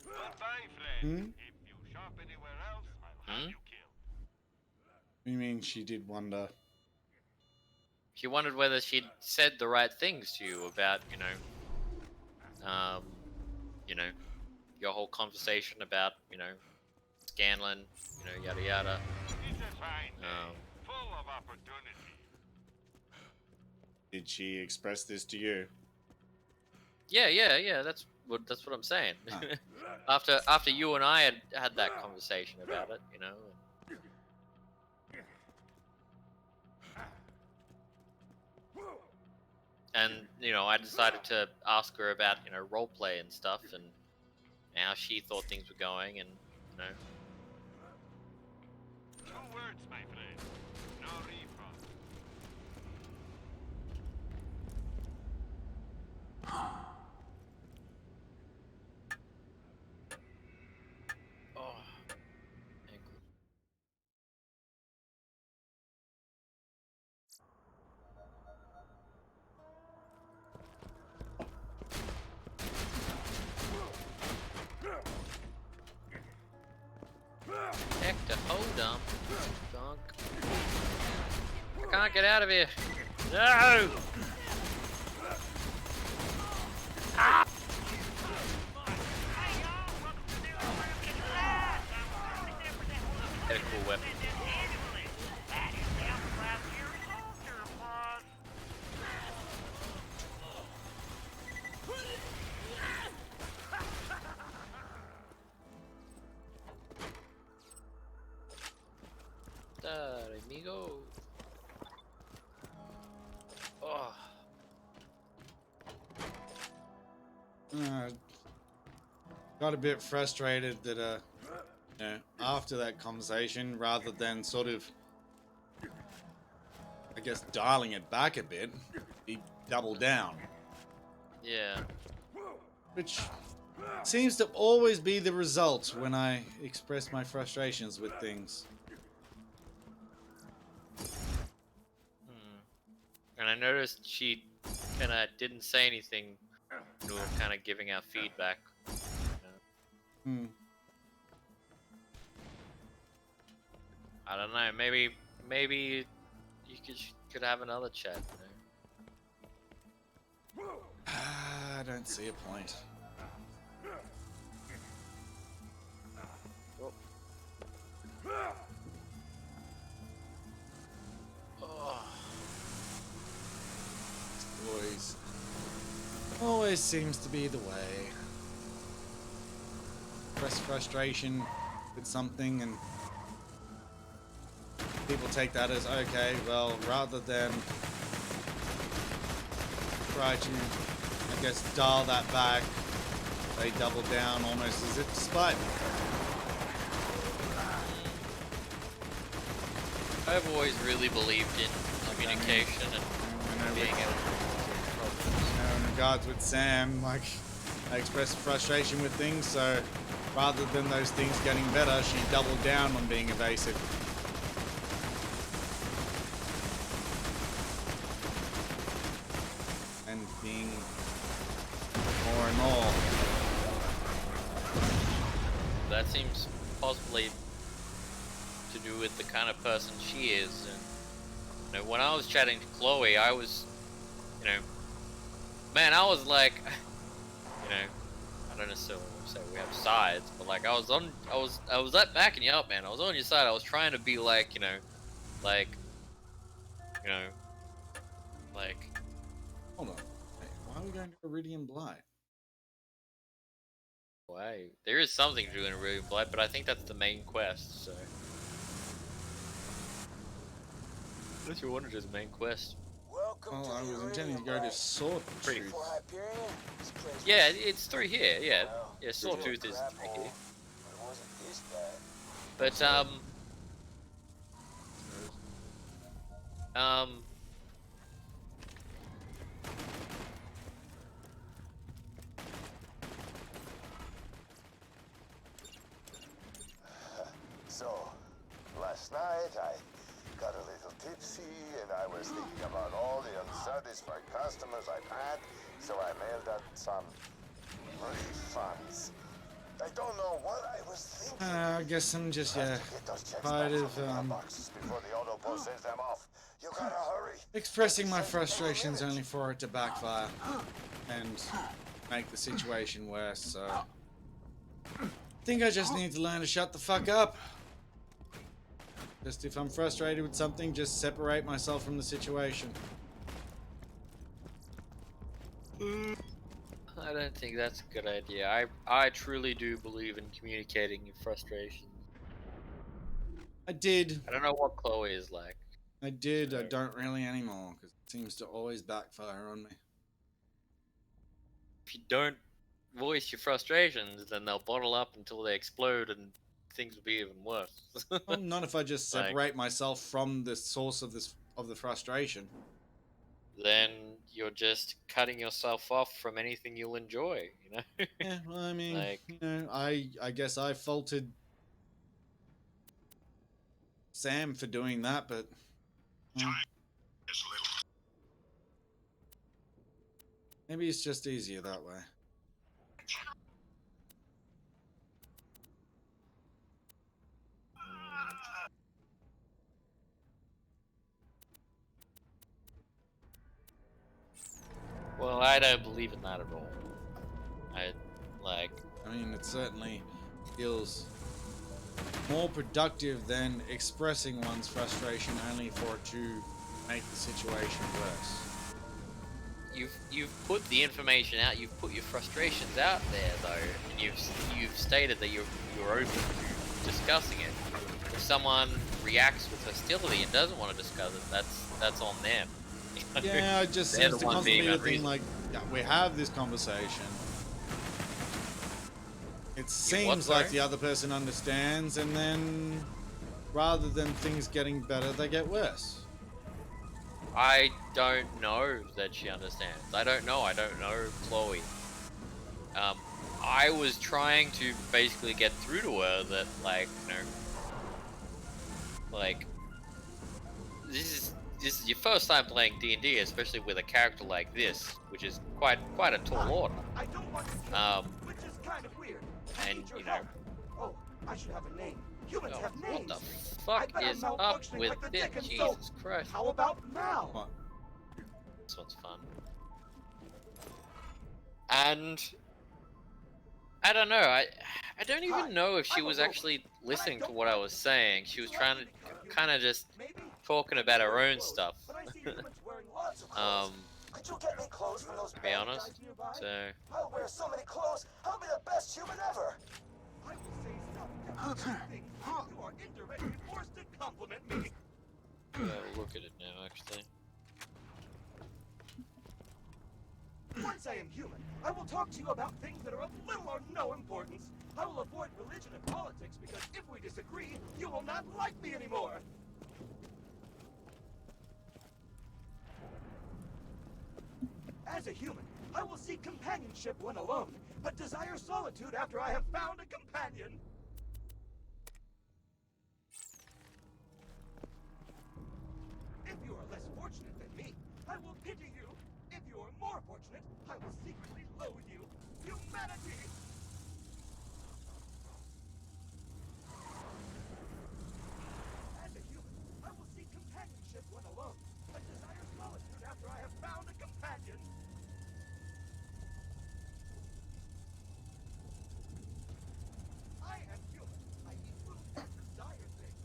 Goodbye, friend. If you shop anywhere else, I'll have you killed. You mean she did wonder? She wondered whether she'd said the right things to you about, you know, your whole conversation about, Scanlan, yada yada. It's a fine day, full of opportunity. Did she express this to you? Yeah. That's what I'm saying. after you and I had that conversation about it, and I decided to ask her about roleplay and stuff and how she thought things were going, and 2 words, my friend. No refund. oh, Hector, hold on. Donk. I can't get out of here. No! Ah! Get a cool weapon. Amigo. Oh. Got a bit frustrated that after that conversation, rather than sort of, I guess, dialing it back a bit, he doubled down. Yeah. Which seems to always be the result when I express my frustrations with things. And I noticed she kind of didn't say anything. We were kind of giving out feedback. I don't know. Maybe you could have another chat. I don't see a point. Always seems to be the way. Express frustration with something and people take that as, okay, well, rather than try to, I guess, dial that back, they double down almost as if to spite me. I've always really believed in communication and being able to. In regards with Sam, like, I expressed frustration with things, so rather than those things getting better, she doubled down on being evasive. And being more and more. That seems possibly to do with the kind of person she is. And when I was chatting to Chloe, I was, man, I was like, I don't necessarily want to say we have sides, but like I was that backing you up, man. I was on your side. I was trying to be like, like. Hold on. Hey, why are we going to Iridium Blight? Why? There is something to do in Iridium Blight, but I think that's the main quest. So. Unless you wanted his main quest. Oh, I was intending to go to Sawtooth. Yeah, it's through here. Yeah, Sawtooth is through here. But So, last night I got a little tipsy, and I was thinking about all the unsatisfied customers I've had, so I mailed out some refunds. I don't know what I was thinking. I guess I'm just, yeah, Get those checks tired back of from the mailboxes before the auto post sends them off. You gotta hurry. expressing my frustrations only for it to backfire and make the situation worse, so I think I just need to learn to shut the fuck up. Just if I'm frustrated with something, just separate myself from the situation. I don't think that's a good idea. I truly do believe in communicating your frustrations. I did. I don't know what Chloe is like. I did. I don't really anymore, because it seems to always backfire on me. If you don't voice your frustrations, then they'll bottle up until they explode and things will be even worse. Well, not if I just Like- separate myself from the source of the frustration. Then you're just cutting yourself off from anything you'll enjoy, you know? Yeah, well, I mean, Like- you know, I guess I faulted Sam for doing that, but maybe it's just easier that way. Well, I don't believe in that at all. I mean, it certainly feels more productive than expressing one's frustration only for it to make the situation worse. You've put the information out. You've put your frustrations out there, though, and you've stated that you're open to discussing it. If someone reacts with hostility and doesn't want to discuss it, that's on them. Yeah, it just They're seems the to one constantly being be the thing, unreasonable. like, yeah, we have this conversation. It what, seems like sorry? the other person understands, and then rather than things getting better, they get worse. I don't know that she understands. I don't know Chloe. I was trying to basically get through to her that, like, you know, like, this is your first time playing D&D, especially with a character like this, which is quite a tall order. I don't want to which is kind of weird. I And need your you know, help. Oh, I should have a name. Humans oh, have names. what the fuck I bet is I'm up malfunctioning with like the this? Dickens, so Jesus Christ! how about Mal? What? This one's fun. And I don't know. I don't even know if she was actually listening to what I was saying. She was trying to kind of just talking about her own stuff. Could you get me clothes from those To be honest. So I'll wear so many clothes, I'll be the best human ever. I will say stuff that you are indirectly forced to compliment me. I'll have a look at it now, actually. Once I am human, I will talk to you about things that are of little or no importance. I will avoid religion and politics because if we disagree, you will not like me anymore. As a human, I will seek companionship when alone, but desire solitude after I have found a companion. If you are less fortunate than me, I will pity you. If you are more fortunate, I will secretly loathe you. Humanity! As a human, I will seek companionship when alone, but desire solitude after I have found a companion. I am human. I eat food and desire things.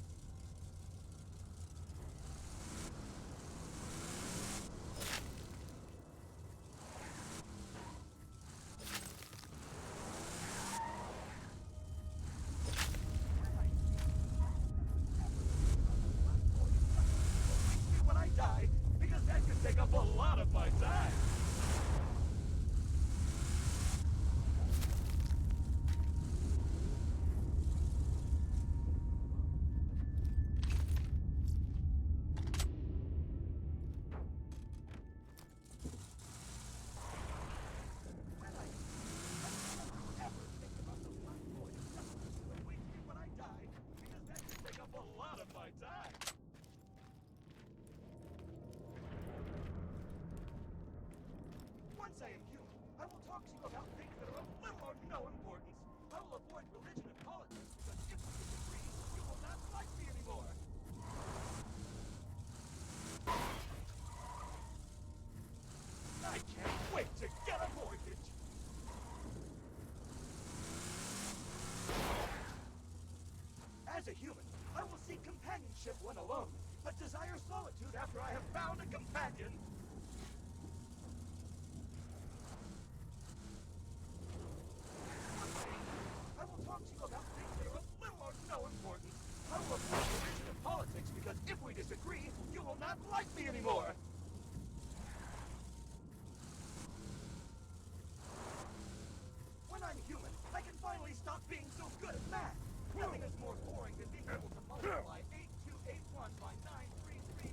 Once I am human, I will talk to you about things that are of little or no importance. I will avoid religion and politics because if we disagree, you will not like me anymore. I can't wait to get a mortgage. As a human, I will seek companionship when alone, but desire solitude after I have found a companion. I will talk to you about things that are of little or no importance. I will avoid religion and politics because if we disagree, you will not like me anymore. When I'm human, I can finally stop being so good at math. Nothing is more boring than being able to multiply 8281 by 9333332.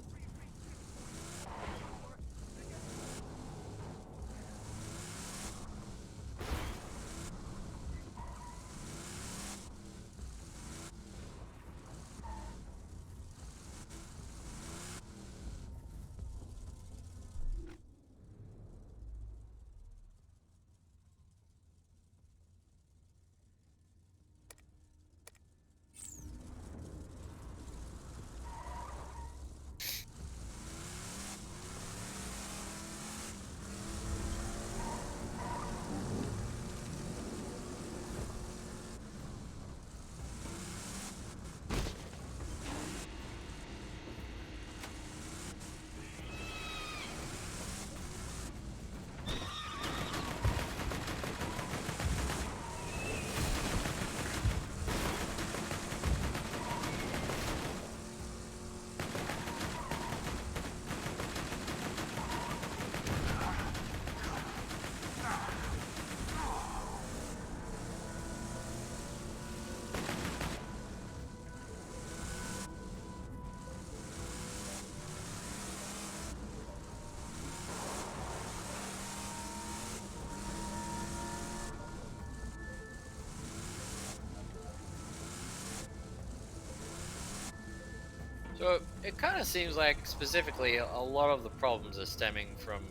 So it kind of seems like specifically a lot of the problems are stemming from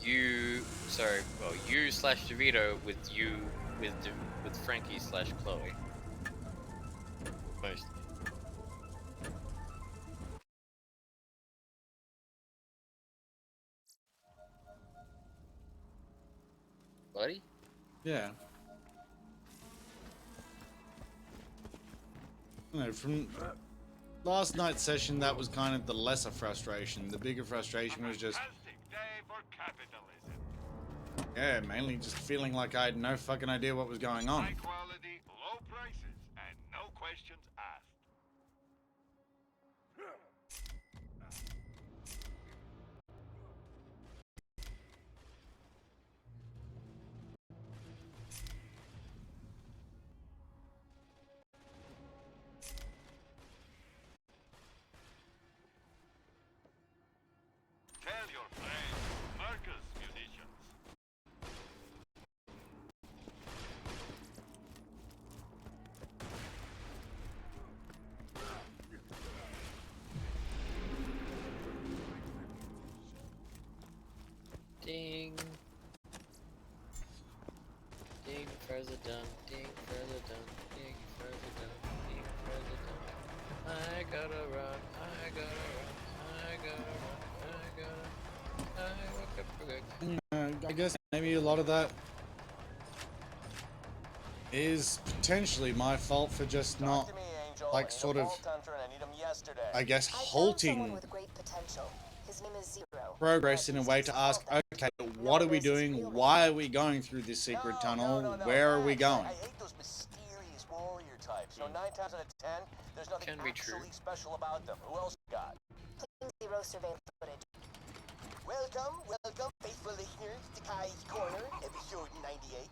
you slash DeVito with with Frankie slash Chloe. Most. Buddy? Yeah. No, from last night's session, that was kind of the lesser frustration. The bigger frustration was just, yeah, mainly just feeling like I had no fucking idea what was going on. High quality, low prices, and no questions asked. Tell your friends, Marcus Munitions. Ding. Ding president, ding president, ding president, ding president. I gotta run, I gotta run, I gotta run, I gotta. I guess maybe a lot of that is potentially my fault for just not, like, sort of, I guess, halting progress in a way to ask, okay, what are we doing? Why are we going through this secret tunnel? Where are we going? I hate those mysterious warrior types. You know, 9 times out of 10, there's nothing Can be true. actually special about them. Who else you got? Zero surveillance footage. Welcome, faithful listeners to Kai's Corner, episode 98.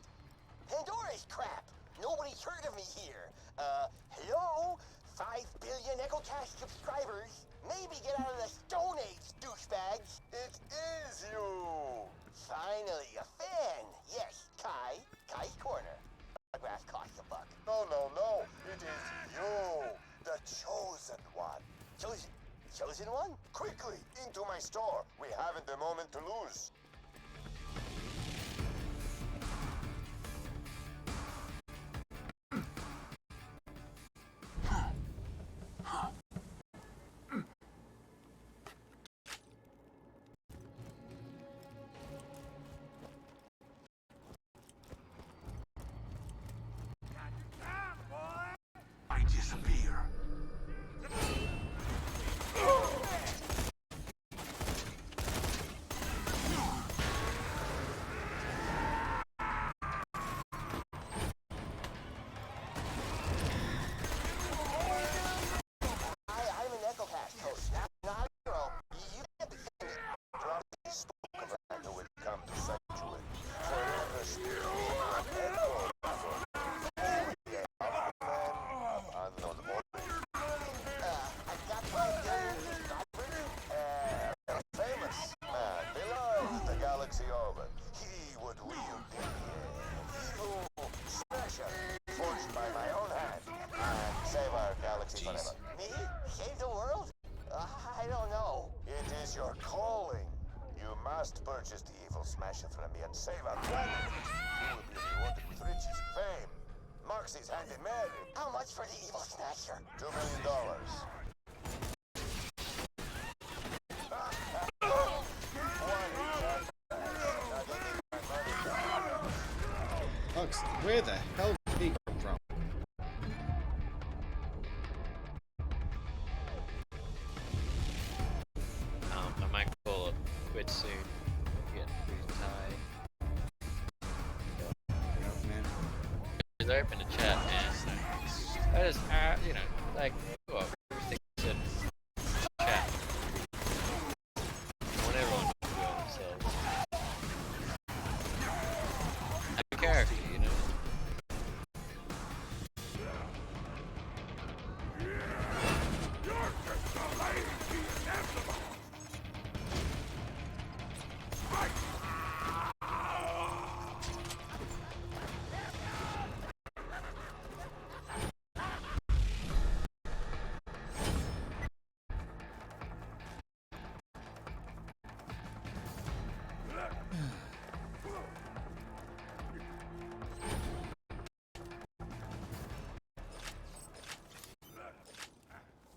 Pandora's crap! Nobody's heard of me here. Hello? 5 billion EchoCast subscribers? Maybe get out of the Stone Age, douchebags! It is you! Finally, a fan! Yes, Kai's Corner. Autograph costs a buck. No, it is you, the chosen one. Chosen one? Quickly, into my store. We haven't a moment to lose. galaxy over, he would wield the evil smasher forged by my own hand and save our galaxy forever. Me? Save the world? I don't know. It is your calling. You must purchase the evil smasher from me and save our planet. You will be rewarded with riches, fame, Moxie's hand in marriage. How much for the evil smasher? $2 million. Bugs, where the hell did he come from? I might call it quit soon. Get pretty tired. Just open the chat and I just, you know, like, well, everything said chat. I want everyone to enjoy themselves. Have a character, you know.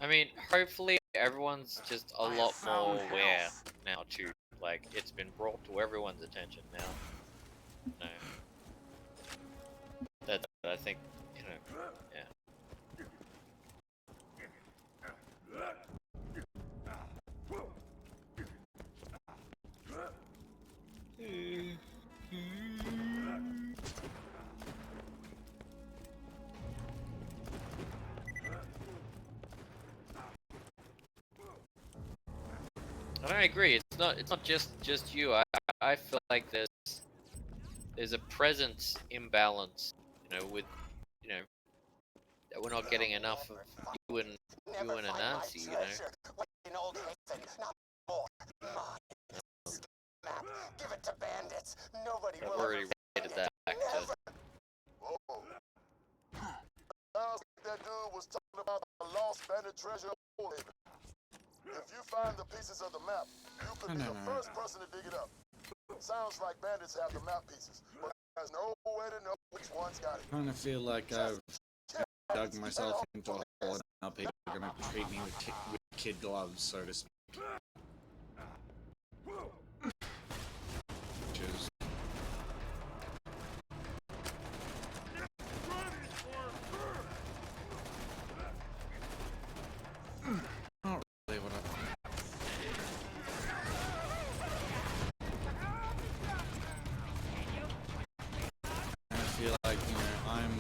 I mean, hopefully everyone's just a lot more aware now too. Like, it's been brought to everyone's attention now. No. That I think, you know, yeah. And I agree. It's not just you. I feel like there's a presence imbalance, you know, with, you know, that we're not getting enough of you and Anansi, you know. In old Haven, not more. Map. Give it to bandits. Nobody I've will already rated that back to. Whoa. Sounds like that dude was talking about the lost bandit treasure of Old Haven. If you find the pieces of the map, you could be the first person to dig it up. Sounds like bandits have the map pieces, but there's no way to know which one's got it. I kind of feel like I've dug myself into a hole and now people are gonna treat me with kid gloves, so to speak. Which is... not really what I want. I feel like, you know, I'm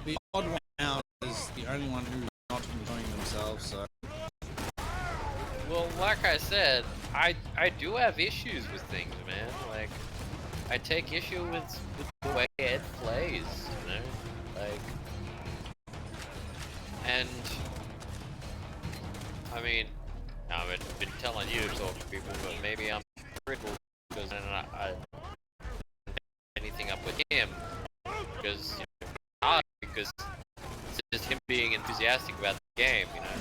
the odd one out is the only one who's not enjoying themselves, so... Well, like I said, I do have issues with things, man. Like, I take issue with the way Ed plays, you know? Like, and I mean, I've been telling you to talk to people, but maybe I'm critical because I anything up with him because, you know, because it's just him being enthusiastic about the game, you know.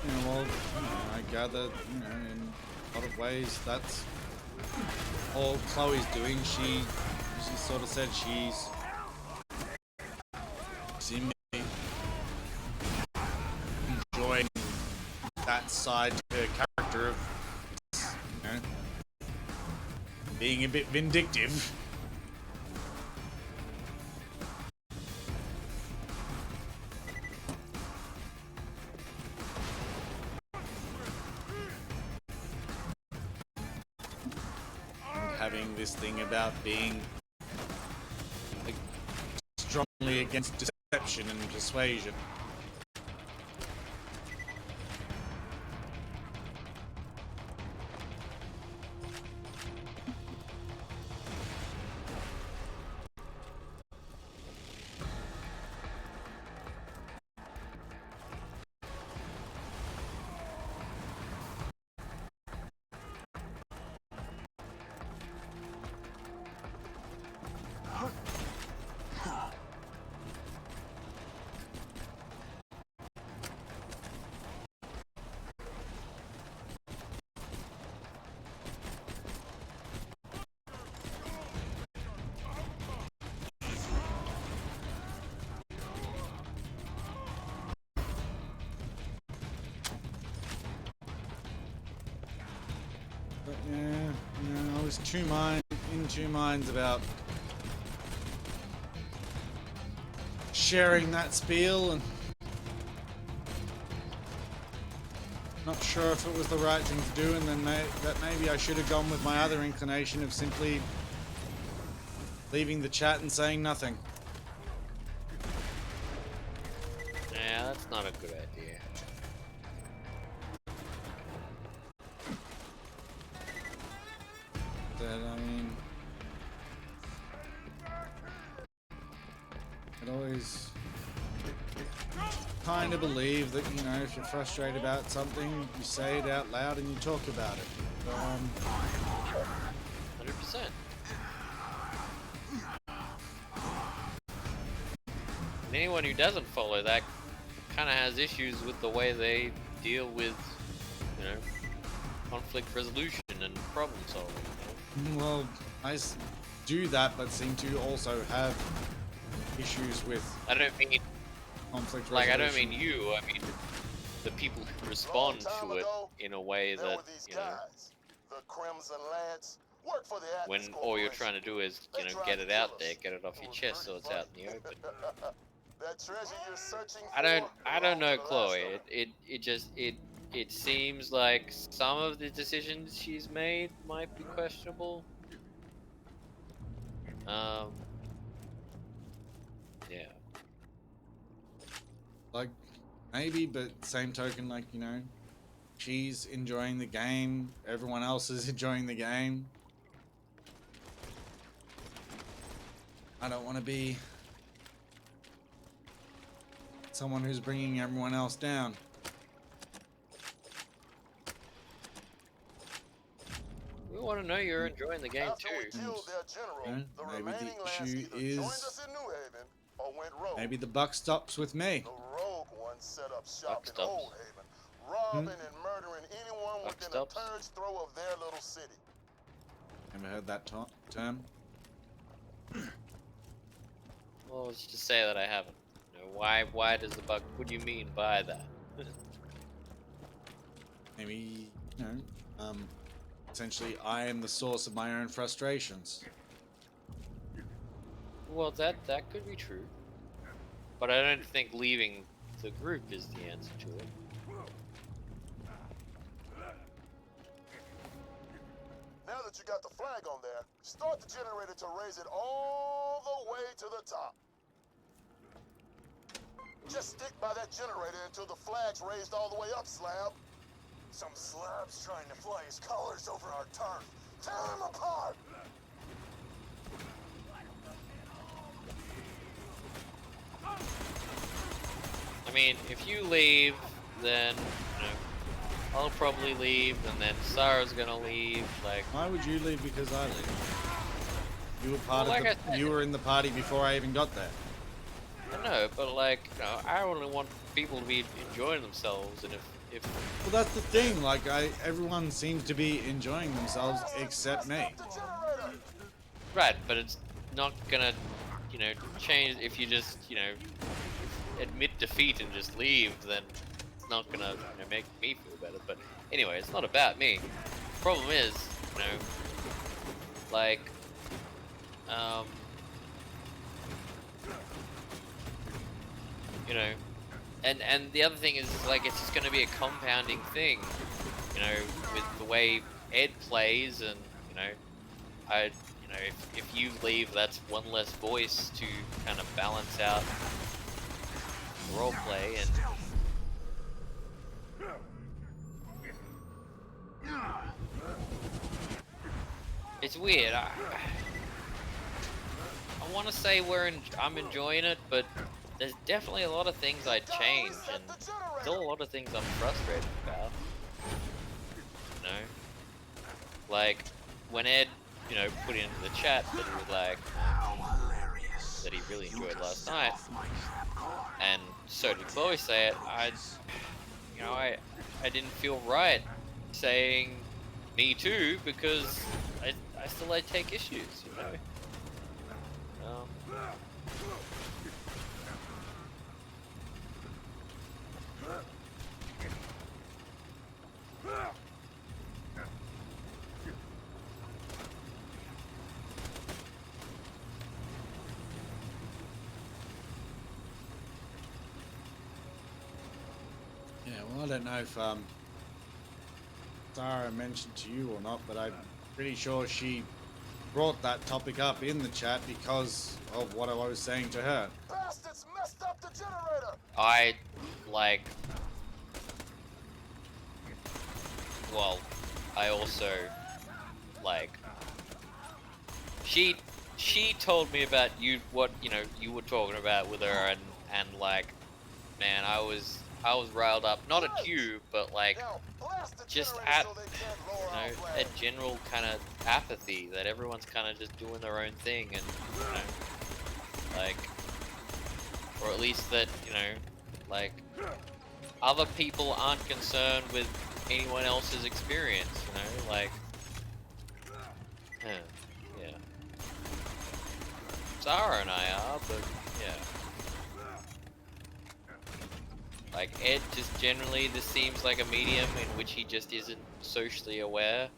You know, well, you know, I gather, you know, in a lot of ways, that's all Chloe's doing. She sort of said she's seemingly enjoying that side to her character of, you know, being a bit vindictive. Having this thing about being like, strongly against deception and persuasion. I was in two minds about sharing that spiel, and not sure if it was the right thing to do, and then that maybe I should have gone with my other inclination of simply leaving the chat and saying nothing. Yeah, that's not a good idea. I mean, I'd always kind of believe that, you know, if you're frustrated about something, you say it out loud and you talk about it. 100%. And anyone who doesn't follow that kind of has issues with the way they deal with, you know, conflict resolution and problem solving. Well, I do that, but seem to also have issues with. I don't mean conflict resolution. like I don't mean you. I mean the people who respond to it in a way that, you know, the Crimson Lads work for the when all you're trying to do is, you know, get it out there, get it off your chest, so it's out in the open. That treasure you're searching for I don't know, Chloe. It seems like some of the decisions she's made might be questionable. Yeah. Like, maybe, but same token, like, you know, she's enjoying the game, everyone else is enjoying the game. I don't want to be someone who's bringing everyone else down. We want to know you're enjoying the game too. Maybe the issue is maybe the buck stops with me. The rogue one set up shop in Old Haven, robbing and murdering anyone within a turn's throw of their little city. Ever heard that term? Well, let's just say that I haven't. You know, why does the buck? What do you mean by that? Maybe, you know, essentially I am the source of my own frustrations. Well, that could be true, but I don't think leaving the group is the answer to it. Now that you got the flag on there, start the generator to raise it all the way to the top. Just stick by that generator until the flag's raised all the way up, Slab. Some slab's trying to fly his colors over our turf. Tear him apart! I mean, if you leave, then, you know, I'll probably leave, and then Sarah's gonna leave. Like, why would you leave? Because I leave. You were part well, of the. You were in the party before I even got there. I know, but like, you know, I only want people to be enjoying themselves, and if well, that's the thing. Like, everyone seems to be enjoying themselves except me. Right, but it's not gonna, you know, change if you just, you know, admit defeat and just leave. Then it's not gonna, you know, make me feel better. But anyway, it's not about me. The problem is, you know, like, you know, and the other thing is like it's just going to be a compounding thing, you know, with the way Ed plays, and you know, you know, if you leave, that's one less voice to kind of balance out the role play, and it's weird. I want to say I'm enjoying it, but there's definitely a lot of things I'd change, and still a lot of things I'm frustrated about. You know, like when Ed, you know, put into the chat that he was like that he really enjoyed last night, and so did Chloe say it. You know, I didn't feel right saying me too, because I still take issues, you know. Yeah, well, I don't know if Sarah mentioned to you or not, but I'm pretty sure she brought that topic up in the chat because of what I was saying to her. Bastards messed up the generator! I like. Well, I also like. She told me about what you were talking about with her, and like, man, I was riled up, not at you, but like just at a general kind of apathy that everyone's kind of just doing their own thing, and like, or at least that like other people aren't concerned with anyone else's experience, like, yeah. Zara and I are, but yeah. Like, Ed just generally, this seems like a medium in which he just isn't socially aware.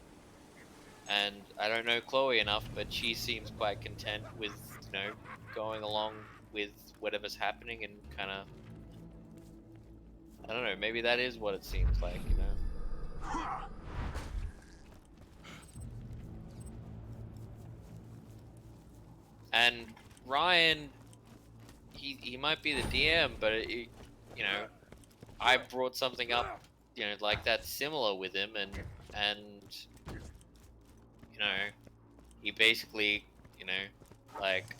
And I don't know Chloe enough, but she seems quite content with, going along with whatever's happening and kind of, I don't know, maybe that is what it seems like, And Ryan, he might be the DM, but I brought something up, like that similar with him, and he basically, like,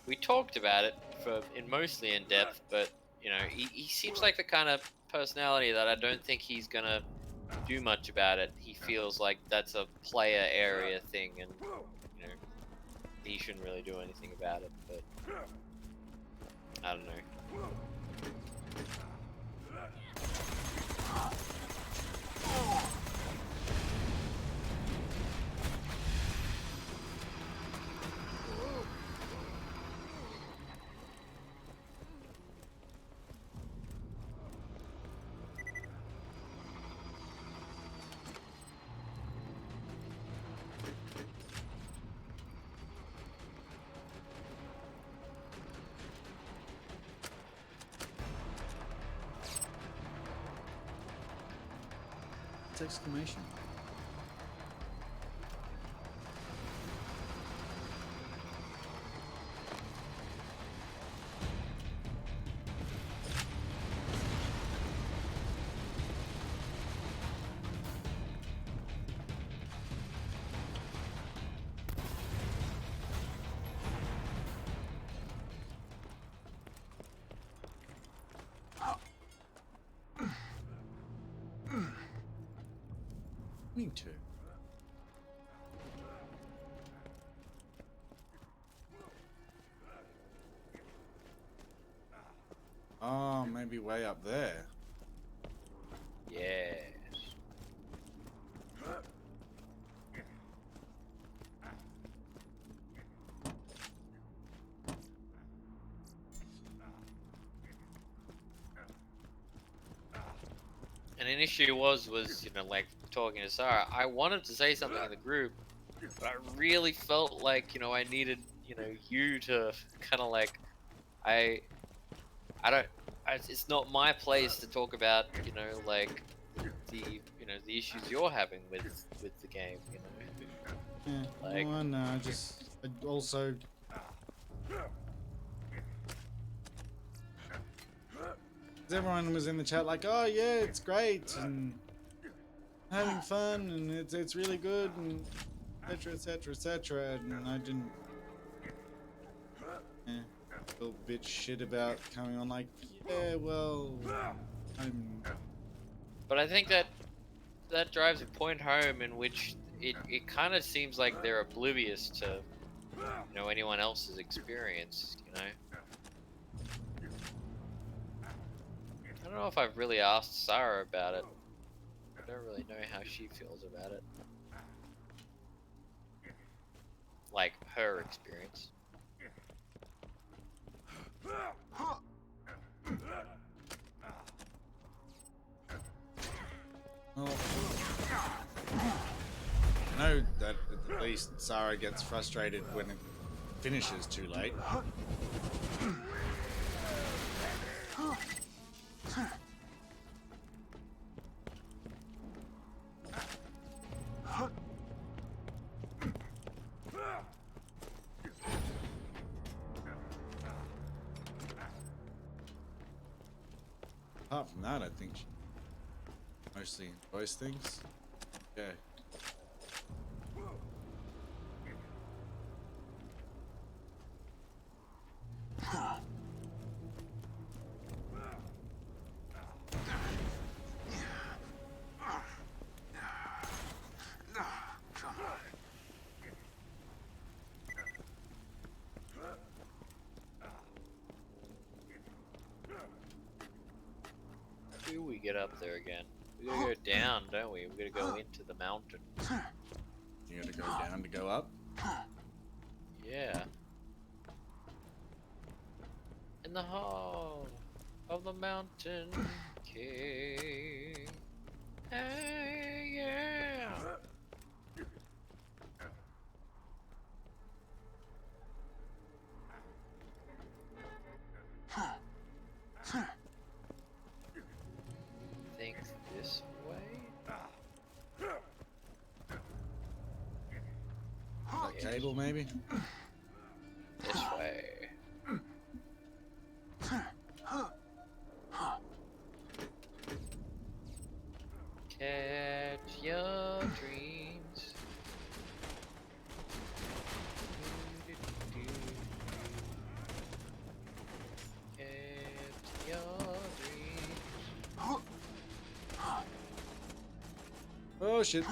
we talked about it mostly in depth, but he seems like the kind of personality that I don't think he's gonna do much about it. He feels like that's a player area thing, and he shouldn't really do anything about it, but I don't know. Exclamation. Me too. Oh, maybe way up there. Yes. And an issue was like talking to Sarah, I wanted to say something in the group, but I really felt like I needed you to kind of like it's not my place to talk about like the the issues you're having with the game, Yeah, like, well, no, I also everyone was in the chat like, oh yeah, it's great and having fun and it's really good and etc etc etc, and I didn't feel a bit shit about coming on like, yeah, well, but I think that drives a point home in which it kind of seems like they're oblivious to anyone else's experience. I don't know if I've really asked Sarah about it. I don't really know how she feels about it, like her experience. Well, I know that at least Sarah gets frustrated when it finishes too late. Apart from that, I think she mostly enjoys things. Okay. Do we get up there again? We gotta go down, don't we? We gotta go into the mountain. You gotta go down to go up? Yeah. In the hall of the mountain king. Hey, yeah. Think this way? That cable, maybe? This way. Catch your dreams. Catch your dreams. Oh shit.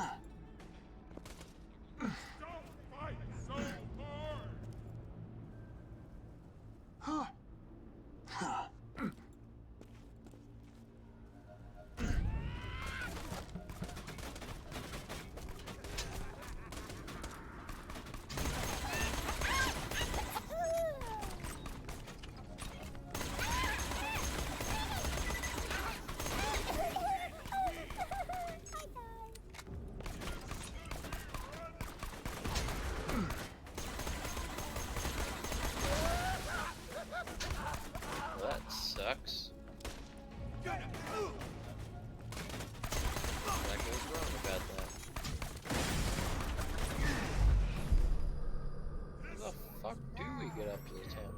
Well, that sucks. What goes wrong about that? How the fuck do we get up to the top?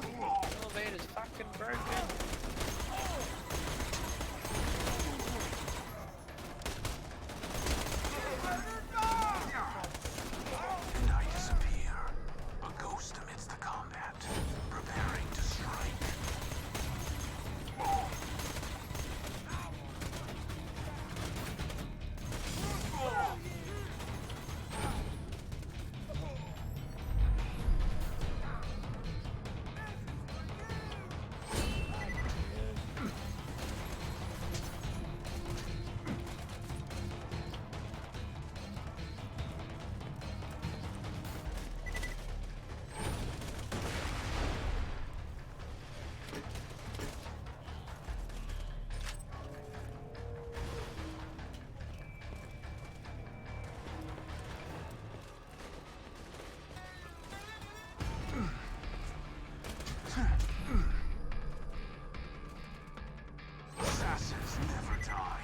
The elevator's fucking broken. And I disappear, a ghost amidst the combat, preparing to strike. Assassins never die.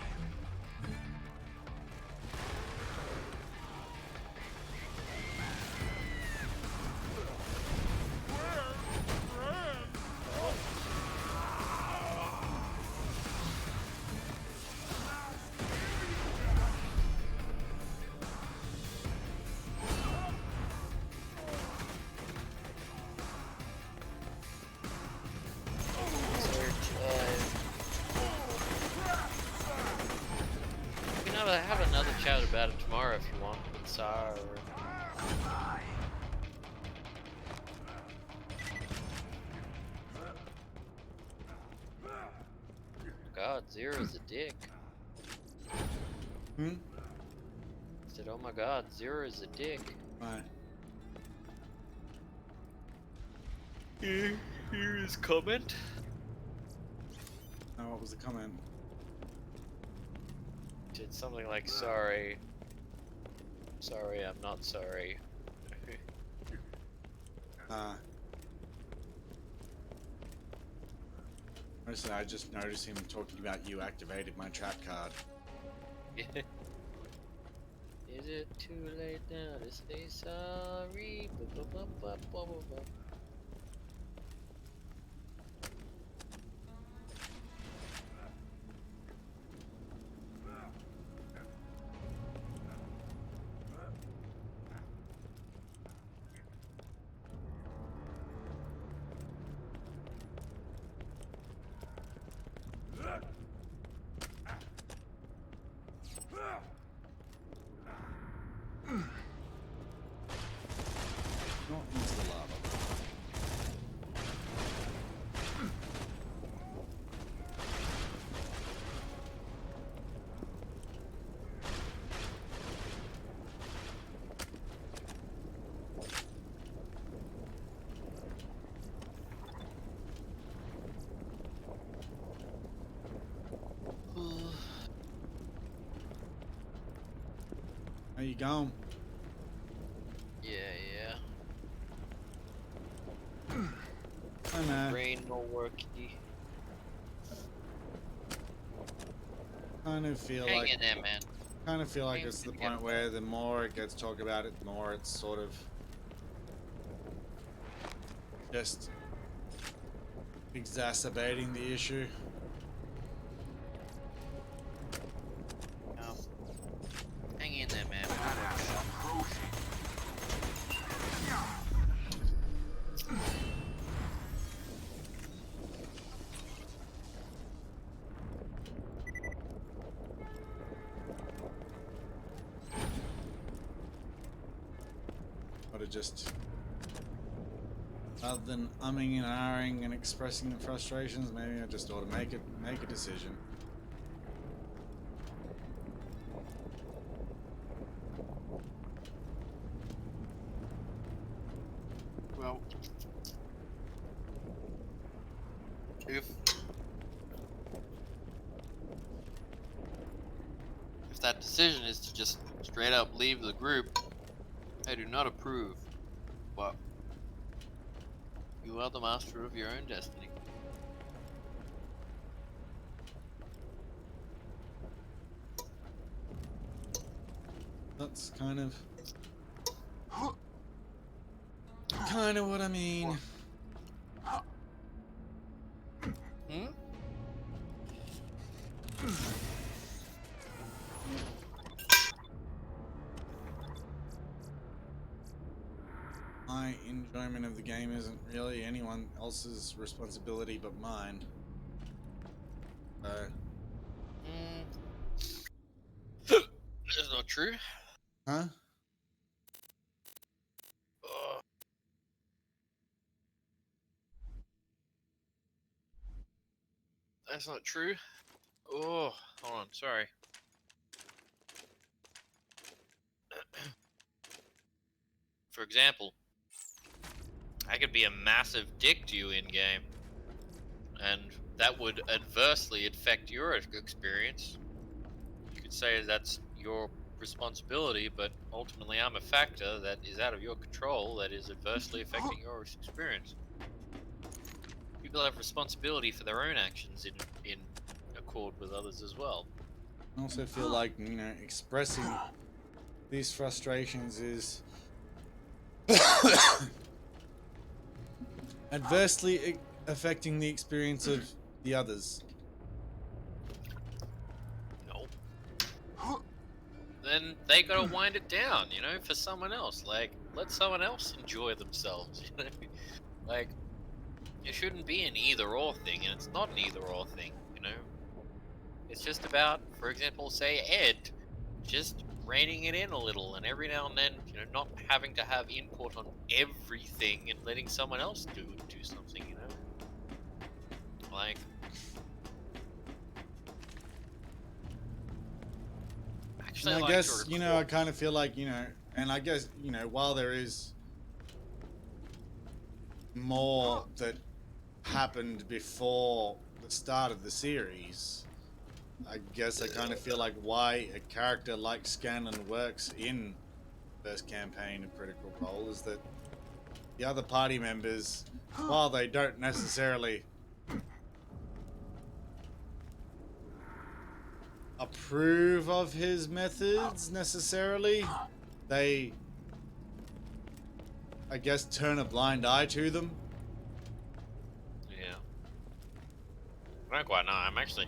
We can have another chat about it tomorrow if you want with Sarah or... God, Zero's a dick. Hmm? I said, oh my god, Zero's a dick. Why? Hear his comment? Oh, what was the comment? Did something like, sorry. Sorry, I'm not sorry. Honestly, I just noticed him talking about you activated my trap card. Yeah. Is Is it too late now to say sorry? Not into the lava. How you going? Yeah. Hi, man. Brain no worky. Kind of feel Hang like in there, man. it's the point where the more it gets talked about it, the more it's sort of just exacerbating the issue. Hang in there, man. Or just, rather than umming and ahhing and expressing the frustrations, maybe I just ought to make a decision. Well, if that decision is to just straight up leave the group, I do not approve. But you are the master of your own destiny. That's kind of what I mean. Hmm? My enjoyment of the game isn't really anyone else's responsibility but mine. That's not true. Huh? That's not true. Oh, hold on, sorry. For example, I could be a massive dick to you in game, and that would adversely affect your experience. You could say that's your responsibility, but ultimately I'm a factor that is out of your control that is adversely affecting your experience. People have responsibility for their own actions in accord with others as well. I also feel like, expressing these frustrations is adversely affecting the experience of the others. No. Then they gotta wind it down, for someone else. Like, let someone else enjoy themselves, Like, it shouldn't be an either-or thing, and it's not an either-or thing, It's just about, for example, say Ed, just reining it in a little, and every now and then, not having to have input on everything and letting someone else do something, Like, actually, And I guess, I kind of feel like, and I guess, while there is more that happened before the start of the series, I guess I kind of feel like why a character like Scanlan works in the first campaign of Critical Role is that the other party members, while they don't necessarily approve of his methods necessarily. They, I guess, turn a blind eye to them. Yeah. I don't quite know. I'm actually...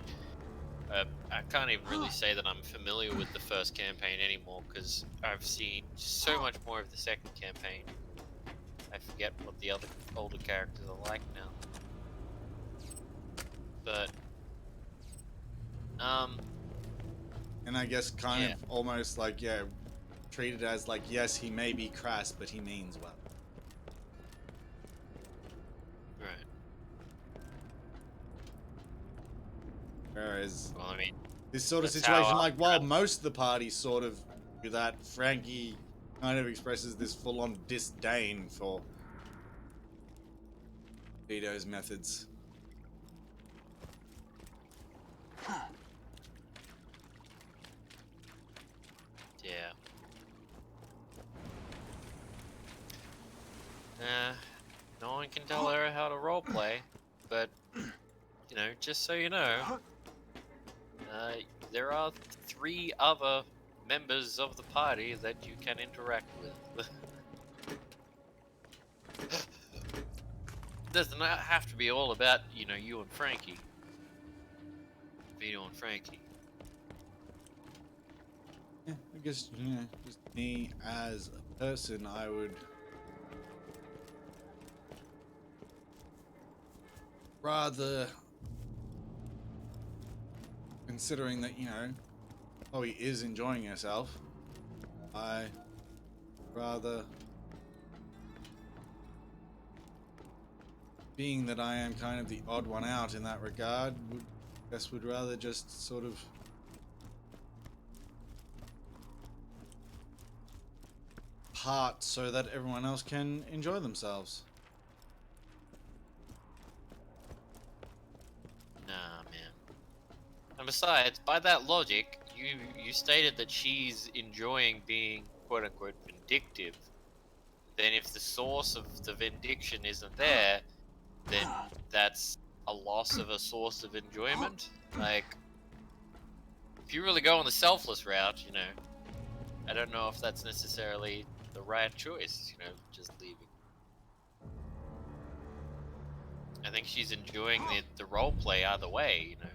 I can't even really say that I'm familiar with the first campaign anymore, because I've seen so much more of the second campaign. I forget what the other older characters are like now. But... And I guess kind of almost like, yeah, treated as like, yes, he may be crass, but he means well. Right. Whereas, Well, I mean, this sort of that's situation, how like, while most of the party sort of do that, Frankie kind of expresses this full-on disdain for Vito's methods. yeah. No one can tell her how to roleplay, but, you know, just so you know, there are 3 other members of the party that you can interact with. Doesn't have to be all about, you know, you and Frankie. Vito and Frankie. Yeah, I guess, you know, just me as a person, I would rather, considering that, you know, Chloe is enjoying herself, I rather, being that I am kind of the odd one out in that regard, would rather just sort of part so that everyone else can enjoy themselves. Nah, man. And besides, by that logic, you stated that she's enjoying being quote-unquote vindictive. Then if the source of the vindication isn't there, then that's a loss of a source of enjoyment. Like, if you really go on the selfless route, you know, I don't know if that's necessarily the right choice, you know, just leaving. I think she's enjoying the role play either way, you know.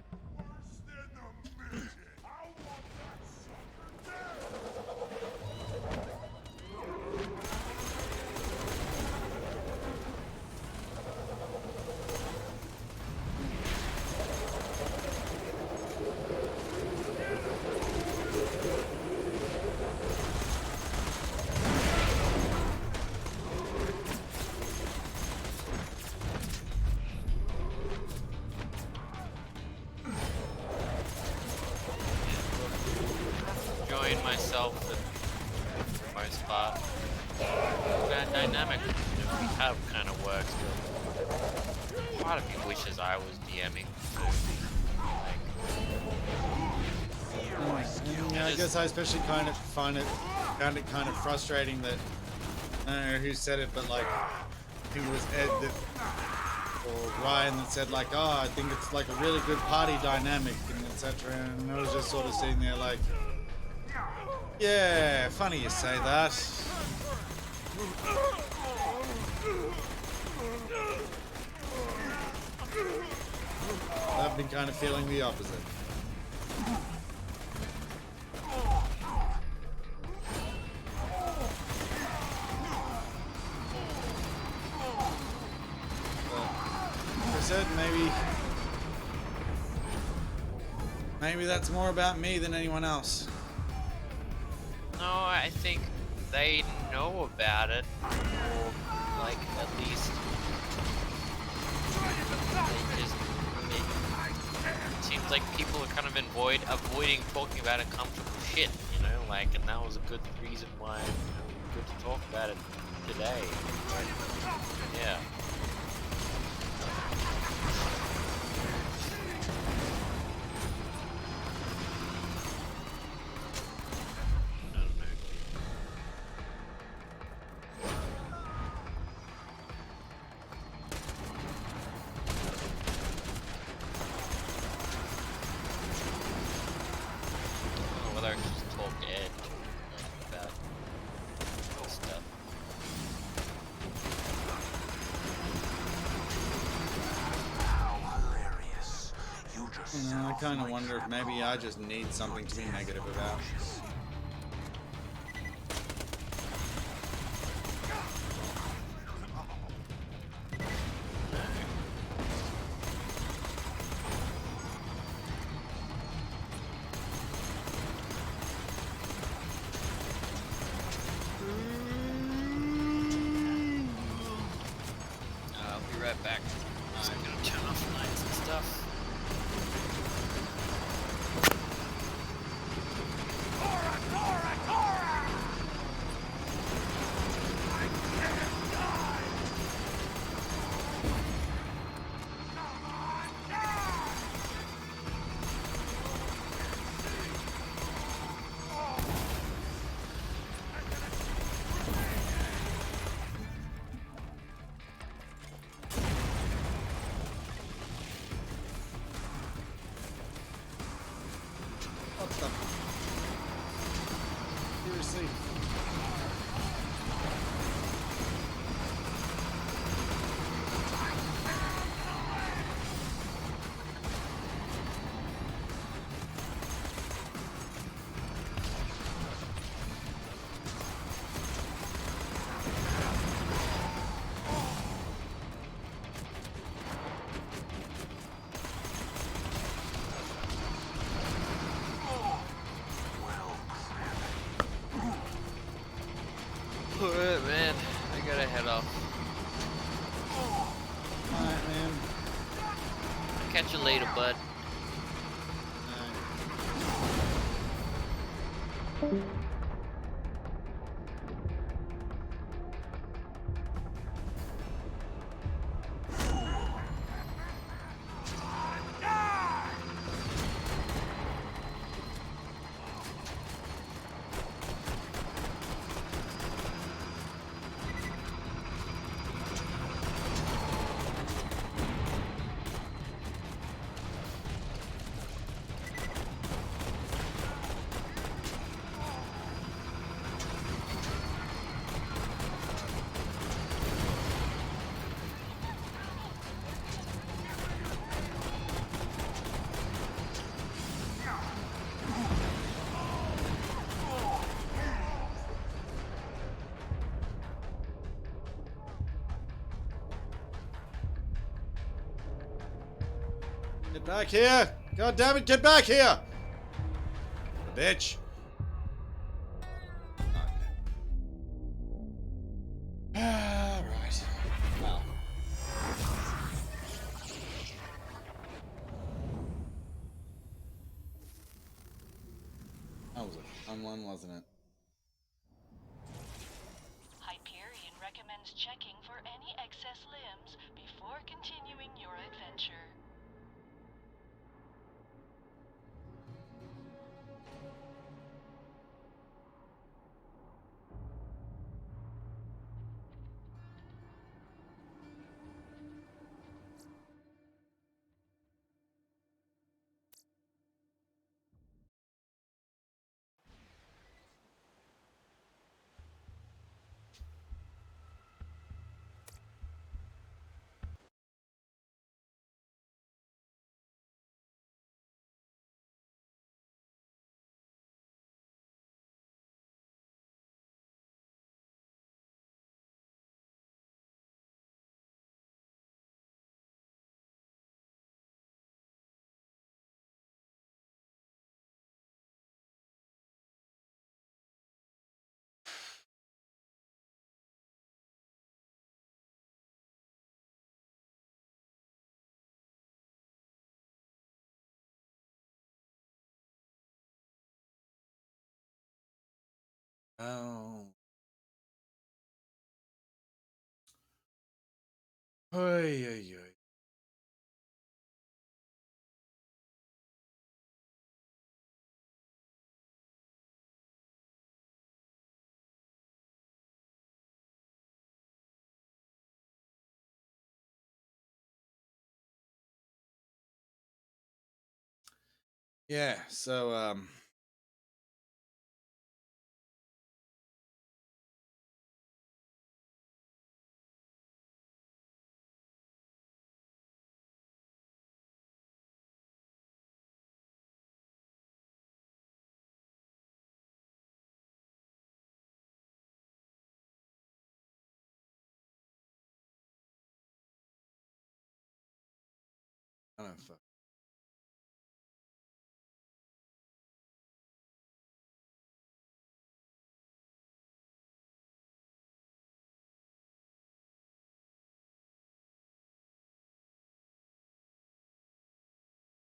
Enjoying myself for the most part. That dynamic that we have kind of works, but part of me wishes I was DMing. Yeah, I guess I especially kind of found it kind of frustrating that, I don't know who said it, but like, I think it was Ed that, or Ryan that said like, oh, I think it's like a really good party dynamic and etc. And I was just sort of sitting there like, yeah, funny you say that. I've been kind of feeling the opposite. Like I said, maybe that's more about me than anyone else. No, I think they know about it, or like at least it seems like people are kind of avoiding talking about uncomfortable shit, you know, like, and that was a good reason why, you know, it's good to talk about it today. Yeah. No, I kind of wonder if maybe I just need something to be negative about. I'll be right back. I'm gonna turn off the lights and stuff. What the? Seriously? Alright, man. I gotta head off. Alright, man. Catch you later, bud. Get back here! God damn it, get back here! Bitch! Alright. Well. That was a fun one, wasn't it? Hyperion recommends checking for any excess limbs before continuing your adventure. Oh. Oy, oy, oy. Yeah, so I don't fuck.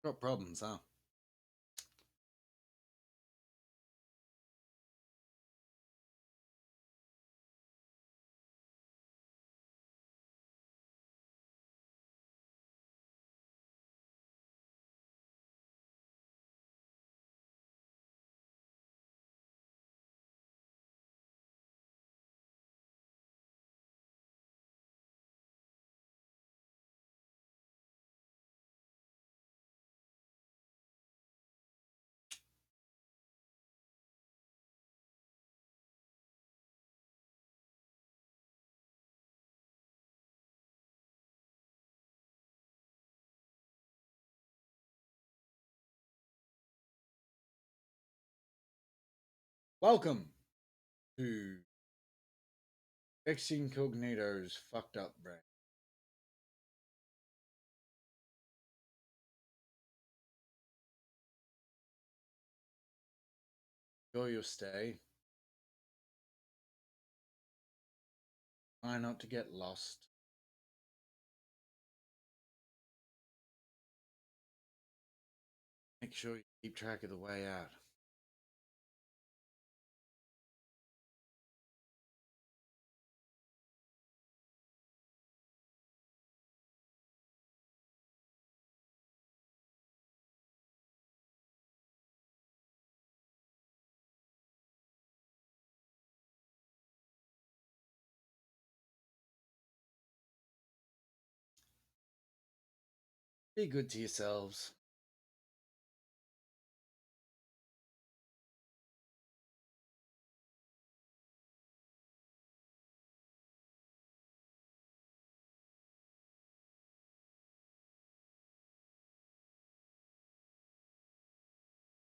Got problems, huh? Welcome to Ex Incognito's fucked up brain. Enjoy your stay. Try not to get lost. Make sure you keep track of the way out. Be good to yourselves.